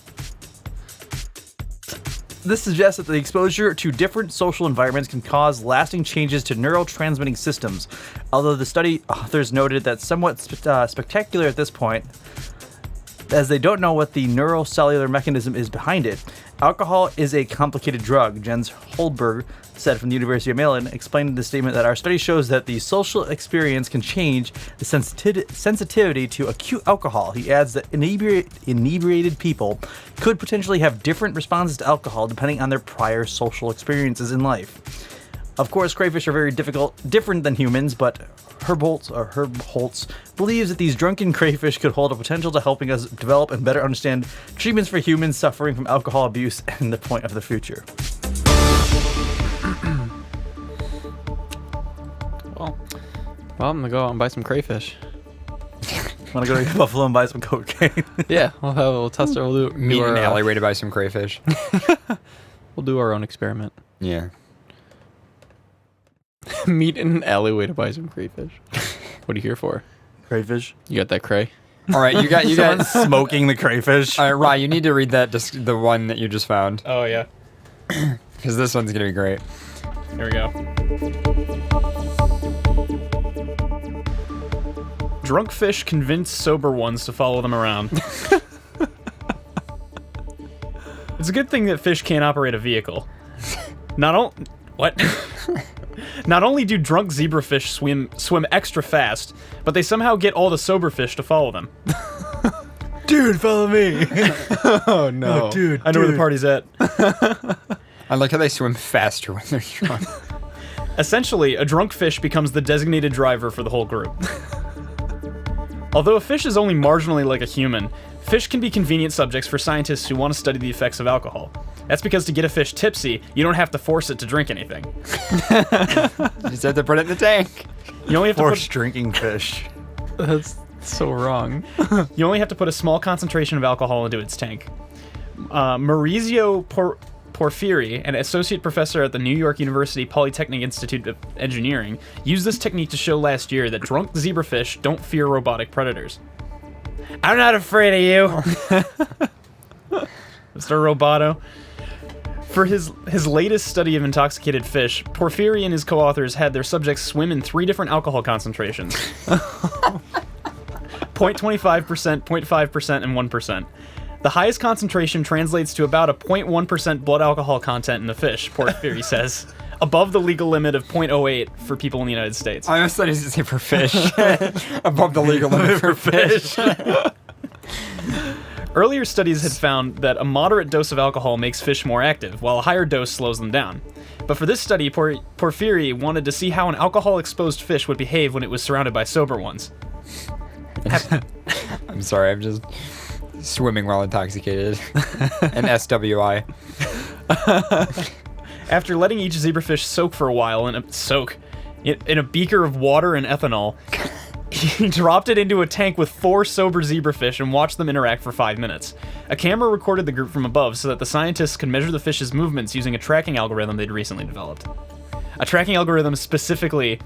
This suggests that the exposure to different social environments can cause lasting changes to neurotransmitting systems. Although the study authors noted that somewhat spectacular at this point, as they don't know what the neurocellular mechanism is behind it. Alcohol is a complicated drug, Jens Holdberg said from the University of Maryland, explained in the statement that our study shows that the social experience can change the sensitivity to acute alcohol. He adds that inebriated people could potentially have different responses to alcohol depending on their prior social experiences in life. Of course, crayfish are very different than humans, but Herb Holtz believes that these drunken crayfish could hold a potential to helping us develop and better understand treatments for humans suffering from alcohol abuse and the point of the future. Well, I'm gonna go out and buy some crayfish. Want to go to Buffalo and buy some cocaine? Yeah, we'll test our. We'll Meet an alleyway to buy some crayfish. We'll do our own experiment. Yeah. Meet in an alleyway to buy some crayfish. What are you here for? Crayfish. You got that cray? All right, you got smoking the crayfish. All right, Rye, you need to read that the one that you just found. Oh yeah. Because this one's gonna be great. Here we go. Drunk fish convince sober ones to follow them around. It's a good thing that fish can't operate a vehicle. Not only do drunk zebrafish swim extra fast, but they somehow get all the sober fish to follow them. Dude, follow me. Oh no. Oh, dude, I know where the party's at. I like how they swim faster when they're drunk. Essentially, a drunk fish becomes the designated driver for the whole group. Although a fish is only marginally like a human, fish can be convenient subjects for scientists who want to study the effects of alcohol. That's because to get a fish tipsy, you don't have to force it to drink anything. You just have to put it in the tank. You only have Force to put drinking fish. That's so wrong. You only have to put a small concentration of alcohol into its tank. Maurizio Porfiri, an associate professor at the New York University Polytechnic Institute of Engineering, used this technique to show last year that drunk zebrafish don't fear robotic predators. I'm not afraid of you, Mr. Roboto. For his latest study of intoxicated fish, Porphyry and his co-authors had their subjects swim in 3 different alcohol concentrations. 0.25%, 0.5%, and 1%. The highest concentration translates to about a 0.1% blood alcohol content in the fish, Porphyry says, above the legal limit of 0.08 for people in the United States. I almost thought he was going to say for fish. Above the legal limit for fish. Earlier studies had found that a moderate dose of alcohol makes fish more active, while a higher dose slows them down. But for this study, Porphyry wanted to see how an alcohol-exposed fish would behave when it was surrounded by sober ones. I'm sorry, I'm just swimming while intoxicated. An SWI. After letting each zebrafish soak for a while in a beaker of water and ethanol, he dropped it into a tank with 4 sober zebrafish and watched them interact for 5 minutes. A camera recorded the group from above so that the scientists could measure the fish's movements using a tracking algorithm they'd recently developed. A tracking algorithm specifically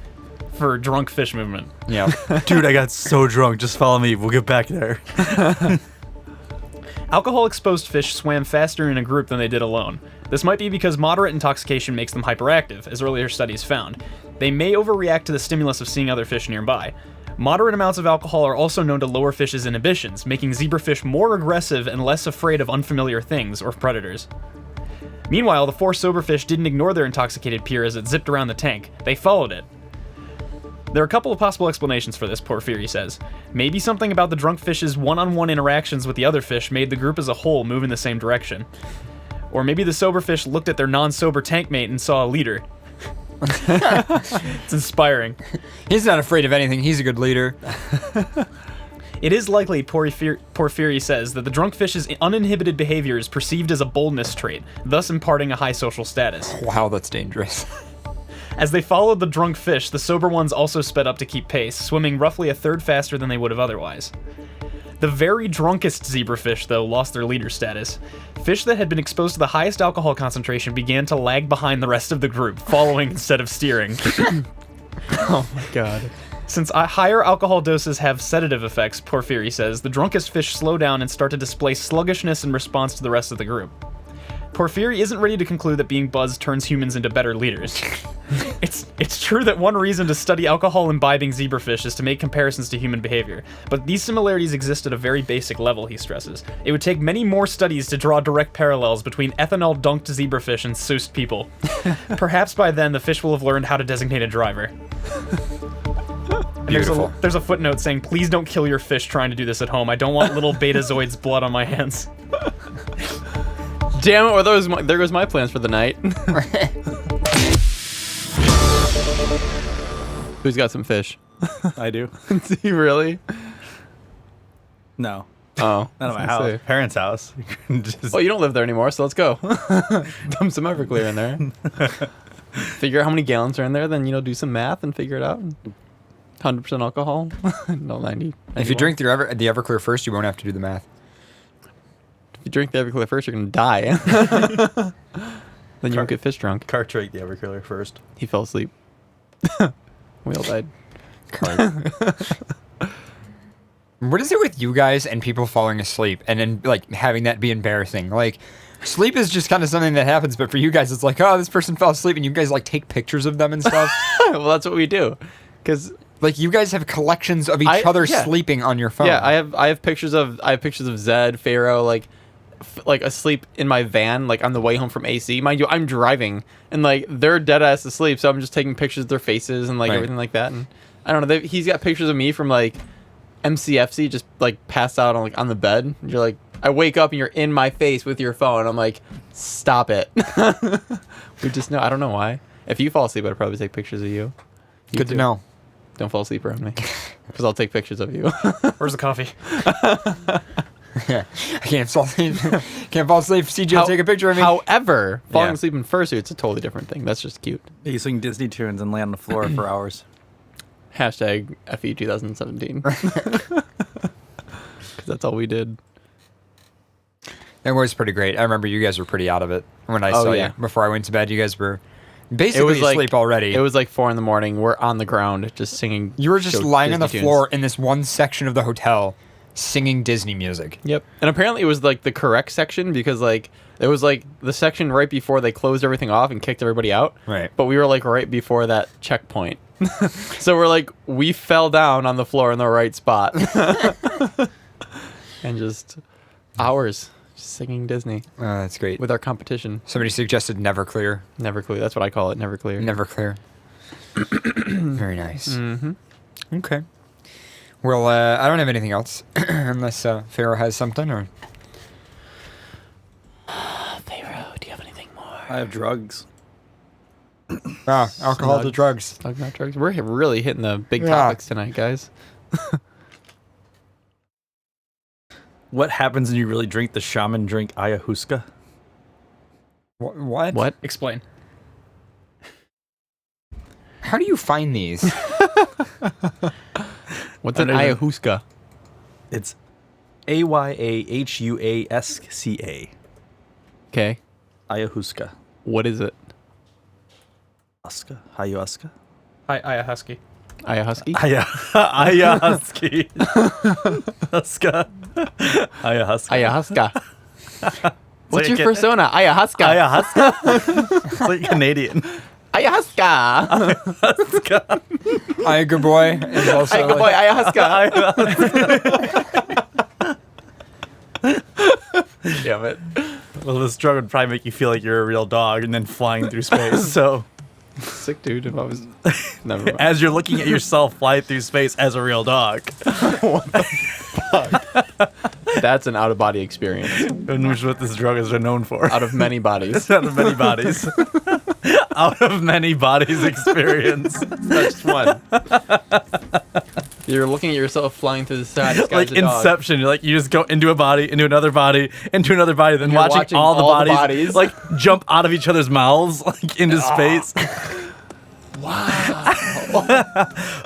for drunk fish movement. Yeah. Dude, I got so drunk. Just follow me. We'll get back there. Alcohol-exposed fish swam faster in a group than they did alone. This might be because moderate intoxication makes them hyperactive, as earlier studies found. They may overreact to the stimulus of seeing other fish nearby. Moderate amounts of alcohol are also known to lower fish's inhibitions, making zebrafish more aggressive and less afraid of unfamiliar things or predators. Meanwhile, the 4 sober fish didn't ignore their intoxicated peer as it zipped around the tank. They followed it. There are a couple of possible explanations for this, Porphyry says. Maybe something about the drunk fish's one-on-one interactions with the other fish made the group as a whole move in the same direction. Or maybe the sober fish looked at their non-sober tank mate and saw a leader. It's inspiring. He's not afraid of anything. He's a good leader. It is likely, Porphyry says, that the drunk fish's uninhibited behavior is perceived as a boldness trait, thus imparting a high social status. Wow, that's dangerous. As they followed the drunk fish, the sober ones also sped up to keep pace, swimming roughly a third faster than they would have otherwise. The very drunkest zebrafish, though, lost their leader status. Fish that had been exposed to the highest alcohol concentration began to lag behind the rest of the group, following instead of steering. Oh my god. Since higher alcohol doses have sedative effects, Porphyry says, the drunkest fish slow down and start to display sluggishness in response to the rest of the group. Porphyry isn't ready to conclude that being buzzed turns humans into better leaders. It's true that one reason to study alcohol imbibing zebrafish is to make comparisons to human behavior, but these similarities exist at a very basic level, he stresses. It would take many more studies to draw direct parallels between ethanol-dunked zebrafish and soused people. Perhaps by then the fish will have learned how to designate a driver. Beautiful. There's a footnote saying, please don't kill your fish trying to do this at home. I don't want little Betazoid's blood on my hands. Damn it, well, there goes my plans for the night. Who's got some fish? I do. Do you really? No. Oh. Not at my house. Say. Parents' house. Well, you don't live there anymore, so let's go. Dump some Everclear in there. Figure out how many gallons are in there, then, do some math and figure it out. 100% alcohol? No, 90. If you drink the Everclear first, you won't have to do the math. If you drink the Everclear first, you're going to die. Then you won't get fish drunk. Cart drank the Everclear first. He fell asleep. We all died. What is it with you guys and people falling asleep and then having that be embarrassing? Sleep is just kind of something that happens, but for you guys, it's like, oh, this person fell asleep, and you guys take pictures of them and stuff. Well, that's what we do, because you guys have collections of each other sleeping on your phone. Yeah, I have pictures of Zed, Pharaoh, like asleep in my van, on the way home from AC. Mind you, I'm driving, and they're dead ass asleep, so I'm just taking pictures of their faces and everything like that. And I don't know, he's got pictures of me from MCFC, just passed out on the bed. And you're I wake up and you're in my face with your phone. I'm like, stop it. We just know. I don't know why. If you fall asleep, I'd probably take pictures of you. Good to know. Don't fall asleep around me, because I'll take pictures of you. Where's the coffee? Yeah, I can't fall asleep. CJ, take a picture of me. However, falling asleep in fursuit's a totally different thing. That's just cute. You sing Disney tunes and lay on the floor for hours. Hashtag FE 2017. Because that's all we did. It was pretty great. I remember you guys were pretty out of it when I saw you. Before I went to bed, you guys were basically asleep already. It was 4 a.m. We're on the ground just singing. You were just lying on the floor in this one section of the hotel, singing Disney music. Yep. And apparently it was like the correct section because like it was like the section right before they closed everything off and kicked everybody out. Right. But we were like right before that checkpoint. So we're like, we fell down on the floor in the right spot. And just hours just singing Disney. That's great. With our competition. Somebody suggested Neverclear. Neverclear. That's what I call it. Neverclear. Neverclear. Very nice. Mm-hmm. Okay. Well, I don't have anything else unless Pharaoh has something or. Pharaoh, do you have anything more? I have drugs. Alcohol to drugs. Talking about drugs. We're really hitting the big Yeah. topics tonight, guys. What happens when you really drink the shaman drink ayahuasca? What? What? Explain. How do you find these? What's an ayahuasca? It's AYAHUASCA. Okay. Ayahuasca. What is it? Ayahuasca. Ayahuasca. Ayahuasca? Ayahuasca. Ayahuasca. Ayahuasca. What's like your persona? Ayahuasca. Ayahuasca. It's like Canadian. Ayahuasca. Ayahuasca boy is also. Ayahuasca boy. Ayahuasca. Damn it. Well, this drug would probably make you feel like you're a real dog and then flying through space. So, sick dude. If I was never mind. As you're looking at yourself fly through space as a real dog. What the fuck? That's an out of body experience. And which is what this drug is known for. Out of many bodies. Out of many bodies. Out of many bodies experience. That's one. You're looking at yourself flying through the sky. Like Inception. You're like, you just go into a body, into another body, into another body, then watching all the bodies like jump out of each other's mouths like into space. Wow.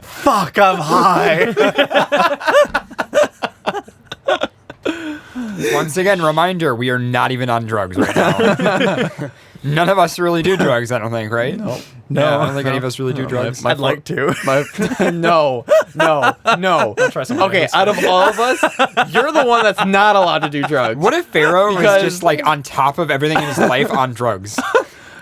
Fuck, I'm high. Once again, reminder, we are not even on drugs right now. None of us really do drugs, I don't think, right? No. Yeah, I don't think any of us really do drugs. I'd like to. No. Try some Okay, ayahuasca. out of all of us, you're the one that's not allowed to do drugs. What if Pharaoh was Because- just like on top of everything in his life on drugs?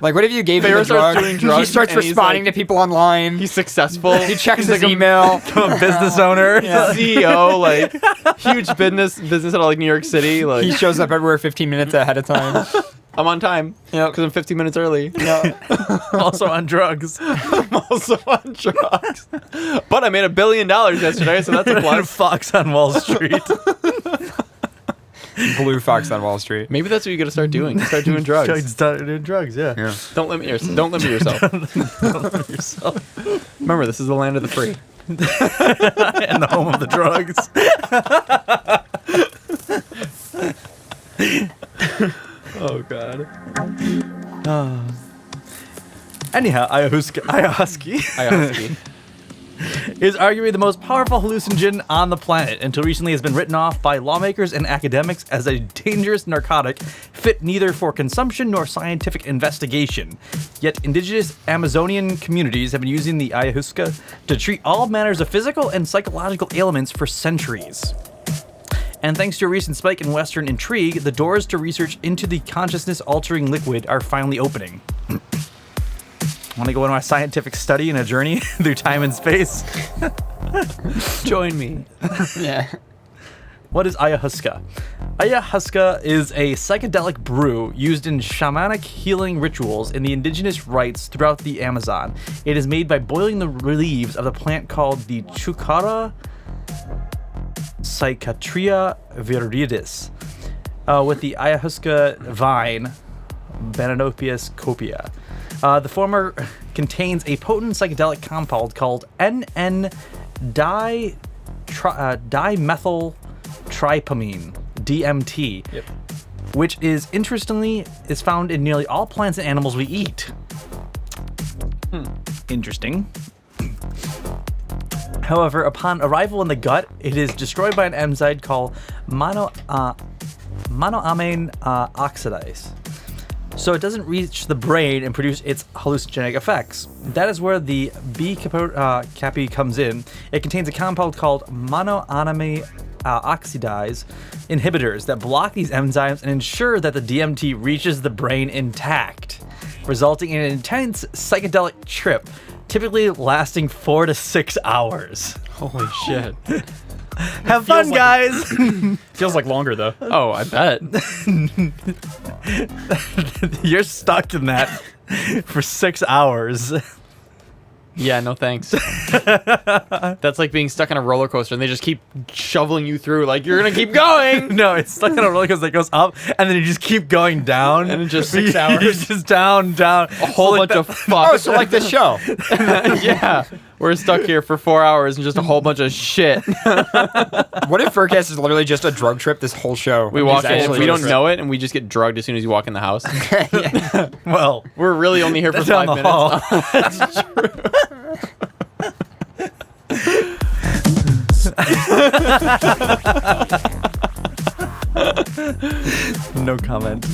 Like, what if you gave him Pharaoh the drug? starts doing drugs He starts and he's responding like- to people online. He's successful. He checks He's his like email. I'm a business owner. CEO, like huge business out of like New York City. Like He shows up everywhere 15 minutes ahead of time. I'm on time. Yeah, because I'm 15 minutes early. Yeah. Also on drugs. I'm also on drugs. But I made $1 billion yesterday, so that's a And plus. Fox on Wall Street. Blue Fox on Wall Street. Maybe that's what you got to start doing. Start doing drugs. Start doing drugs, yeah. Don't limit yourself. Don't limit yourself. Don't limit yourself. Remember, this is the land of the free. And the home of the drugs. Oh God. Anyhow, ayahuasca is arguably the most powerful hallucinogen on the planet. Until recently has been written off by lawmakers and academics as a dangerous narcotic fit neither for consumption nor scientific investigation. Yet indigenous Amazonian communities have been using the ayahuasca to treat all manners of physical and psychological ailments for centuries. And thanks to a recent spike in Western intrigue, the doors to research into the consciousness-altering liquid are finally opening. Want to go on my scientific study and a journey through time and space? Join me. Yeah. What is ayahuasca? Ayahuasca is a psychedelic brew used in shamanic healing rituals in the indigenous rites throughout the Amazon. It is made by boiling the leaves of the plant called the Chucara Psychotria viridis with the ayahuasca vine Bananopius copia. The former contains a potent psychedelic compound called dimethyltryptamine, DMT, which is interestingly is found in nearly all plants and animals we eat. Interesting. However, upon arrival in the gut, it is destroyed by an enzyme called monoamine oxidase. So it doesn't reach the brain and produce its hallucinogenic effects. That is where the B-capi comes in. It contains a compound called monoamine oxidase inhibitors that block these enzymes and ensure that the DMT reaches the brain intact, resulting in an intense psychedelic trip, typically lasting 4 to 6 hours. Holy shit. Have fun, guys! Feels like longer, though. Oh, I bet. You're stuck in that for 6 hours. Yeah, no thanks. That's like being stuck on a roller coaster and they just keep shoveling you through like you're gonna keep going. No, it's stuck on a roller coaster that goes up and then you just keep going down. And it's just 6 hours. You're just down. A whole bunch of fuck. Oh, so like the show. Yeah. We're stuck here for 4 hours and just a whole bunch of shit. What if FurCast is literally just a drug trip this whhole show? We walk in, we don't know it, and we just get drugged as soon as you walk in the house. Well, we're really only here for 5 minutes. That's true. No comment.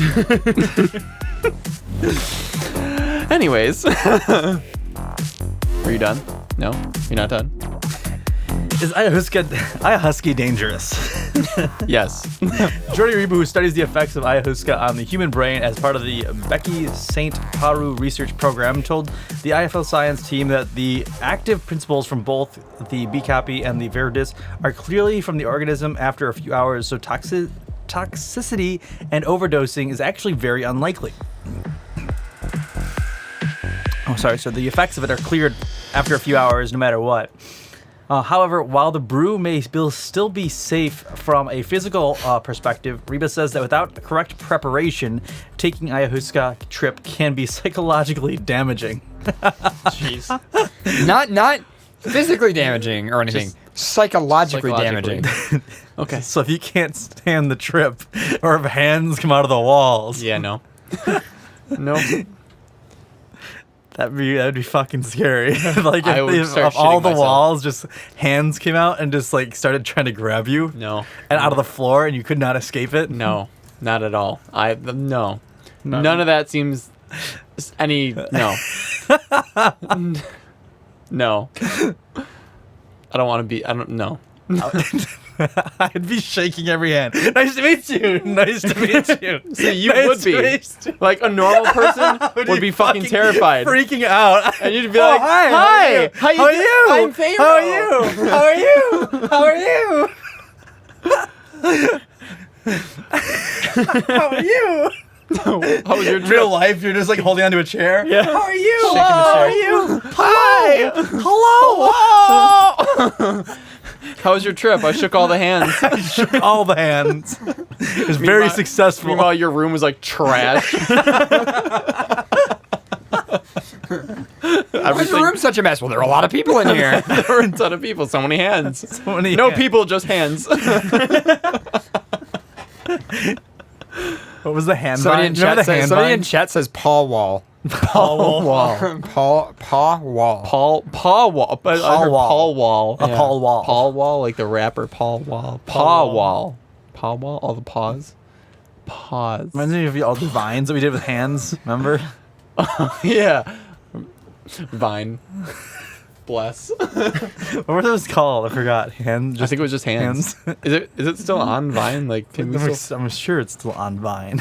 Anyways. Are you done? No? You're not done? Is ayahuasca dangerous? Yes. Jordi Rebo, who studies the effects of ayahuasca on the human brain as part of the Becky St. Paru research program, told the IFL science team that the active principles from both the BCAPI and the Verdis are clearly from the organism after a few hours, so toxicity and overdosing is actually very unlikely. So the effects of it are cleared after a few hours, no matter what. However, while the brew may still be safe from a physical perspective, Reba says that without correct preparation, taking ayahuasca trip can be psychologically damaging. Jeez. Not physically damaging or anything. Psychologically damaging. Okay. So if you can't stand the trip, or if hands come out of the walls. Yeah, no. No. That'd be fucking scary. Like I would if start all shitting the myself. walls just hands came out and just like started trying to grab you. No. And out of the floor and you could not escape it. No. Not at all. No. None of that seems any. No. No. I don't want to be. I don't know. I'd be shaking every hand. Nice to meet you. Nice to meet you. See, you Nice would to be. meet you. Like, a normal person would be fucking terrified. Freaking out. And you'd be like, hi. How How are you? I'm Pharaoh. How are you? How are you? How are you? How are you? How was your In real life, you're just like holding onto a chair. Yeah. How are you? Shaking the How chair. are you? Hi. Hello. How was your trip? I shook all the hands. I shook all the hands. It was very successful. Meanwhile, your room was like trash. Why is your room such a mess? Well, there are a lot of people in here. There were a ton of people. So many hands. So many no hands. people, just hands. What was the hand? Somebody vine? in chat says Paul Wall. Paul Wall. Paul Wall. Paul Wall. But I heard Paul Wall. A Paul Wall. Paul Wall, like the rapper Paul Wall. Paul Wall. Paul Wall. All the paws. Paws. Reminds me of all the vines that we did with hands. Remember? Yeah. Vine. Bless. What were those called? I forgot. Hands. I think it was just hands. Is it still on Vine? Like, can we still? I'm sure it's still on Vine.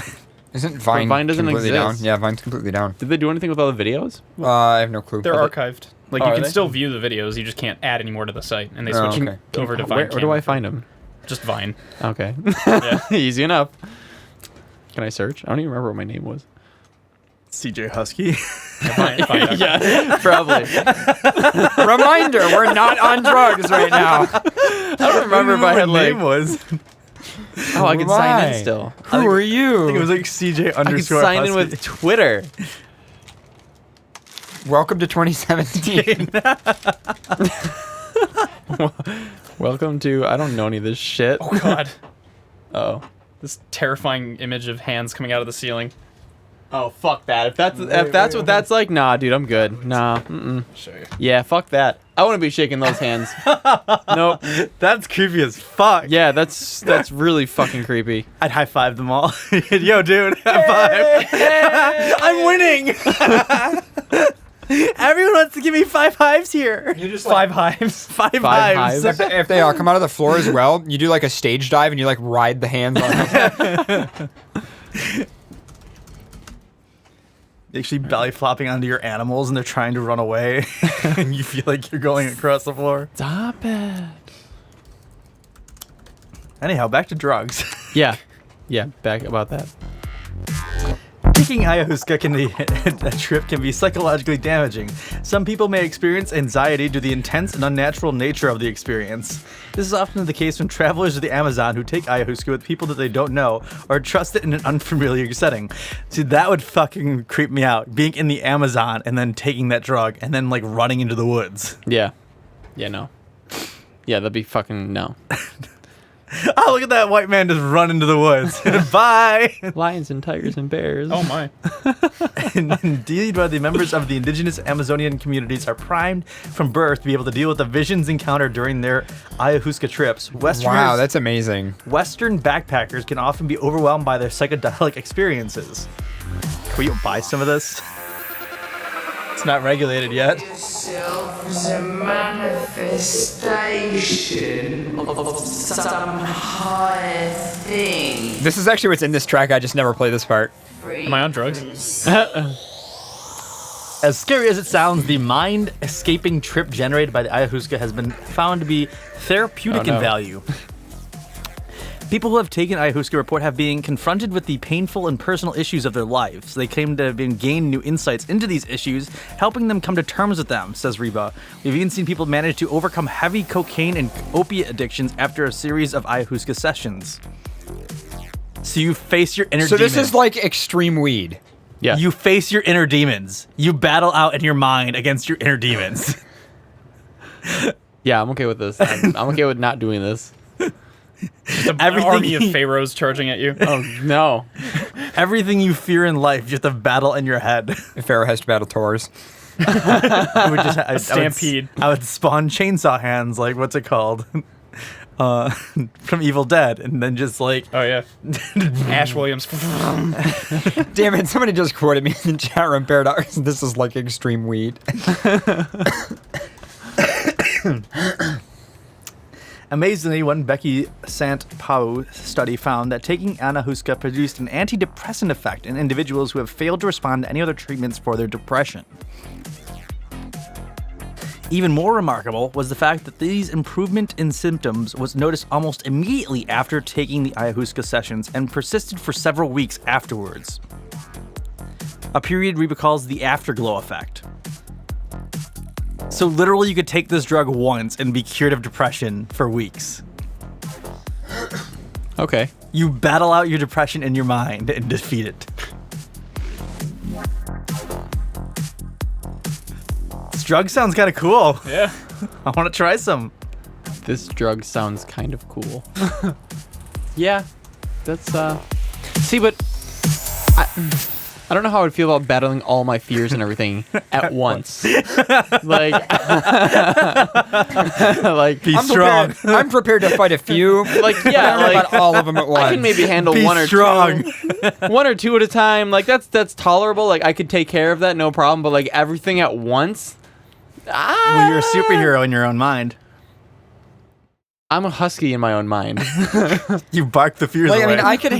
Isn't Vine, Vine doesn't completely exist. down? Yeah, Vine's completely down. Did they do anything with all the videos? I have no clue. They're archived. Like, Oh, you are can they? still view the videos. You just can't add any more to the site. And they Oh, switch okay. over to Vine. Where do Camera. I find them? Just Vine. Okay. Yeah. Easy enough. Can I search? I don't even remember what my name was. CJ Husky. Yeah, probably. Reminder: we're not on drugs right now. I don't remember if I had like. name was. Oh, I can sign in still. Who are you? I think it was like CJ I can underscore sign Husky. in with Twitter. Welcome to 2017. Welcome to. I don't know any of this shit. Oh, God. Oh. This terrifying image of hands coming out of the ceiling. Oh, fuck that. If that's what that's like, nah, dude, I'm good. Nah. Show you. Yeah, fuck that. I want to be shaking those hands. Nope. That's creepy as fuck. Yeah, that's really fucking creepy. I'd high five them all. Yo, dude, high five. I'm winning. Everyone wants to give me 5 hives here. You just Five hives. Five hives. If they all come out of the floor as well, you do like a stage dive and you like ride the hands on them. Actually belly flopping onto your animals and they're trying to run away. And you feel like you're going across the floor. Stop it. Anyhow, back to drugs. Yeah. Yeah, back about that. Taking ayahuasca a trip can be psychologically damaging. Some people may experience anxiety due to the intense and unnatural nature of the experience. This is often the case when travelers to the Amazon who take ayahuasca with people that they don't know or trust it in an unfamiliar setting. See, that would fucking creep me out. Being in the Amazon and then taking that drug and then like running into the woods. Yeah. Yeah, no. Yeah, that'd be fucking no. Oh, look at that white man just run into the woods. Bye! Lions and tigers and bears. Oh, my. Indeed, while the members of the indigenous Amazonian communities are primed from birth to be able to deal with the visions encountered during their ayahuasca trips, Wow, that's amazing. Western backpackers can often be overwhelmed by their psychedelic experiences. Can we buy some of this? It's not regulated yet. Yourself is a manifestation of some higher thing. This is actually what's in this track. I just never play this part. Am I on drugs? As scary as it sounds, the mind-escaping trip generated by the ayahuasca has been found to be therapeutic in value. People who have taken ayahuasca report have been confronted with the painful and personal issues of their lives. They claim to have gained new insights into these issues, helping them come to terms with them, says Reba. We've even seen people manage to overcome heavy cocaine and opiate addictions after a series of ayahuasca sessions. So you face your inner demons. So this is like extreme weed. Yeah. You face your inner demons. You battle out in your mind against your inner demons. Yeah, I'm okay with this. I'm okay with not doing this. Just an army of pharaohs charging at you. Oh, no. Everything you fear in life, you have to battle in your head. If Pharaoh has to battle Taurs. Stampede. I would spawn chainsaw hands, like, what's it called? From Evil Dead, and then just like... Oh, yeah. Ash Williams. Damn it, somebody just quoted me in the chat room, Paradox. This is like extreme weed. Amazingly, one Becky Sant Pau study found that taking ayahuasca produced an antidepressant effect in individuals who have failed to respond to any other treatments for their depression. Even more remarkable was the fact that these improvement in symptoms was noticed almost immediately after taking the ayahuasca sessions and persisted for several weeks afterwards. A period Reba calls the afterglow effect. So literally you could take this drug once and be cured of depression for weeks. Okay. You battle out your depression in your mind and defeat it. This drug sounds kind of cool. Yeah. I want to try some. This drug sounds kind of cool. Yeah. That's, See, but... I don't know how I would feel about battling all my fears and everything at once. Like, be strong. I'm prepared to fight a few. Like, yeah, like about all of them at once. I can maybe handle Be one or strong. one or two at a time. Like that's tolerable. Like I could take care of that, no problem. But like everything at once. Well, you're a superhero in your own mind. I'm a husky in my own mind. You bark the fears away. away. I mean, I could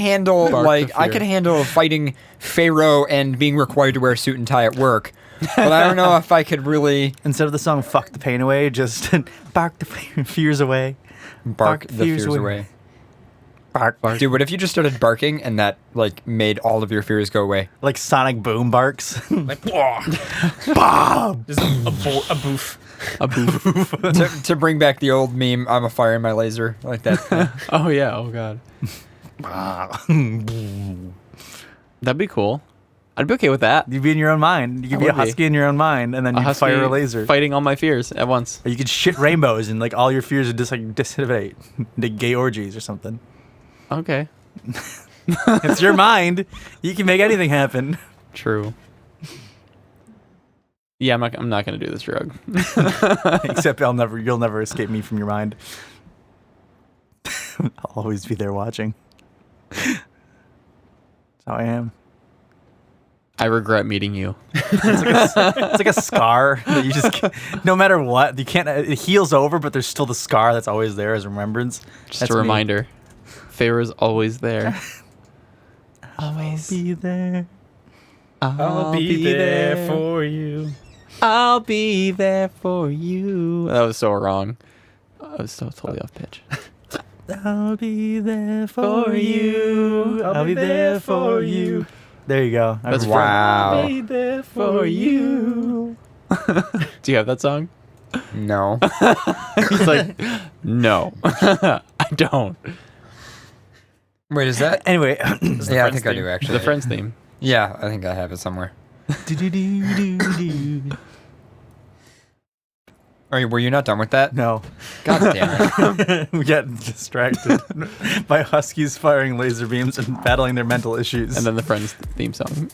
handle fighting Pharaoh and being required to wear a suit and tie at work. But I don't know if I could really... Instead of the song "Fuck the Pain Away," just bark the fears away. Bark the fears away. Bark. Dude, what if you just started barking and that like made all of your fears go away? Like Sonic Boom barks. Like, Bob! Just a boof. A boof. to bring back the old meme, I'm a fire in my laser. Like that. Oh, yeah. Oh, God. That'd be cool. I'd be okay with that. You'd be in your own mind. You could be a husky in your own mind, and then you'd fire a laser. Fighting all my fears at once. Or you could shit rainbows, and like all your fears would just like dissipate into gay orgies or something. Okay. It's your mind. You can make anything happen. True. Yeah, I'm not gonna do this drug. Except you'll never escape me from your mind. I'll always be there watching. That's how I am. I regret meeting you. It's like a scar that you just, no matter what, you can't. It heals over, but there's still the scar that's always there as remembrance. Just That's a me. reminder. Pharaoh's always there. Always be there. I'll be there for you. I'll be there for you. That was so wrong. I was so totally off pitch. I'll be there for you. I'll be there for you. There you go. That's wow. I'll be there for you. Do you have that song? No. He's like, no, I don't. Wait, is that? Anyway, Yeah, I think I do actually. The Friends theme. Yeah, I think I have it somewhere. Were you not done with that? No. God damn it. We get distracted by huskies firing laser beams and battling their mental issues. And then the Friends theme song.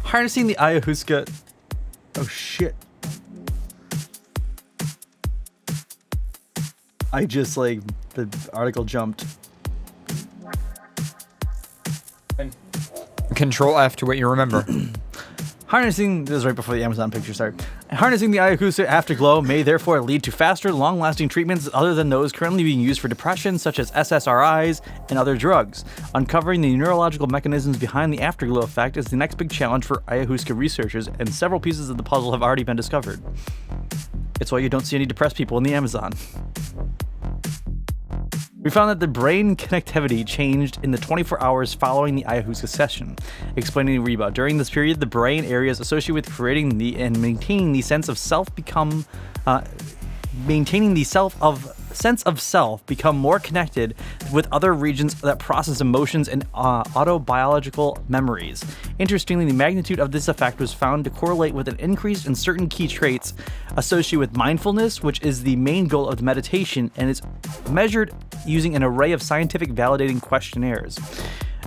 Harnessing the ayahuasca. Oh shit. I just the article jumped. Control F to what you remember. Harnessing, this is right before the Amazon picture started. Harnessing the ayahuasca afterglow may therefore lead to faster, long-lasting treatments other than those currently being used for depression, such as SSRIs and other drugs. Uncovering the neurological mechanisms behind the afterglow effect is the next big challenge for ayahuasca researchers, and several pieces of the puzzle have already been discovered. It's why you don't see any depressed people in the Amazon. We found that the brain connectivity changed in the 24 hours following the ayahuasca session. Explaining to Reba, during this period, the brain areas associated with creating and maintaining the sense of self become more connected with other regions that process emotions and autobiological memories. Interestingly, the magnitude of this effect was found to correlate with an increase in certain key traits associated with mindfulness, which is the main goal of the meditation, and is measured using an array of scientific validating questionnaires.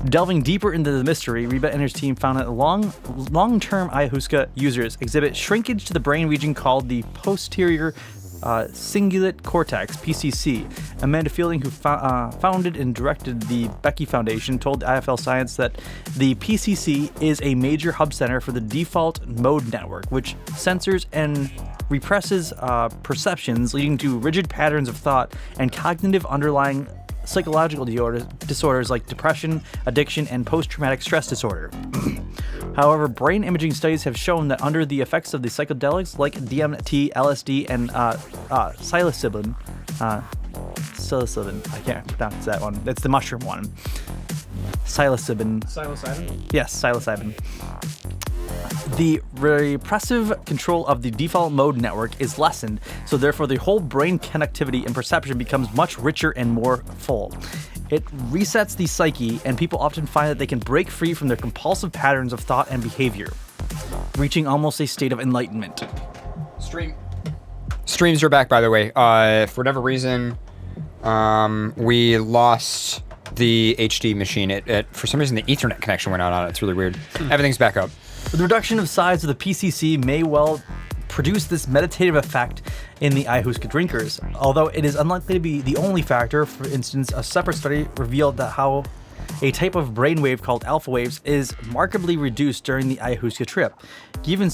Delving deeper into the mystery, Reba and her team found that long-term ayahuasca users exhibit shrinkage to the brain region called the posterior cingulate cortex, PCC. Amanda Fielding, who founded and directed the Becky Foundation, told IFL Science that the PCC is a major hub center for the default mode network, which censors and represses perceptions, leading to rigid patterns of thought and cognitive underlying psychological disorders like depression, addiction, and post-traumatic stress disorder. However, brain imaging studies have shown that under the effects of the psychedelics like DMT, LSD, and psilocybin, I can't pronounce that one. It's the mushroom one. Psilocybin. Psilocybin? Yes, psilocybin. The repressive control of the default mode network is lessened, so therefore the whole brain connectivity and perception becomes much richer and more full. It resets the psyche, and people often find that they can break free from their compulsive patterns of thought and behavior, reaching almost a state of enlightenment. Streams are back, by the way. For whatever reason, we lost the HD machine. For some reason, the Ethernet connection went out on it. It's really weird. Everything's back up. The reduction of size of the PCC may well produce this meditative effect in the ayahuasca drinkers, although it is unlikely to be the only factor. For instance, a separate study revealed that how a type of brainwave called alpha waves is markedly reduced during the ayahuasca trip. Given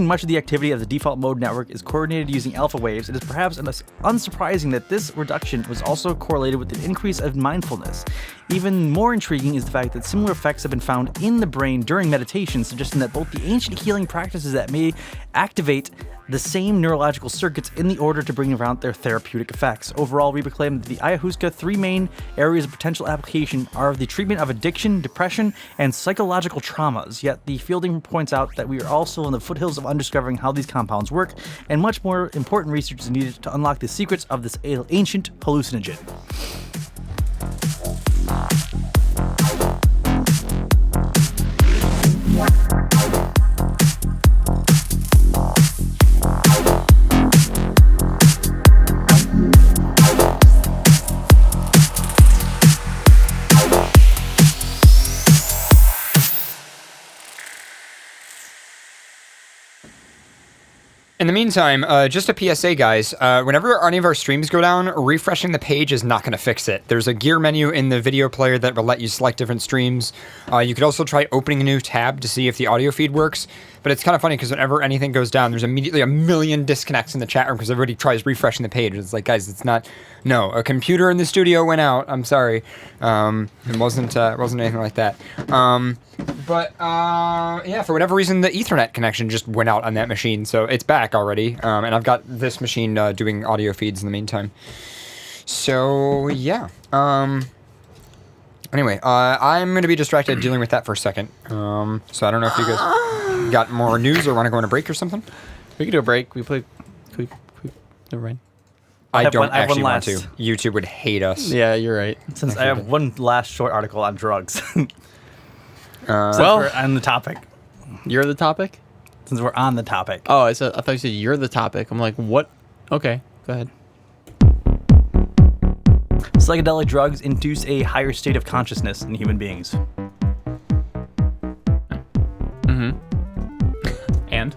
much of the activity of the default mode network is coordinated using alpha waves, it is perhaps unsurprising that this reduction was also correlated with an increase of mindfulness. Even more intriguing is the fact that similar effects have been found in the brain during meditation, suggesting that both the ancient healing practices that may activate the same neurological circuits in the order to bring around their therapeutic effects. Overall, we proclaim that the ayahuasca three main areas of potential application are the treatment of addiction, depression, and psychological traumas. Yet the Fielding points out that we are also in the foothills of undiscovering how these compounds work, and much more important research is needed to unlock the secrets of this ancient hallucinogen. In the meantime, just a PSA, guys. Whenever any of our streams go down, refreshing the page is not going to fix it. There's a gear menu in the video player that will let you select different streams. You could also try opening a new tab to see if the audio feed works. But it's kind of funny because whenever anything goes down, there's immediately a million disconnects in the chat room because everybody tries refreshing the page. It's like, guys, it's not. No, a computer in the studio went out. I'm sorry. It wasn't anything like that. Yeah, for whatever reason, the Ethernet connection just went out on that machine, so it's back already. And I've got this machine doing audio feeds in the meantime. So yeah. Anyway, I'm going to be distracted dealing with that for a second. So I don't know if you guys got more news or want to go on a break or something. We can do a break. Never mind. I don't actually want to. YouTube would hate us. Yeah, you're right. Since I have one last short article on drugs. Well, we're on the topic. You're the topic? Since we're on the topic. Oh, I thought you said you're the topic. I'm like, what? Okay, go ahead. Psychedelic drugs induce a higher state of consciousness in human beings. And?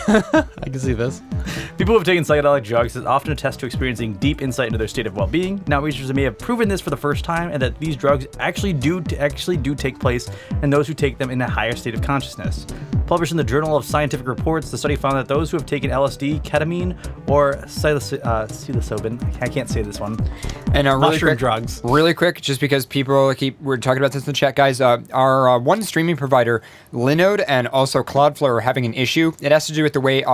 I can see this. People who have taken psychedelic drugs often attest to experiencing deep insight into their state of well-being. Now, researchers may have proven this for the first time, and that these drugs actually do take place in those who take them in a higher state of consciousness. Published in the Journal of Scientific Reports, the study found that those who have taken LSD, ketamine, or psilocybin, I can't say this one, and mushroom drugs. Really quick, just because we're talking about this in the chat, guys. Our one streaming provider, Linode, and also Cloudflare are having an issue. It has to do with the way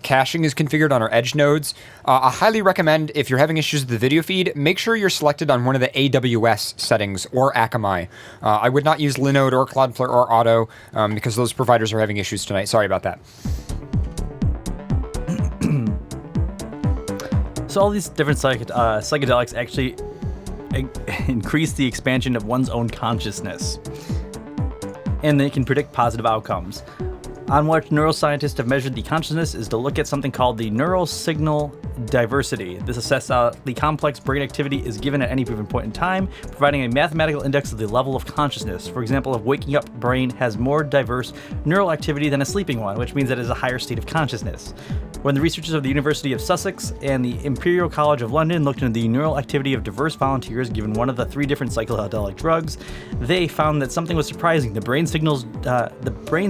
caching is configured on our edge nodes. I highly recommend, if you're having issues with the video feed, make sure you're selected on one of the AWS settings or Akamai. I would not use Linode or Cloudflare or Otto because those providers are having issues tonight. Sorry about that. So all these different psychedelics actually increase the expansion of one's own consciousness, and they can predict positive outcomes. On what neuroscientists have measured the consciousness is to look at something called the neural signal diversity. This assesses the complex brain activity is given at any given point in time, providing a mathematical index of the level of consciousness. For example, a waking up brain has more diverse neural activity than a sleeping one, which means that it is a higher state of consciousness. When the researchers of the University of Sussex and the Imperial College of London looked into the neural activity of diverse volunteers given one of the 3 different psychedelic drugs, they found that something was surprising. The brain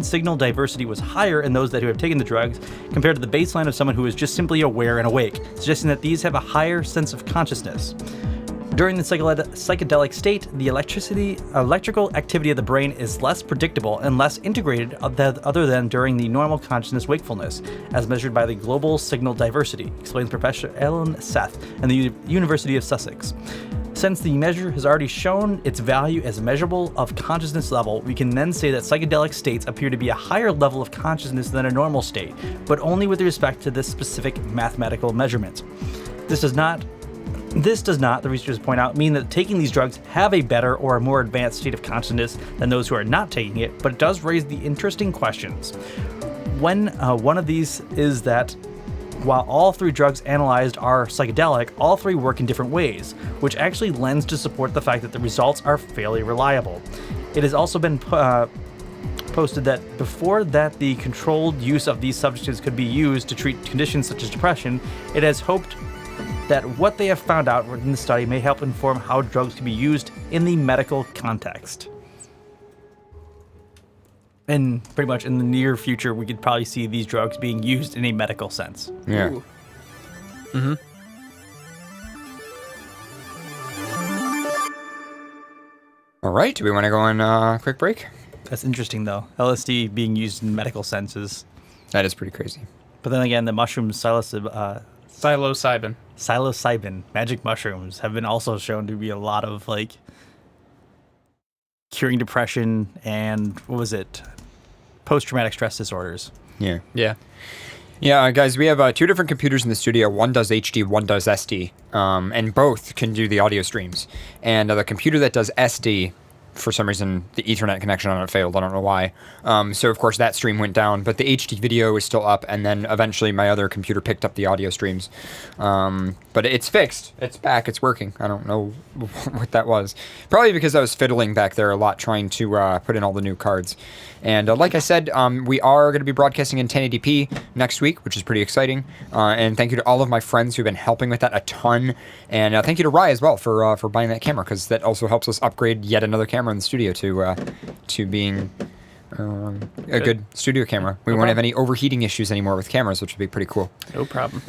signal diversity was higher in those that who have taken the drugs compared to the baseline of someone who is just simply aware and awake, suggesting that these have a higher sense of consciousness. During the psychedelic state, the electrical activity of the brain is less predictable and less integrated other than during the normal consciousness wakefulness, as measured by the global signal diversity, explains Professor Ellen Seth in the University of Sussex. Since the measure has already shown its value as a measurable of consciousness level, we can then say that psychedelic states appear to be a higher level of consciousness than a normal state, but only with respect to this specific mathematical measurement. This does not, the researchers point out, mean that taking these drugs have a better or a more advanced state of consciousness than those who are not taking it, but it does raise the interesting questions. One of these is that while all 3 drugs analyzed are psychedelic, all 3 work in different ways, which actually lends to support the fact that the results are fairly reliable. It has also been posted that before that the controlled use of these substances could be used to treat conditions such as depression, it has hoped that what they have found out in the study may help inform how drugs can be used in the medical context. And pretty much in the near future, we could probably see these drugs being used in a medical sense. Yeah. Ooh. All right. Do we want to go on a quick break? That's interesting, though. LSD being used in medical senses. That is pretty crazy. But then again, the mushrooms psilocybin, magic mushrooms, have been also shown to be a lot of, like, curing depression and, post-traumatic stress disorders. Yeah. Yeah, guys, we have 2 different computers in the studio. One does HD, one does SD, and both can do the audio streams. And the computer that does SD for some reason, the Ethernet connection on it failed. I don't know why. So, of course, that stream went down. But the HD video is still up. And then eventually my other computer picked up the audio streams. But it's fixed. It's back. It's working. I don't know what that was. Probably because I was fiddling back there a lot trying to put in all the new cards. And like I said, we are going to be broadcasting in 1080p next week, which is pretty exciting. And thank you to all of my friends who've been helping with that a ton. And thank you to Rye as well for buying that camera, because that also helps us upgrade yet another camera in the studio to being a good studio camera. We won't have any overheating issues anymore with cameras, which would be pretty cool. No problem.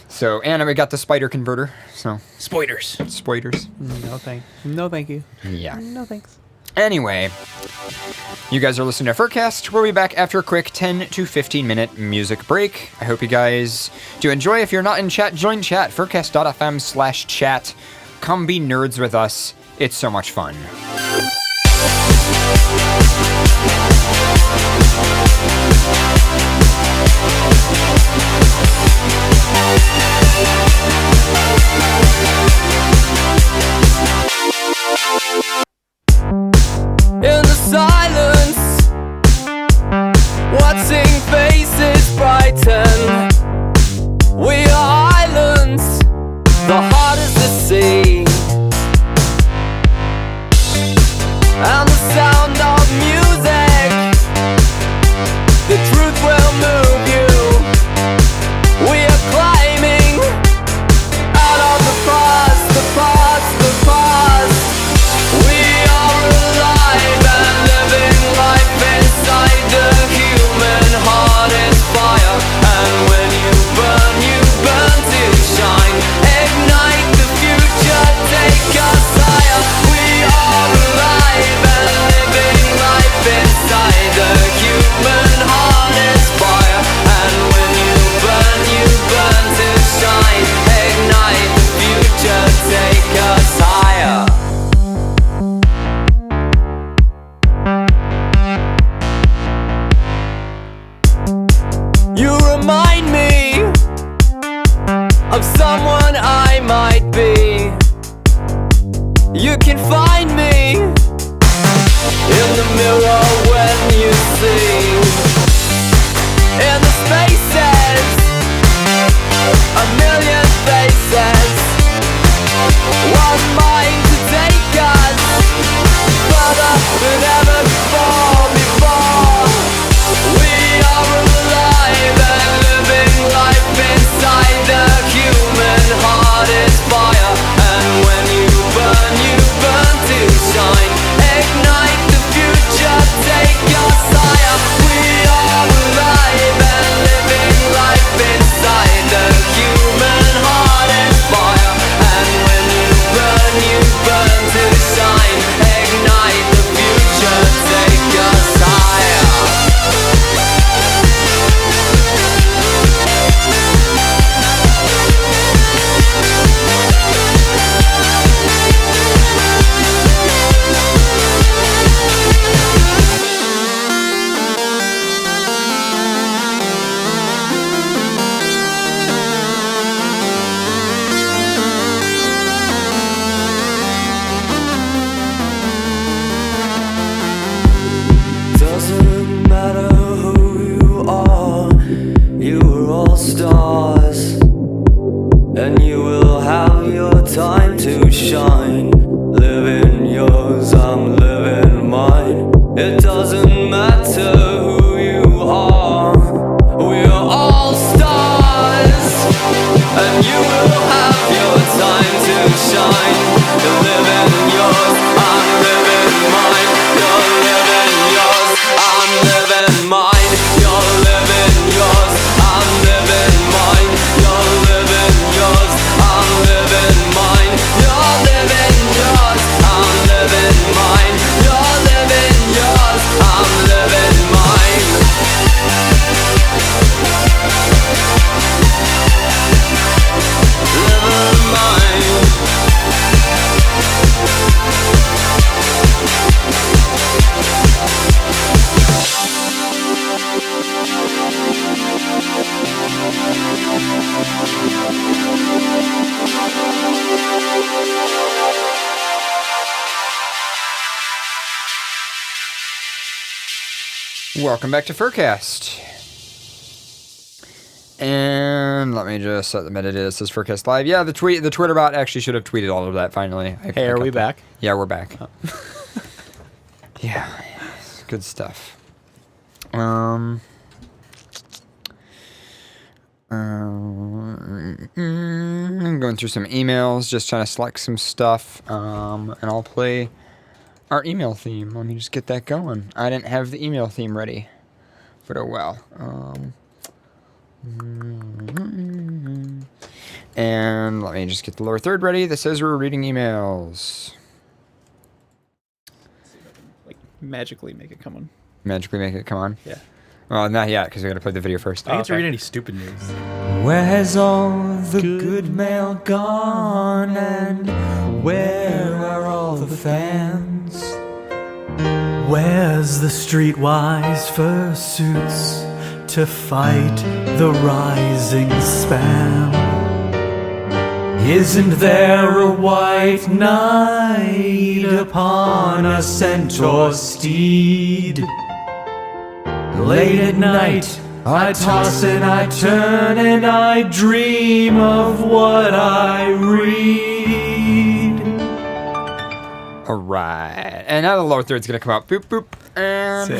So, and we got the spider converter. So Spoilers. No, thank you. Yeah. No, thanks. Anyway, you guys are listening to FurCast. We'll be back after a quick 10 to 15 minute music break. I hope you guys do enjoy. If you're not in chat, join chat. Furcast.fm/chat. Come be nerds with us. It's so much fun. In the silence, watching faces brighten. We are islands, the heart is the sea, and the sound of music, the truth will move you. We are climbing out of the past, the past, the past. We are alive and living life inside the human heart is fire. And when you burn to shine. Ignite the future, take us higher. We are alive and living life inside the human heart is fire. And when you burn to shine. Ignite the future, take us higher. You remind me of someone I might be. You can find me in the mirror when you see. In the spaces, a million faces, one mind to take us further than ever before. We are alive and living life inside the human heart is fire. And when you burn to shine. Ignite the future, take us higher. We are alive and living life inside the human heart is fire. And when you burn to shine. Ignite the future, take us higher. Doesn't matter who you are, you are all stars, and you will have your time to shine. Living yours, I'm living mine. It doesn't matter who you are, we are all stars, and you will have your time to shine. You're living yours, I'm living mine. You're living yours, I'm living mine. You're living yours, I'm living mine. You're living yours, I'm living mine. You're living yours, I'm living mine. You're living yours, I'm living mine. Welcome back to FurCast. And let me just set the metadata. It says FurCast Live. Yeah, the Twitter bot actually should have tweeted all of that finally. Hey, are we back? Yeah, we're back. Oh. Yeah, good stuff. I'm going through some emails, just trying to select some stuff, and I'll play our email theme. Let me just get that going. I didn't have the email theme ready, but oh well. And let me just get the lower third ready that says we're reading emails. Like magically make it come on. Magically make it come on? Yeah. Well, not yet, because we got to play the video first. I don't get to read any stupid news. Where has all the good mail gone, and where are all the fans? Where's the streetwise fursuits to fight the rising spam? Isn't there a white knight upon a centaur steed? Late at night, I toss and I turn and I dream of what I read. All right. And now the lower third's going to come out. Boop, boop. And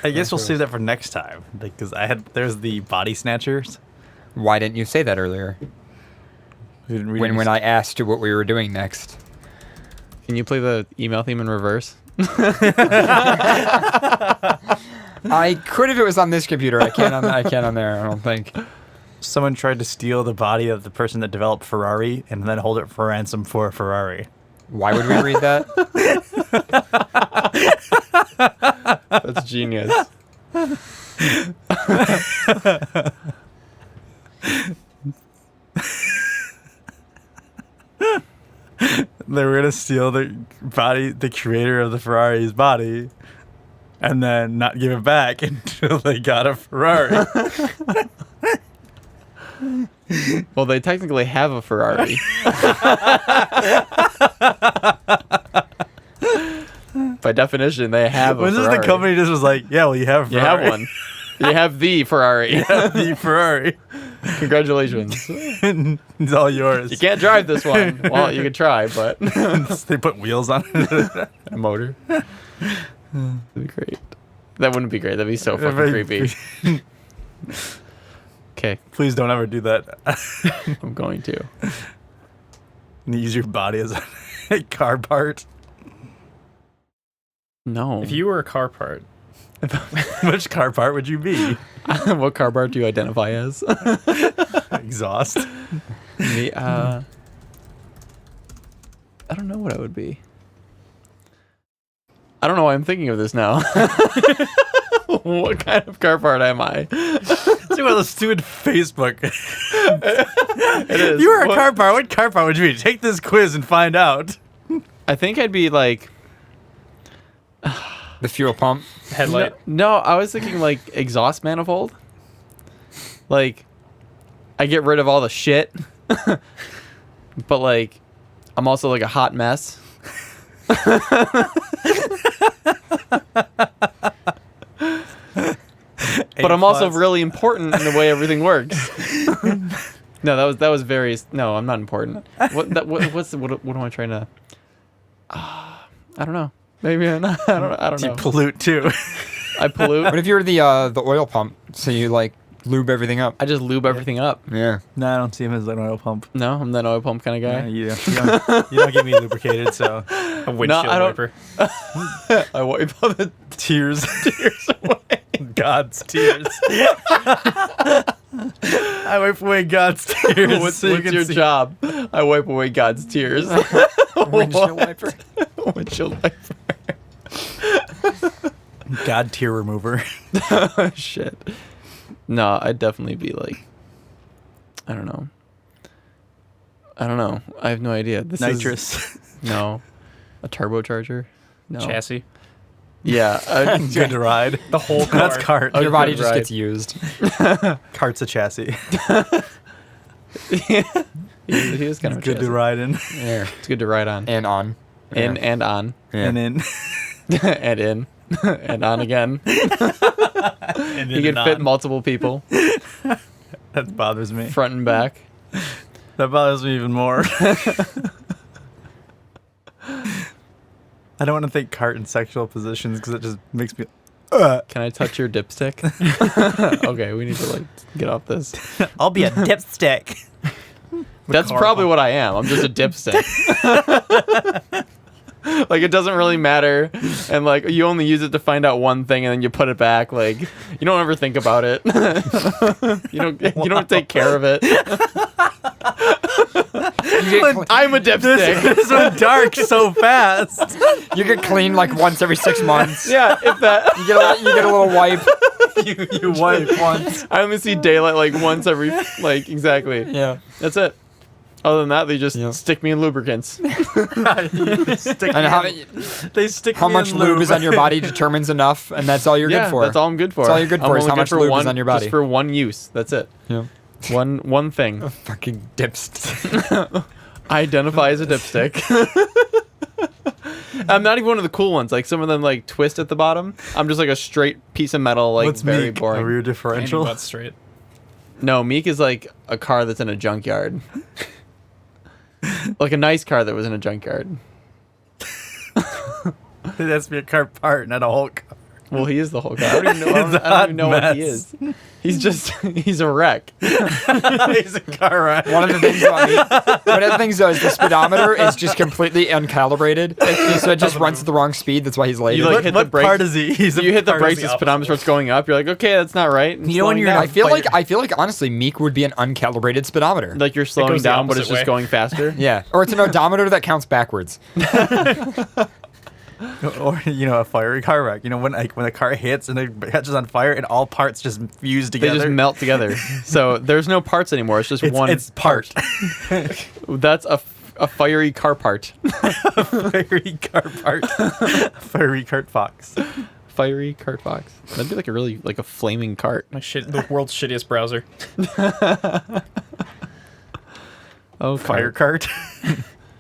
I guess we'll save that for next time. Because there's the body snatchers. Why didn't you say that earlier? When I asked you what we were doing next. Can you play the email theme in reverse? I could if it was on this computer. I can't on there, I don't think. Someone tried to steal the body of the person that developed Ferrari and then hold it for ransom for a Ferrari. Why would we read that? That's genius. They were gonna steal the creator of the Ferrari's body, and then not give it back until they got a Ferrari. Well, they technically have a Ferrari. By definition, they have a Ferrari. Wasn't the company just was like, yeah, well, you have a Ferrari. You have one. You have the Ferrari. You have the Ferrari. Congratulations. It's all yours. You can't drive this one. Well, you could try, but... They put wheels on it. A motor. That'd be great. That wouldn't be great. That'd be so fucking creepy. Okay. Please don't ever do that. I'm going to. Use your body as a car part. No. If you were a car part, which car part would you be? What car part do you identify as? Exhaust. Me, I don't know what I would be. I don't know why I'm thinking of this now. What kind of car part am I? It's like one of those stupid Facebook. It is. You are a car part. What car part would you be? Take this quiz and find out. I think I'd be like... The fuel pump? Headlight? No, I was thinking like exhaust manifold. Like, I get rid of all the shit. But like, I'm also like a hot mess. But I'm also really important in the way everything works. No, that was very... No, I'm not important. What am I trying to... I don't know. Maybe I'm not. I don't know. You pollute too. I pollute. What if you're the oil pump? So you like lube everything up? I just lube everything up. Yeah. No, I don't see him as an oil pump. No, I'm that oil pump kind of guy. Yeah, you don't get me lubricated, so a windshield wiper. I wipe all the tears away. God's tears. I wipe away God's tears. What's your job? I wipe away God's tears. Windshield wiper. Windshield wiper. God tear remover. Oh, shit. No, I'd definitely be like, I don't know. I have no idea. This Nitrous. No. A turbocharger? No. Chassis? Yeah. Good to ride. The whole car. That's cart. Your body just gets used. Cart's a chassis. He is kind of good to ride in. Yeah. It's good to ride on. And on. And on. Yeah. And in. And in. And on again. And He could fit multiple people. That bothers me. Front and back. That bothers me even more. I don't want to think cart in sexual positions because it just makes me. Can I touch your dipstick? Okay, we need to like get off this. I'll be a dipstick. That's probably what I am. I'm just a dipstick. Like it doesn't really matter, and like you only use it to find out one thing, and then you put it back. Like you don't ever think about it. You don't take care of it. I'm a dipstick. This went dark so fast. You get cleaned like once every 6 months. Yeah, if that. You get a little wipe. You wipe once. I only see daylight like once every exactly. Yeah, that's it. Other than that, they just stick me in lubricants. They stick how much lube is on your body determines enough, and that's all you're good for. That's all I'm good for. That's all you're good for is how much lube is on your body. Just for one use. That's it. Yeah. One thing. A fucking dipstick. I identify as a dipstick. I'm not even one of the cool ones. Like some of them like twist at the bottom. I'm just like a straight piece of metal. Like What's very meek? boring. Are you differential? That's straight. No, meek is like a car that's in a junkyard. Like a nice car that was in a junkyard. It has to be a car part, not a whole car. Well, he is the whole car. I don't even know what he is. He's a wreck. He's a car wreck. One of the things though is the speedometer is just completely uncalibrated, so it just runs at the wrong speed. That's why he's late. You like hit the brakes. Part is he? You hit the brakes, the speedometer starts going up. You're like, okay, that's not right. You know when you're. I feel like honestly, Meek would be an uncalibrated speedometer. Like you're slowing down, but it's just going faster. Yeah, or it's an odometer that counts backwards. Or a fiery car wreck. When a car hits and it catches on fire and all parts just fuse together. They just melt together. So there's no parts anymore. It's just one. It's part. That's a fiery car part. A fiery car part. Fiery cart fox. Fiery cart fox. That'd be like a flaming cart. The world's shittiest browser. Oh, fire cart.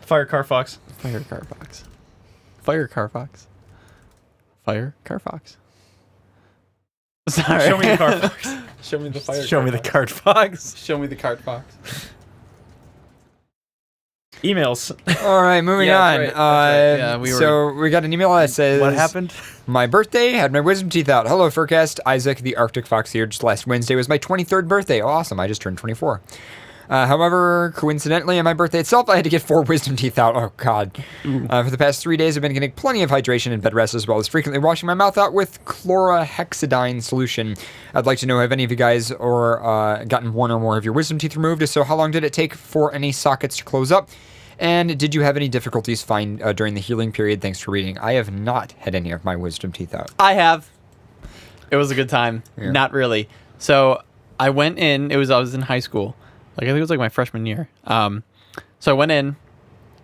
Fire car fox. Fire car fox. Fire car fox. Fire car fox. Sorry. Show me the car fox. Show me the fire. Show me the cart fox. Show me the cart fox. Emails. All right, moving on. That's right. Yeah, we got an email that says, "What happened? My birthday, had my wisdom teeth out. Hello, FurCast. Isaac, the Arctic Fox here. Just last Wednesday was my 23rd birthday. Oh, awesome. I just turned 24. However, coincidentally, on my birthday itself, I had to get 4 wisdom teeth out. Oh, God. For the past 3 days, I've been getting plenty of hydration and bed rest, as well as frequently washing my mouth out with chlorhexidine solution. I'd like to know, have any of you guys gotten one or more of your wisdom teeth removed? If so, how long did it take for any sockets to close up? And did you have any difficulties during the healing period? Thanks for reading. I have not had any of my wisdom teeth out. I have. It was a good time. Yeah. Not really. So I went in. I was in high school. I think it was my freshman year. So I went in,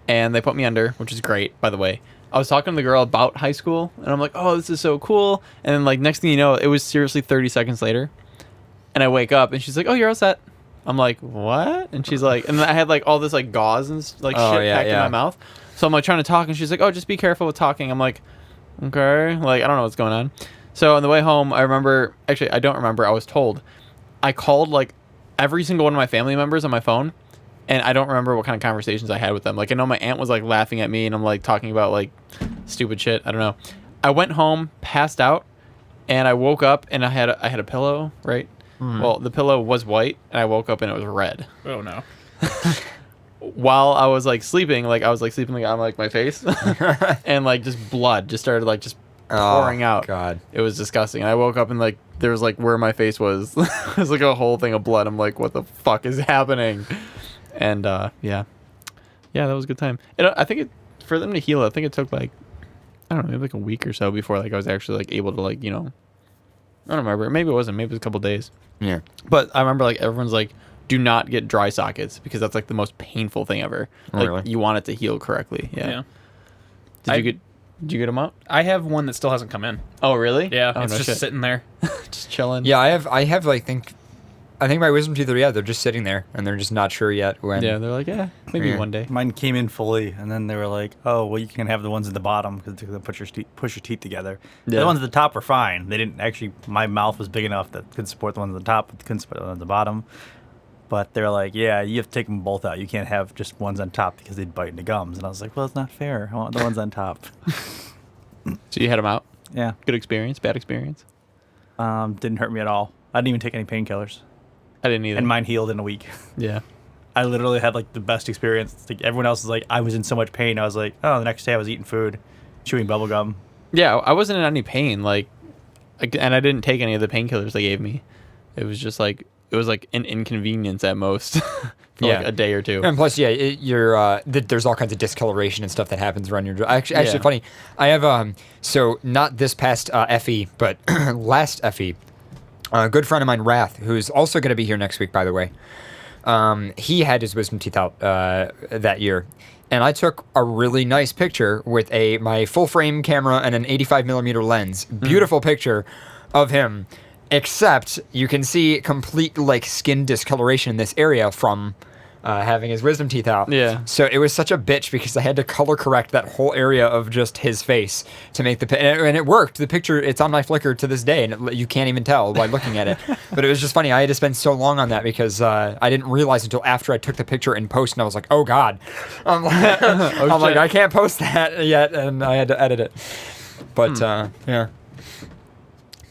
and they put me under, which is great, by the way. I was talking to the girl about high school, and I'm like, oh, this is so cool. And then next thing you know, it was seriously 30 seconds later, and I wake up, and she's like, oh, you're all set. I'm like, what? And she's like, and then I had all this gauze and shit packed in my mouth. So I'm trying to talk, and she's like, oh, just be careful with talking. I'm like, okay, I don't know what's going on. So on the way home, I don't remember. I was told. I called every single one of my family members on my phone, and I don't remember what kind of conversations I had with them. I know my aunt was laughing at me, and I'm talking about stupid shit. I don't know. I went home, passed out, and I woke up, and I had a pillow, right? Mm. Well, the pillow was white, and I woke up and it was red. Oh no. While I was sleeping, I was sleeping on my face, and just blood just started just pouring out. God, it was disgusting. And I woke up and there was where my face was, it was a whole thing of blood. I'm like, what the fuck is happening? And yeah, that was a good time. I think for them to heal, I think it took I don't know, maybe a week or so before I was actually able to I don't remember. Maybe it wasn't. Maybe it was a couple days. Yeah. But I remember everyone's do not get dry sockets because that's the most painful thing ever. Really? You want it to heal correctly. Yeah. Did you get them out? I have one that still hasn't come in. Oh, really? Yeah, oh, it's just sitting there. Just chilling. Yeah, I have I think I think my wisdom teeth are, they're just sitting there, and they're just not sure yet when. Yeah, they're like, maybe one day. Mine came in fully, and then they were like, oh, well, you can have the ones at the bottom because they're going to push your teeth together. Yeah. The ones at the top were fine. They didn't actually, my mouth was big enough that could support the ones at the top, but couldn't support the ones at the bottom. But they're like, yeah, you have to take them both out. You can't have just ones on top because they'd bite into gums. And I was like, well, it's not fair. I want the ones on top. So you had them out? Yeah. Good experience? Bad experience? Didn't hurt me at all. I didn't even take any painkillers. I didn't either. And mine healed in a week. Yeah. I literally had like the best experience. Like everyone else was like, I was in so much pain. I was like, oh, the next day I was eating food, chewing bubble gum. Yeah, I wasn't in any pain. And I didn't take any of the painkillers they gave me. It was just like an inconvenience at most for like a day or two. And plus, there's all kinds of discoloration and stuff that happens around your jaw. Actually, funny. I have so not this past FE, but last FE. A good friend of mine, Wrath, who's also going to be here next week, by the way. He had his wisdom teeth out that year, and I took a really nice picture with my full frame camera and an 85mm lens. Beautiful picture of him, except you can see complete like skin discoloration in this area from having his wisdom teeth out. Yeah. So it was such a bitch because I had to color correct that whole area of just his face to make and it worked. The picture, it's on my Flickr to this day, and you can't even tell by looking at it. But it was just funny. I had to spend so long on that because I didn't realize until after I took the picture in post, and I was like, oh God. I'm like, I can't post that yet, and I had to edit it. But yeah,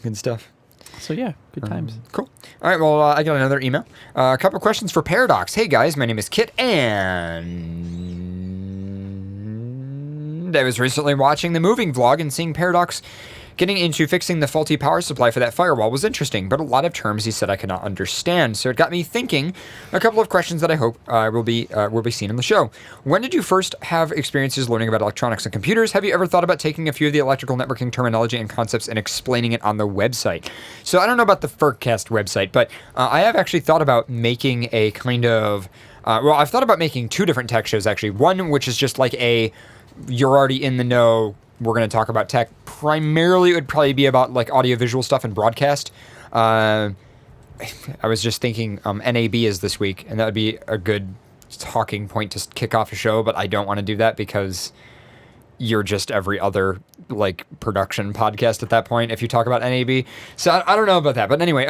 good stuff. So yeah, good times. Cool. All right, well, I got another email. A couple questions for Paradox. Hey guys, my name is Kit, and I was recently watching the moving vlog and seeing Paradox getting into fixing the faulty power supply for that firewall was interesting, but a lot of terms he said I could not understand. So it got me thinking a couple of questions that I hope will be seen in the show. When did you first have experiences learning about electronics and computers? Have you ever thought about taking a few of the electrical networking terminology and concepts and explaining it on the website? So I don't know about the FurCast website, but I have actually thought about making a kind of I've thought about making two different tech shows actually. One which is just like you're already in the know. We're going to talk about tech. Primarily, it would probably be about like audiovisual stuff and broadcast. I was just thinking NAB is this week, and that would be a good talking point to kick off a show, but I don't want to do that because you're just every other like production podcast at that point if you talk about NAB. So I don't know about that. But anyway,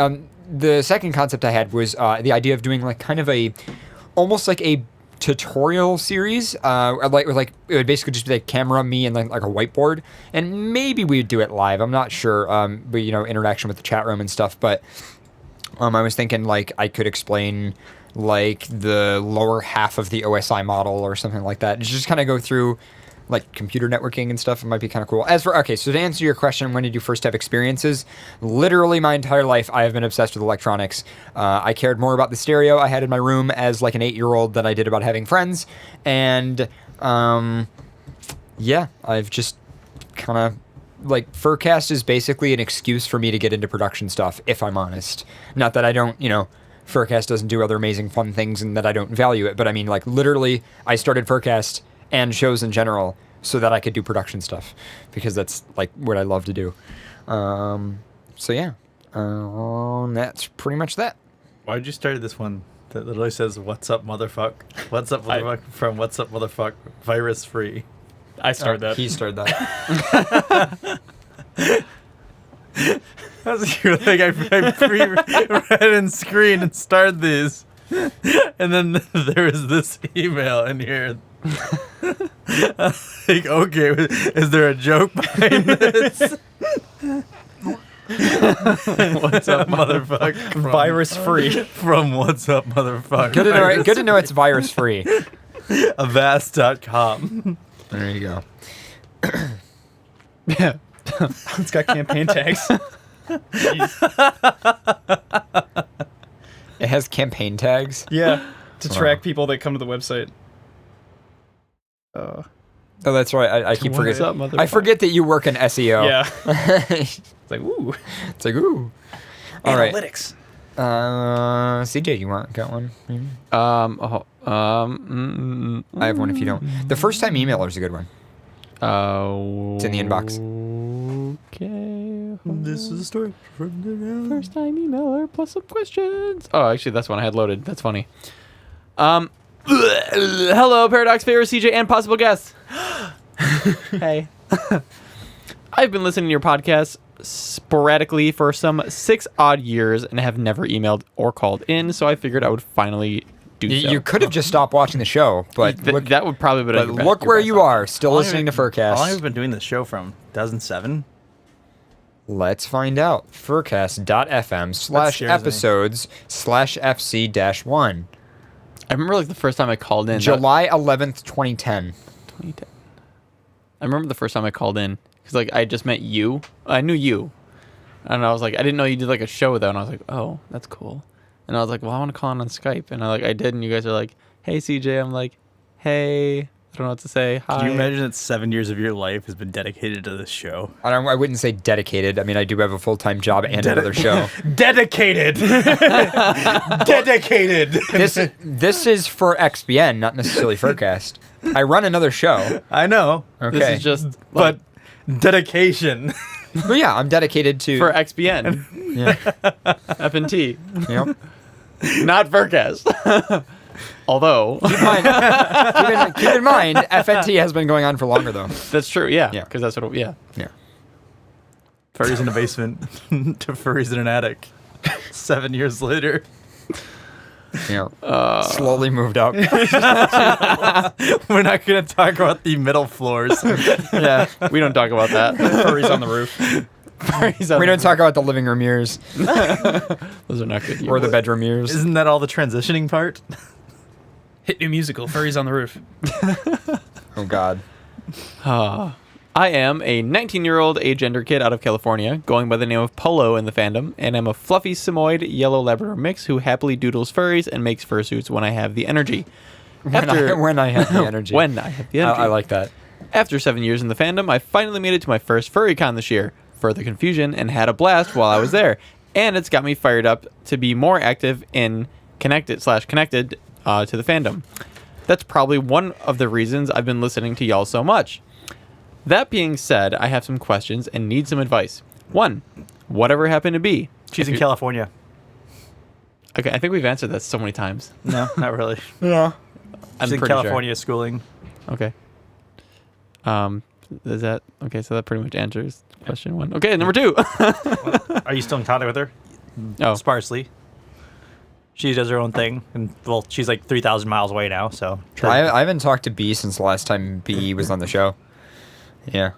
the second concept I had was the idea of doing like kind of almost like a tutorial series, like it would basically just be like camera, me, and like a whiteboard, and maybe we'd do it live. I'm not sure, but interaction with the chat room and stuff. But I was thinking like I could explain like the lower half of the OSI model or something like that. Just kind of go through like computer networking and stuff. It might be kind of cool. So to answer your question, when did you first have experiences? Literally my entire life, I have been obsessed with electronics. I cared more about the stereo I had in my room as like an 8-year-old than I did about having friends. And yeah, I've just kind of like FurCast is basically an excuse for me to get into production stuff, if I'm honest. Not that I don't, FurCast doesn't do other amazing fun things and that I don't value it, but I mean like literally I started FurCast and shows in general so that I could do production stuff because that's like what I love to do. So yeah, that's pretty much that. Why'd you start this one that literally says, what's up, motherfuck? What's up, motherfuck? From what's up, motherfuck? Virus free. I started that. He started that. You're like, I pre-read and screened and started these. And then there is this email in here. Like, okay, is there a joke behind this? What's up, motherfucker? Virus free. From what's up, motherfucker? Good to know it's virus free. Avast.com. There you go. Yeah. It's got campaign tags. It has campaign tags? Yeah. To track people that come to the website. Oh, that's right. I keep forgetting. I forget that you work in SEO. Yeah. It's like, ooh. It's like, ooh. All right. Analytics. CJ, you got one? Maybe? I have one if you don't. The first time emailer is a good one. Oh. It's in the inbox. Okay. This is a story from the first time emailer plus some questions. Oh, actually, that's one I had loaded. That's funny. Hello, Paradox Favorite CJ and possible guests. Hey. I've been listening to your podcast sporadically for some 6 odd years and have never emailed or called in, so I figured I would finally do so. You could have just stopped watching the show, but that would probably be. But look where you are, still listening to FurCast. How long have you been doing this show from? 2007? Let's find out. FurCast.fm/episodes/FC-1. I remember like the first time I called in. July 11th, 2010. 2010. I remember the first time I called in because like I just met you. I knew you, and I was like, I didn't know you did like a show though, and I was like, oh, that's cool. And I was like, well, I want to call in on Skype, and I did, and you guys are like, hey CJ, I'm like, hey, I don't know what to say. Hi. Can you imagine that 7 years of your life has been dedicated to this show? I wouldn't say dedicated. I mean, I do have a full-time job and another show. Dedicated. Dedicated. This is for XBN, not necessarily FurCast. I run another show. I know. Okay. This is just but dedication. But yeah, I'm dedicated to for XBN. Yeah. FNT. Yep. Not FurCast. Although keep in mind, FNT has been going on for longer though. That's true. Yeah. Because that's what. Yeah. Furries in a basement to furries in an attic. 7 years later. Yeah. Slowly moved up. We're not going to talk about the middle floors. Yeah. We don't talk about that. Furries on the roof. We don't talk about the living room mirrors. Those are not good. Or the bedroom mirrors. Isn't that all the transitioning part? Hit new musical, Furries on the Roof. Oh, God. I am a 19-year-old agender kid out of California, going by the name of Polo in the fandom, and I'm a fluffy Samoyed yellow Labrador mix who happily doodles furries and makes fursuits when I have the energy. When I have the energy. When I have the energy. I like that. After 7 years in the fandom, I finally made it to my first FurryCon this year. Further confusion, and had a blast while I was there. And it's got me fired up to be more active in connected to the fandom. That's probably one of the reasons I've been listening to y'all so much. That being said, I have some questions and need some advice. 1, whatever happened to be? She's in California. Okay, I think we've answered that so many times. No, not really. Yeah. She's in California schooling. Okay. Is that okay? So that pretty much answers question 1. Okay, number 2. Are you still in contact with her? Oh, sparsely. She does her own thing, and well, she's like 3,000 miles away now. So I haven't talked to B since the last time B was on the show. Yeah.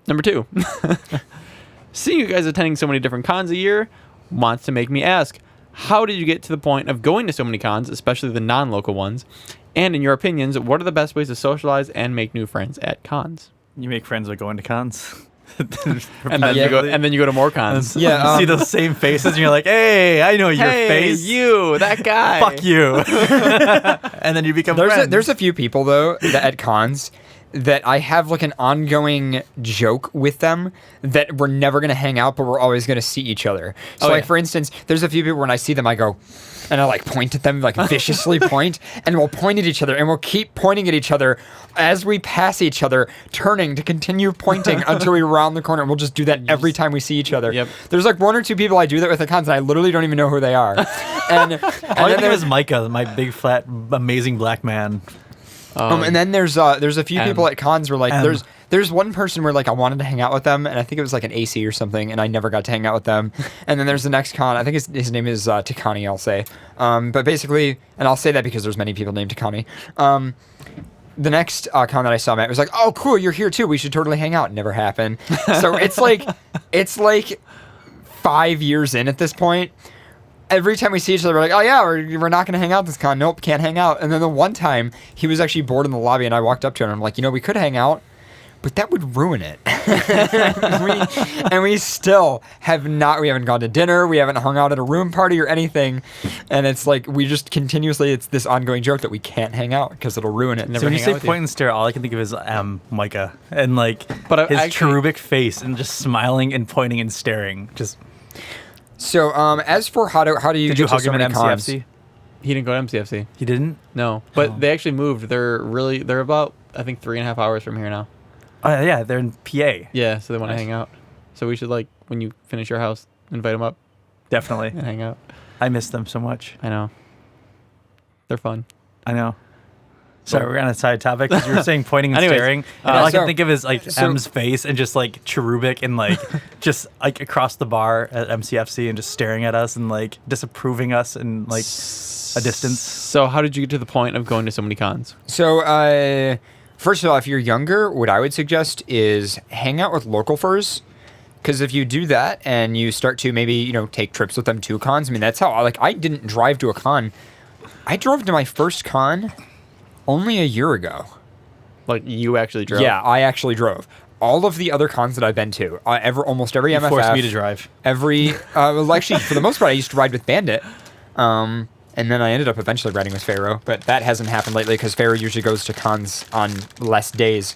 Number 2. Seeing you guys attending so many different cons a year wants to make me ask, how did you get to the point of going to so many cons, especially the non-local ones? And in your opinions, what are the best ways to socialize and make new friends at cons? You make friends by going to cons. and then you go to more cons. Yeah, you see those same faces, and you're like, "Hey, I know your face. You, that guy. Fuck you." And then you become friends. There's a few people though at cons that I have like an ongoing joke with them that we're never gonna hang out, but we're always gonna see each other. So for instance, there's a few people when I see them, I go, and I like point at them, like viciously point, and we'll point at each other, and we'll keep pointing at each other as we pass each other, turning to continue pointing until we round the corner. And we'll just do that every time we see each other. Yep. There's like 1 or 2 people I do that with at cons, and I literally don't even know who they are. And all I think is Micah, my big, fat, amazing black man. And then there's a few people at cons where like there's one person where like I wanted to hang out with them, and I think it was like an AC or something, and I never got to hang out with them. And then there's the next con. I think his name is Takani, I'll say. But basically, and I'll say that because there's many people named Takani. The next con that I saw, Matt, was like, "Oh, cool, you're here too. We should totally hang out." Never happened. So it's like 5 years in at this point. Every time we see each other, we're like, oh yeah, we're not going to hang out this con. Nope, can't hang out. And then the one time, he was actually bored in the lobby, and I walked up to him, and I'm like, we could hang out, but that would ruin it. and we still we haven't gone to dinner, we haven't hung out at a room party or anything, and it's like, we just continuously, it's this ongoing joke that we can't hang out, because it'll ruin it. So when you say point and stare, all I can think of is Micah, and like his cherubic face, and just smiling and pointing and staring, just... So, as for how do you Did get you to hug so him many at cons? MCFC? He didn't go to MCFC. He didn't? No, but they actually moved. They're about, I think, 3.5 hours from here now. Oh yeah, they're in PA. Yeah, so they want to hang out. So we should, like, when you finish your house, invite them up Definitely. and hang out. I miss them so much. I know. They're fun. I know. Sorry, we're on a side topic because you were saying pointing and Anyways, staring. And all I so- can think of is like so- M's face and just like cherubic and like just like across the bar at MCFC and just staring at us and like disapproving us and like a distance. So how did you get to the point of going to so many cons? So, first of all, if you're younger, what I would suggest is hang out with local furs. Because if you do that and you start to maybe, you know, take trips with them to cons, I mean, that's how, like, I didn't drive to a con. I drove to my first con only a year ago. Like, you actually drove? Yeah, I actually drove. All of the other cons that I've been to, almost every MFF. Forced me to drive. Well, actually, for the most part, I used to ride with Bandit. And then I ended up eventually riding with Pharaoh, but that hasn't happened lately because Pharaoh usually goes to cons on less days.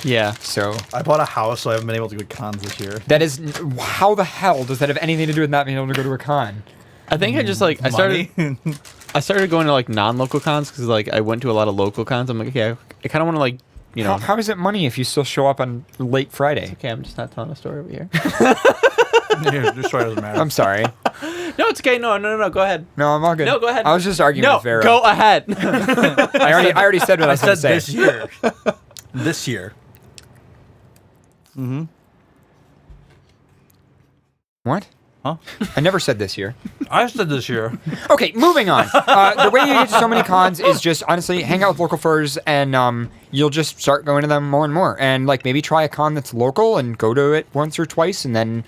Yeah. So I bought a house, so I haven't been able to go to cons this year. that is, how the hell does that have anything to do with not being able to go to a con? I think I just, like, I started going to, like, non-local cons because, like, I went to a lot of local cons. I'm like, okay, I kind of want to, like, you know. How is it money if you still show up on late Friday? Okay, I'm just not telling a story over here. Your story doesn't matter. I'm sorry. No, it's okay. No, go ahead. No, I'm all good. No, go ahead. I was just arguing No, with Pharaoh. go ahead. I already said what I was going to say. this year. This year. Mm-hmm. What? Huh? I never said this year. I said this year. Okay, moving on. The way you get to so many cons is just, honestly, hang out with local furs, and you'll just start going to them more and more. And, like, maybe try a con that's local and go to it once or twice, and then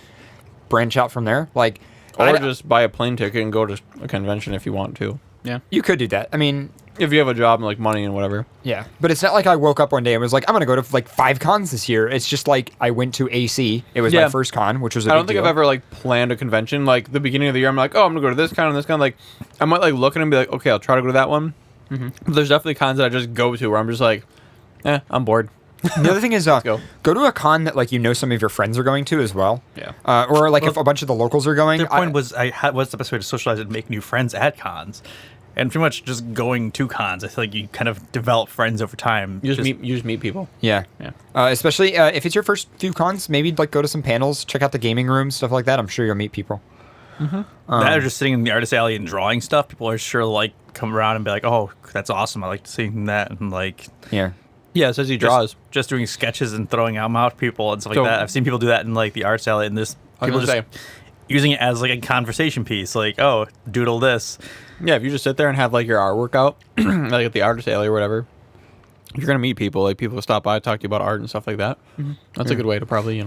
branch out from there. Like, Or just buy a plane ticket and go to a convention if you want to. Yeah. You could do that. I mean, if you have a job and, like, money and whatever. Yeah. But it's not like I woke up one day and was like, I'm going to go to, like, 5 cons this year. It's just like I went to AC. It was my first con, which was a big I don't think deal. I've ever, like, planned a convention. Like, the beginning of the year, I'm like, oh, I'm going to go to this con and this con. Like, I might, like, look at it and be like, okay, I'll try to go to that one. Mm-hmm. But there's definitely cons that I just go to where I'm just like, I'm bored. The other thing is, go to a con that, like, you know some of your friends are going to as well. Yeah. Or, like, if a bunch of the locals are going. Their point was, what's the best way to socialize and make new friends at cons? And pretty much just going to cons, I feel like you kind of develop friends over time. You just meet people. Yeah. Especially if it's your first few cons, maybe, like, go to some panels, check out the gaming rooms, stuff like that. I'm sure you'll meet people. That or just sitting in the artist alley and drawing stuff. People are sure, like, come around and be like, oh, that's awesome. I like seeing that. And, like... Yeah. Yeah, it says he draws. Just doing sketches and throwing them out to people and stuff like that. I've seen people do that in, like, the arts alley, and this people just using it as, like, a conversation piece. Like, oh, doodle this. Yeah, if you just sit there and have, like, your artwork out, like at the artist alley or whatever, you're going to meet people. Like, people stop by, talk to you about art and stuff like that. Mm-hmm. That's a good way to probably,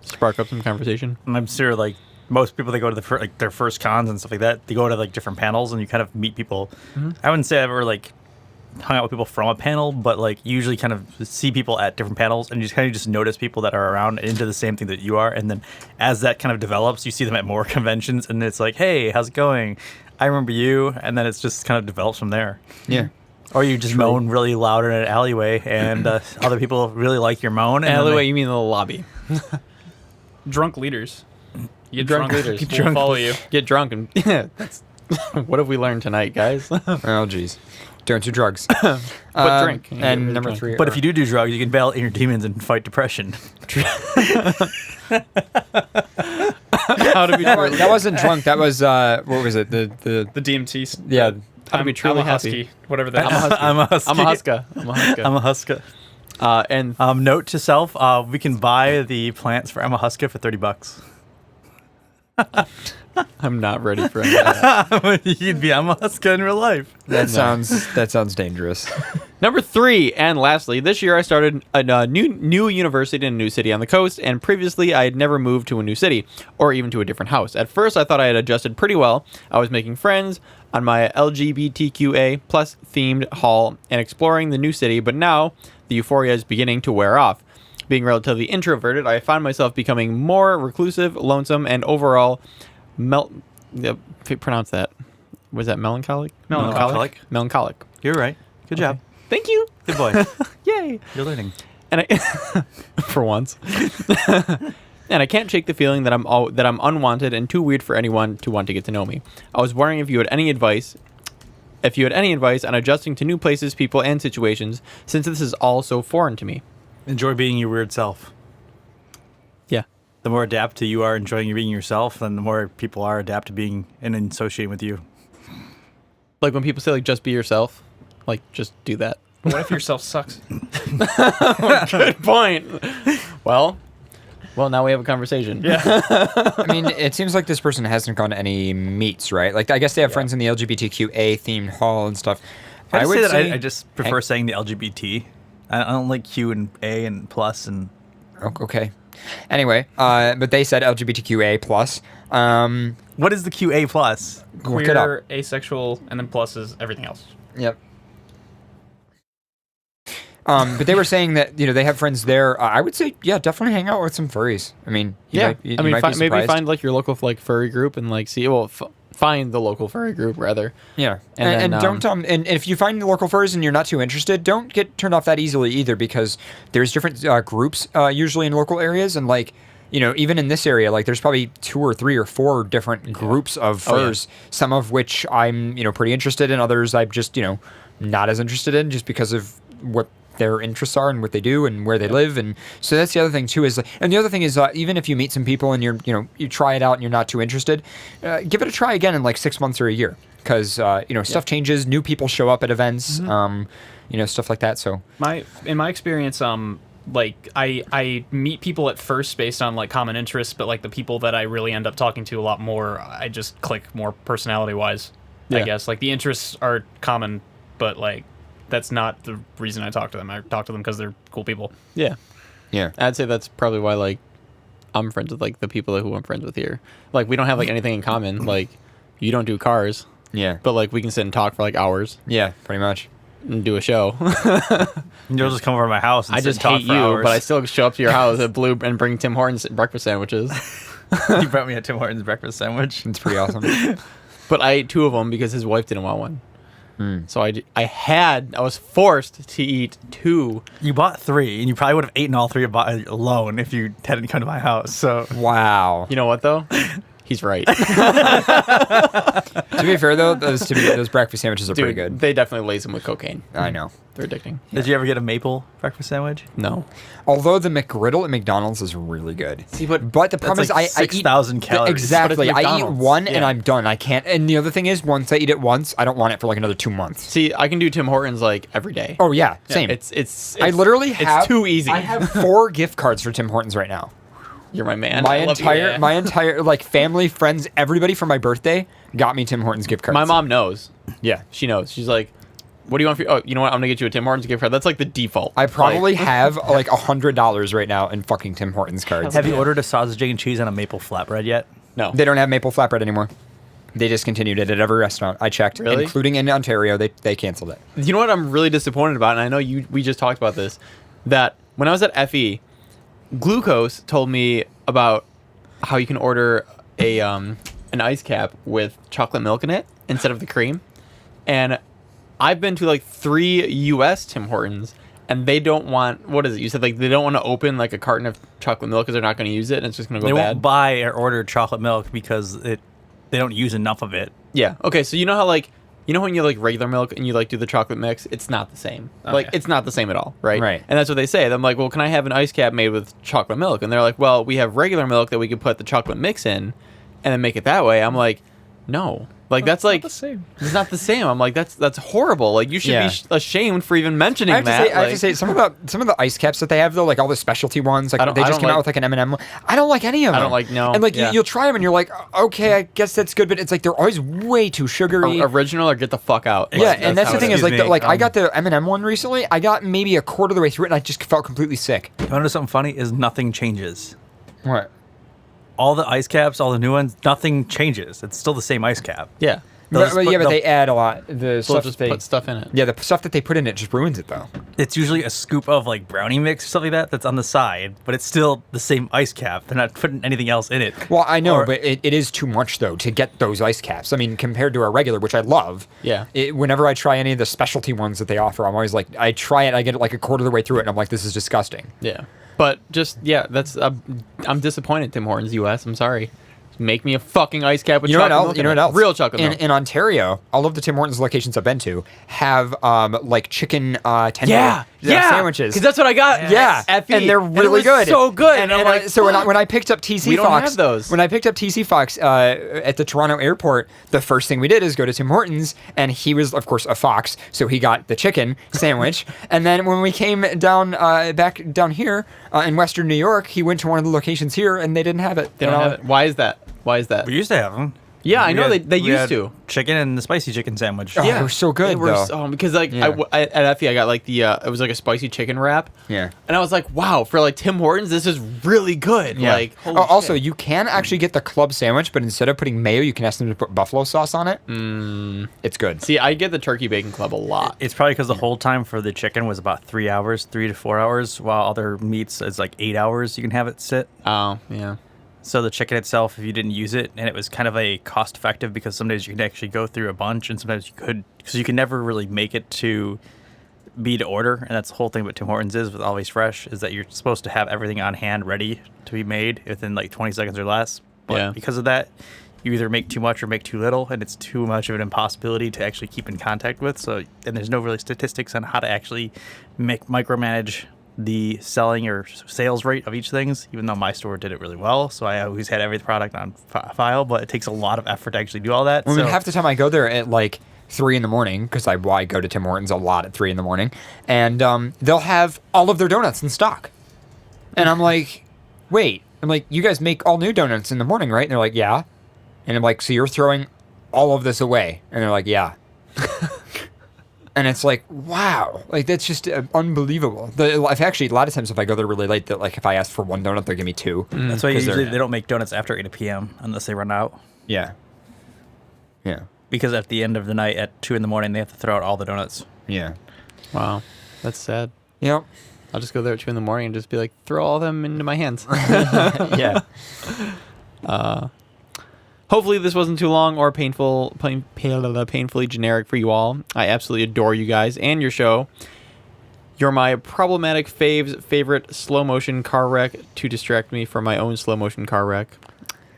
spark up some conversation. And I'm sure, like, most people that go to their first cons and stuff like that, they go to, like, different panels and you kind of meet people. Mm-hmm. I wouldn't say I've ever, like, hung out with people from a panel, but, like, you usually kind of see people at different panels and you just kind of just notice people that are around into the same thing that you are. And then as that kind of develops, you see them at more conventions and it's like, hey, how's it going? I remember you. And then it's just kind of develops from there. Yeah. Or you just moan really loud in an alleyway and other people really like your moan. And alleyway, you mean the lobby. Drunk leaders. Get drunk leaders. People will follow you. Get drunk and that's what have we learned tonight, guys? Oh, jeez. Don't do drugs. But drink. And number 3. But if you do drugs, you can battle inner demons and fight depression. How to be that wasn't drunk. That was, what was it? The DMT. Yeah. How to be truly I'm a husky. happy. Whatever that is. I'm a husky. I'm a huska. I'm a huska. I'm a huska. And note to self, we can buy the plants for I'm a huska for $30. I'm not ready for that. You'd be I'm a huska in real life. That sounds dangerous. Number 3, and lastly, this year I started a new university in a new city on the coast, and previously I had never moved to a new city, or even to a different house. At first I thought I had adjusted pretty well. I was making friends on my LGBTQA plus themed hall and exploring the new city, but now the euphoria is beginning to wear off. Being relatively introverted, I find myself becoming more reclusive, lonesome, and overall pronounce that. Was that melancholic? Melancholic. You're right. Good job. Thank you. Good boy. Yay. You're learning. And I, for once. And I can't shake the feeling that I'm unwanted and too weird for anyone to want to get to know me. I was wondering if you had any advice on adjusting to new places, people, and situations, since this is all so foreign to me. Enjoy being your weird self. Yeah. the more adapted you are enjoying being yourself, then the more people are adapt to being and associating with you. Like when people say like just be yourself, like just do that. But what if yourself sucks? Good point. Well, now we have a conversation. Yeah. I mean, it seems like this person hasn't gone to any meets, right? Like, I guess they have friends in the LGBTQA themed hall and stuff. I would say I just prefer saying the LGBT. I don't like Q and A and plus and. Okay. Anyway, but they said LGBTQA plus. What is the QA plus? Look it up. Queer, asexual, and then plus is everything else. Yep. But they were saying that they have friends there. I would say definitely hang out with some furries. I mean, you might be maybe surprised. find like your local like furry group and like see. Well, find the local furry group rather. Yeah, and don't and if you find the local furries and you're not too interested, don't get turned off that easily either, because there's different groups usually in local areas, and like even in this area, like there's probably 2 or 3 or 4 different groups of furs. Some of which I'm pretty interested in, others I'm just not as interested in, just because of what their interests are and what they do and where they live. And so that's the other thing too, and the other thing is even if you meet some people and you try it out and you're not too interested, give it a try again in like 6 months or a year, because stuff changes, new people show up at events, stuff like that. So in my experience, like I meet people at first based on like common interests, but like the people that I really end up talking to a lot more, I just click more personality wise. I guess like the interests are common, but like that's not the reason I talk to them. I talk to them because they're cool people. Yeah. Yeah. I'd say that's probably why like I'm friends with like the people who I'm friends with here. Like we don't have like anything in common. Like you don't do cars. Yeah. But like we can sit and talk for like hours. Yeah, pretty much. And do a show. You'll just come over to my house and I sit just and talk hate for you, hours. but I still show up to your house at Blue and bring Tim Hortons breakfast sandwiches. You brought me a Tim Hortons breakfast sandwich. It's pretty awesome. But I ate 2 of them because his wife didn't want one. So I was forced to eat 2. You bought 3, and you probably would have eaten all 3 alone if you hadn't come to my house. So wow. You know what though? He's right. To be fair though, those breakfast sandwiches are pretty good. They definitely lace them with cocaine. I know. They're addicting. Did you ever get a maple breakfast sandwich? No. Although the McGriddle at McDonald's is really good. See, but the problem is like I eat 6,000 calories. Exactly. But it's I eat McDonald's. one and I'm done. I can't. And the other thing is, once I eat it once, I don't want it for like another 2 months. See, I can do Tim Hortons like every day. Oh yeah, same. It's I literally have. It's too easy. I have 4 gift cards for Tim Hortons right now. You're my man. My I love you. entire like family, friends, everybody for my birthday got me Tim Hortons gift cards. My mom knows. Yeah, she knows. She's like, "What do you want for?" You know what? I'm gonna get you a Tim Hortons gift card. That's like the default. I probably have like $100 right now in fucking Tim Hortons cards. Have you ordered a sausage, egg, and cheese and a maple flatbread yet? No. They don't have maple flatbread anymore. They discontinued it at every restaurant. I checked, Really? including in Ontario. They canceled it. You know what I'm really disappointed about, and I know we just talked about this, that when I was at FE, Glucose told me about how you can order a an ice cap with chocolate milk in it instead of the cream. And I've been to like 3 US Tim Hortons, and they don't want, what is it? You said like they don't want to open like a carton of chocolate milk because they're not going to use it and it's just going to go They bad. won't buy or order chocolate milk because they don't use enough of it. Yeah. Okay. So you know how like, you know when you like regular milk and you like do the chocolate mix, it's not the same. Okay. Like it's not the same at all, right? Right. And that's what they say. I'm like, well, can I have an ice cap made with chocolate milk? And they're like, well, we have regular milk that we could put the chocolate mix in, and then make it that way. I'm like, no. Like that's like the same. It's not the same. I'm like that's horrible. Like you should Yeah. be ashamed for even mentioning I have that. to say, some of the ice caps that they have though, like all the specialty ones, like they I just don't came out like- with like an M&M one. I don't like any of them. I don't like no. And like yeah. you'll try them and you're like, okay, I guess that's good, but it's like they're always way too sugary. Original or get the fuck out. Yeah, Like, and that's the thing is Excuse like me, I got the M&M one recently. I got maybe a quarter of the way through it and I just felt completely sick. You want to know something funny? Is nothing changes. What? All the ice caps, all the new ones, nothing changes. It's still the same ice cap. Yeah. But they add a lot. The They'll stuff just they put stuff in it. Yeah, the stuff that they put in it just ruins it though. It's usually a scoop of like brownie mix or something like that that's on the side, but it's still the same ice cap. They're not putting anything else in it. Well, I know, Or- but it is too much though to get those ice caps. I mean, compared to a regular, which I love. Yeah. Whenever I try any of the specialty ones that they offer, I'm always like, I try it, I get it like a quarter of the way through it, and I'm like, this is disgusting. Yeah. But just that's I'm disappointed, Tim Hortons US. I'm sorry. Make me a fucking ice cap with You know what chocolate else? milk You in know it. what else? Real chocolate milk. In Ontario, all of the Tim Hortons locations I've been to have like chicken tender sandwiches. Because that's what I got. Yeah, at FE. and they're it really was good. So good. And I'm like, so fuck. when I picked up TC We don't Fox, have those. when I picked up TC Fox at the Toronto airport, the first thing we did is go to Tim Hortons, and he was of course a fox, so he got the chicken sandwich. And then when we came down back down here in Western New York, he went to one of the locations here, and they didn't have it. They don't have it. Why is that? Why is that? We used to have them. Yeah, I know they We used had to. chicken and the spicy chicken sandwich. Oh, they were so good, They were though. because like Yeah. at FE I got like the it was like a spicy chicken wrap. Yeah. And I was like, wow, for like Tim Hortons, this is really good. Yeah. Like, holy also, shit. you can actually get the club sandwich, but instead of putting mayo, you can ask them to put buffalo sauce on it. It's good. See, I get the turkey bacon club a lot. It's probably because the hold time for the chicken was about 3 hours, 3 to 4 hours, while other meats is like 8 hours you can have it sit. Oh, yeah. So the chicken itself, if you didn't use it, and it was kind of a cost effective because some days you can actually go through a bunch, and sometimes you could, because you can never really make it to be to order, and that's the whole thing what Tim Hortons is with Always Fresh, is that you're supposed to have everything on hand ready to be made within like 20 seconds or less. But Yeah. because of that, you either make too much or make too little, and it's too much of an impossibility to actually keep in contact with. So, and there's no really statistics on how to actually micromanage the selling or sales rate of each things, even though my store did it really well. So I always had every product on file, but it takes a lot of effort to actually do all that. I mean, so half the time I go there at like 3 in the morning, because I go to Tim Hortons a lot at 3 in the morning, and they'll have all of their donuts in stock. And I'm like, wait. I'm like, you guys make all new donuts in the morning, right? And they're like, yeah. And I'm like, so you're throwing all of this away? And they're like, yeah. And it's like, wow, like that's just unbelievable. I've actually, a lot of times if I go there really late, that like if I ask for one donut, they'll give me two. that's why usually they don't make donuts after 8 p.m. unless they run out. Yeah. Yeah. Because at the end of the night at 2 in the morning, they have to throw out all the donuts. Yeah. Wow. That's sad. Yep. I'll just go there at 2 in the morning and just be like, throw all of them into my hands. Yeah. Hopefully this wasn't too long or painfully generic for you all. I absolutely adore you guys and your show. You're my problematic favorite slow motion car wreck to distract me from my own slow motion car wreck.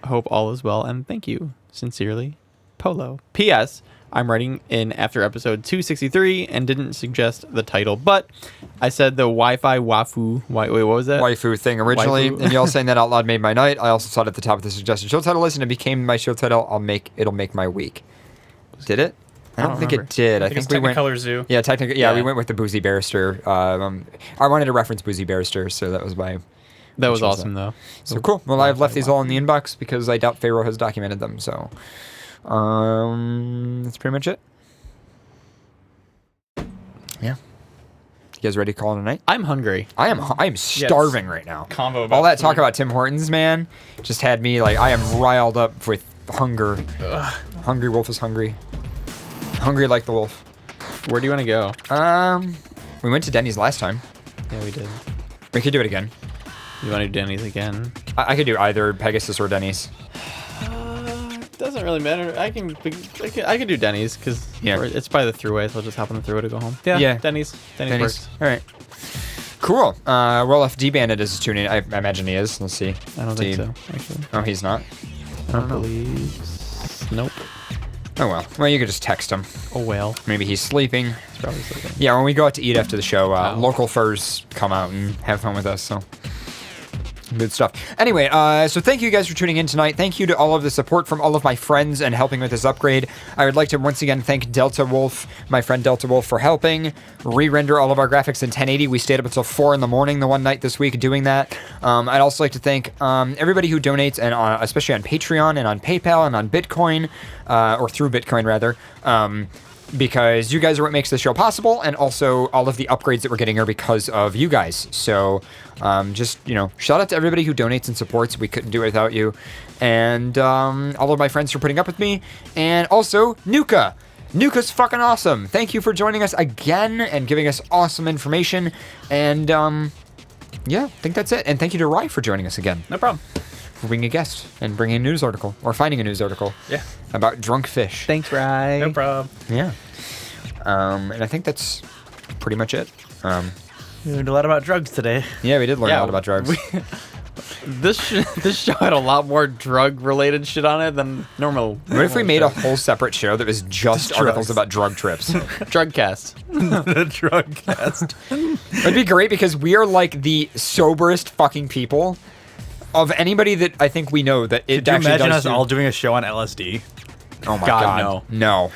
I hope all is well, and thank you. Sincerely, Polo. P.S. I'm writing in after episode 263 and didn't suggest the title, but I said the Wi-Fi wafu. Wait, what was that? Waifu thing originally, Waifu. and y'all saying that out loud made my night. I also saw it at the top of the suggested show title list, and it became my show title. It'll make my week. Did it? I don't think remember. it did. I think it's we went. Technicolor Zoo. Yeah, technically. Yeah, Yeah. we went with the Boozy Barrister. I wanted to reference Boozy Barrister, so that was why. That was chose awesome, though. So cool. Well, I've left these all in the inbox because I doubt Pharaoh has documented them. So, that's pretty much it. Yeah. You guys ready to call it a night? I'm hungry. I am starving right now. Convo about all that talk food. about Tim Hortons, man, just had me like I am riled up with hunger. Hungry wolf is hungry. Hungry like the wolf. Where do you want to go? We went to Denny's last time. Yeah, we did. We could do it again. You want to do Denny's again? I could do either Pegasus or Denny's. Doesn't really matter. I can do Denny's because it's by the thruway, so I'll just hop on the thruway to go home. Yeah. Denny's works. All right. Cool. Well, if D-Bandit is tuning in, I imagine he is. Let's see. I don't think so, actually. Oh, he's not? I don't believe. Nope. Oh, well. Well, you could just text him. Oh, well. Maybe he's sleeping. He's probably sleeping. Yeah, when we go out to eat after the show, local furs come out and have fun with us, so... Good stuff. Anyway, so thank you guys for tuning in tonight. Thank you to all of the support from all of my friends and helping with this upgrade. I would like to once again thank Delta Wolf, my friend Delta Wolf, for helping re-render all of our graphics in 1080. We stayed up until 4 in the morning the one night this week doing that. I'd also like to thank everybody who donates, and especially on Patreon and on PayPal and on Bitcoin, or through Bitcoin rather. Because you guys are what makes the show possible, and also all of the upgrades that we're getting are because of you guys. So, just, shout out to everybody who donates and supports. We couldn't do it without you. And all of my friends for putting up with me. And also, Nuka. Nuka's fucking awesome. Thank you for joining us again and giving us awesome information. And, yeah, I think that's it. And thank you to Rye for joining us again. No problem. For being a guest and bringing a news article, or finding a news article. Yeah. About drunk fish. Thanks, Rye. No problem. Yeah. And I think that's pretty much it. We learned a lot about drugs today. Yeah, we did learn a lot about drugs. This show had a lot more drug-related shit on it than normal. What if we made a whole separate show that was just articles about drug trips? Drugcast. The Drugcast. It'd be great because we are like the soberest fucking people of anybody that I think we know. That it Could you actually imagine does us all doing a show on LSD? Oh my god, no.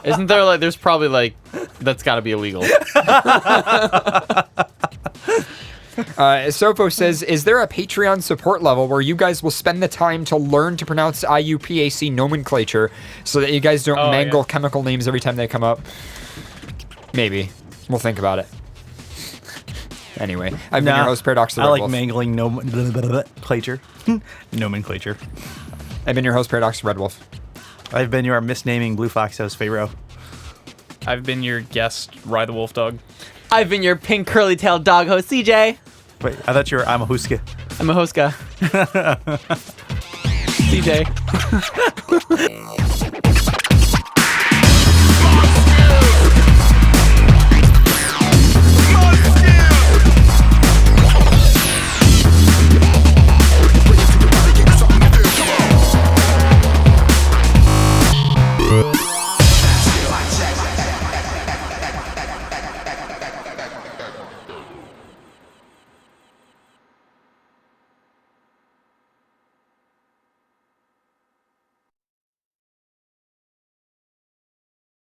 Isn't there like? There's probably like that's got to be illegal. Sofo says, is there a Patreon support level where you guys will spend the time to learn to pronounce IUPAC nomenclature so that you guys don't mangle chemical names every time they come up? Maybe. We'll think about it. Anyway, I've been your host, Paradox the I Red like Wolf. mangling nomenclature. Nomenclature. I've been your host, Paradox the Red Wolf. I've been your misnaming Blue Fox host, Pharaoh. I've been your guest, Rye the Wolf Dog. I've been your pink curly-tailed dog host, CJ. Wait, I thought you were I'm a Huska. I'm a Hoska. CJ.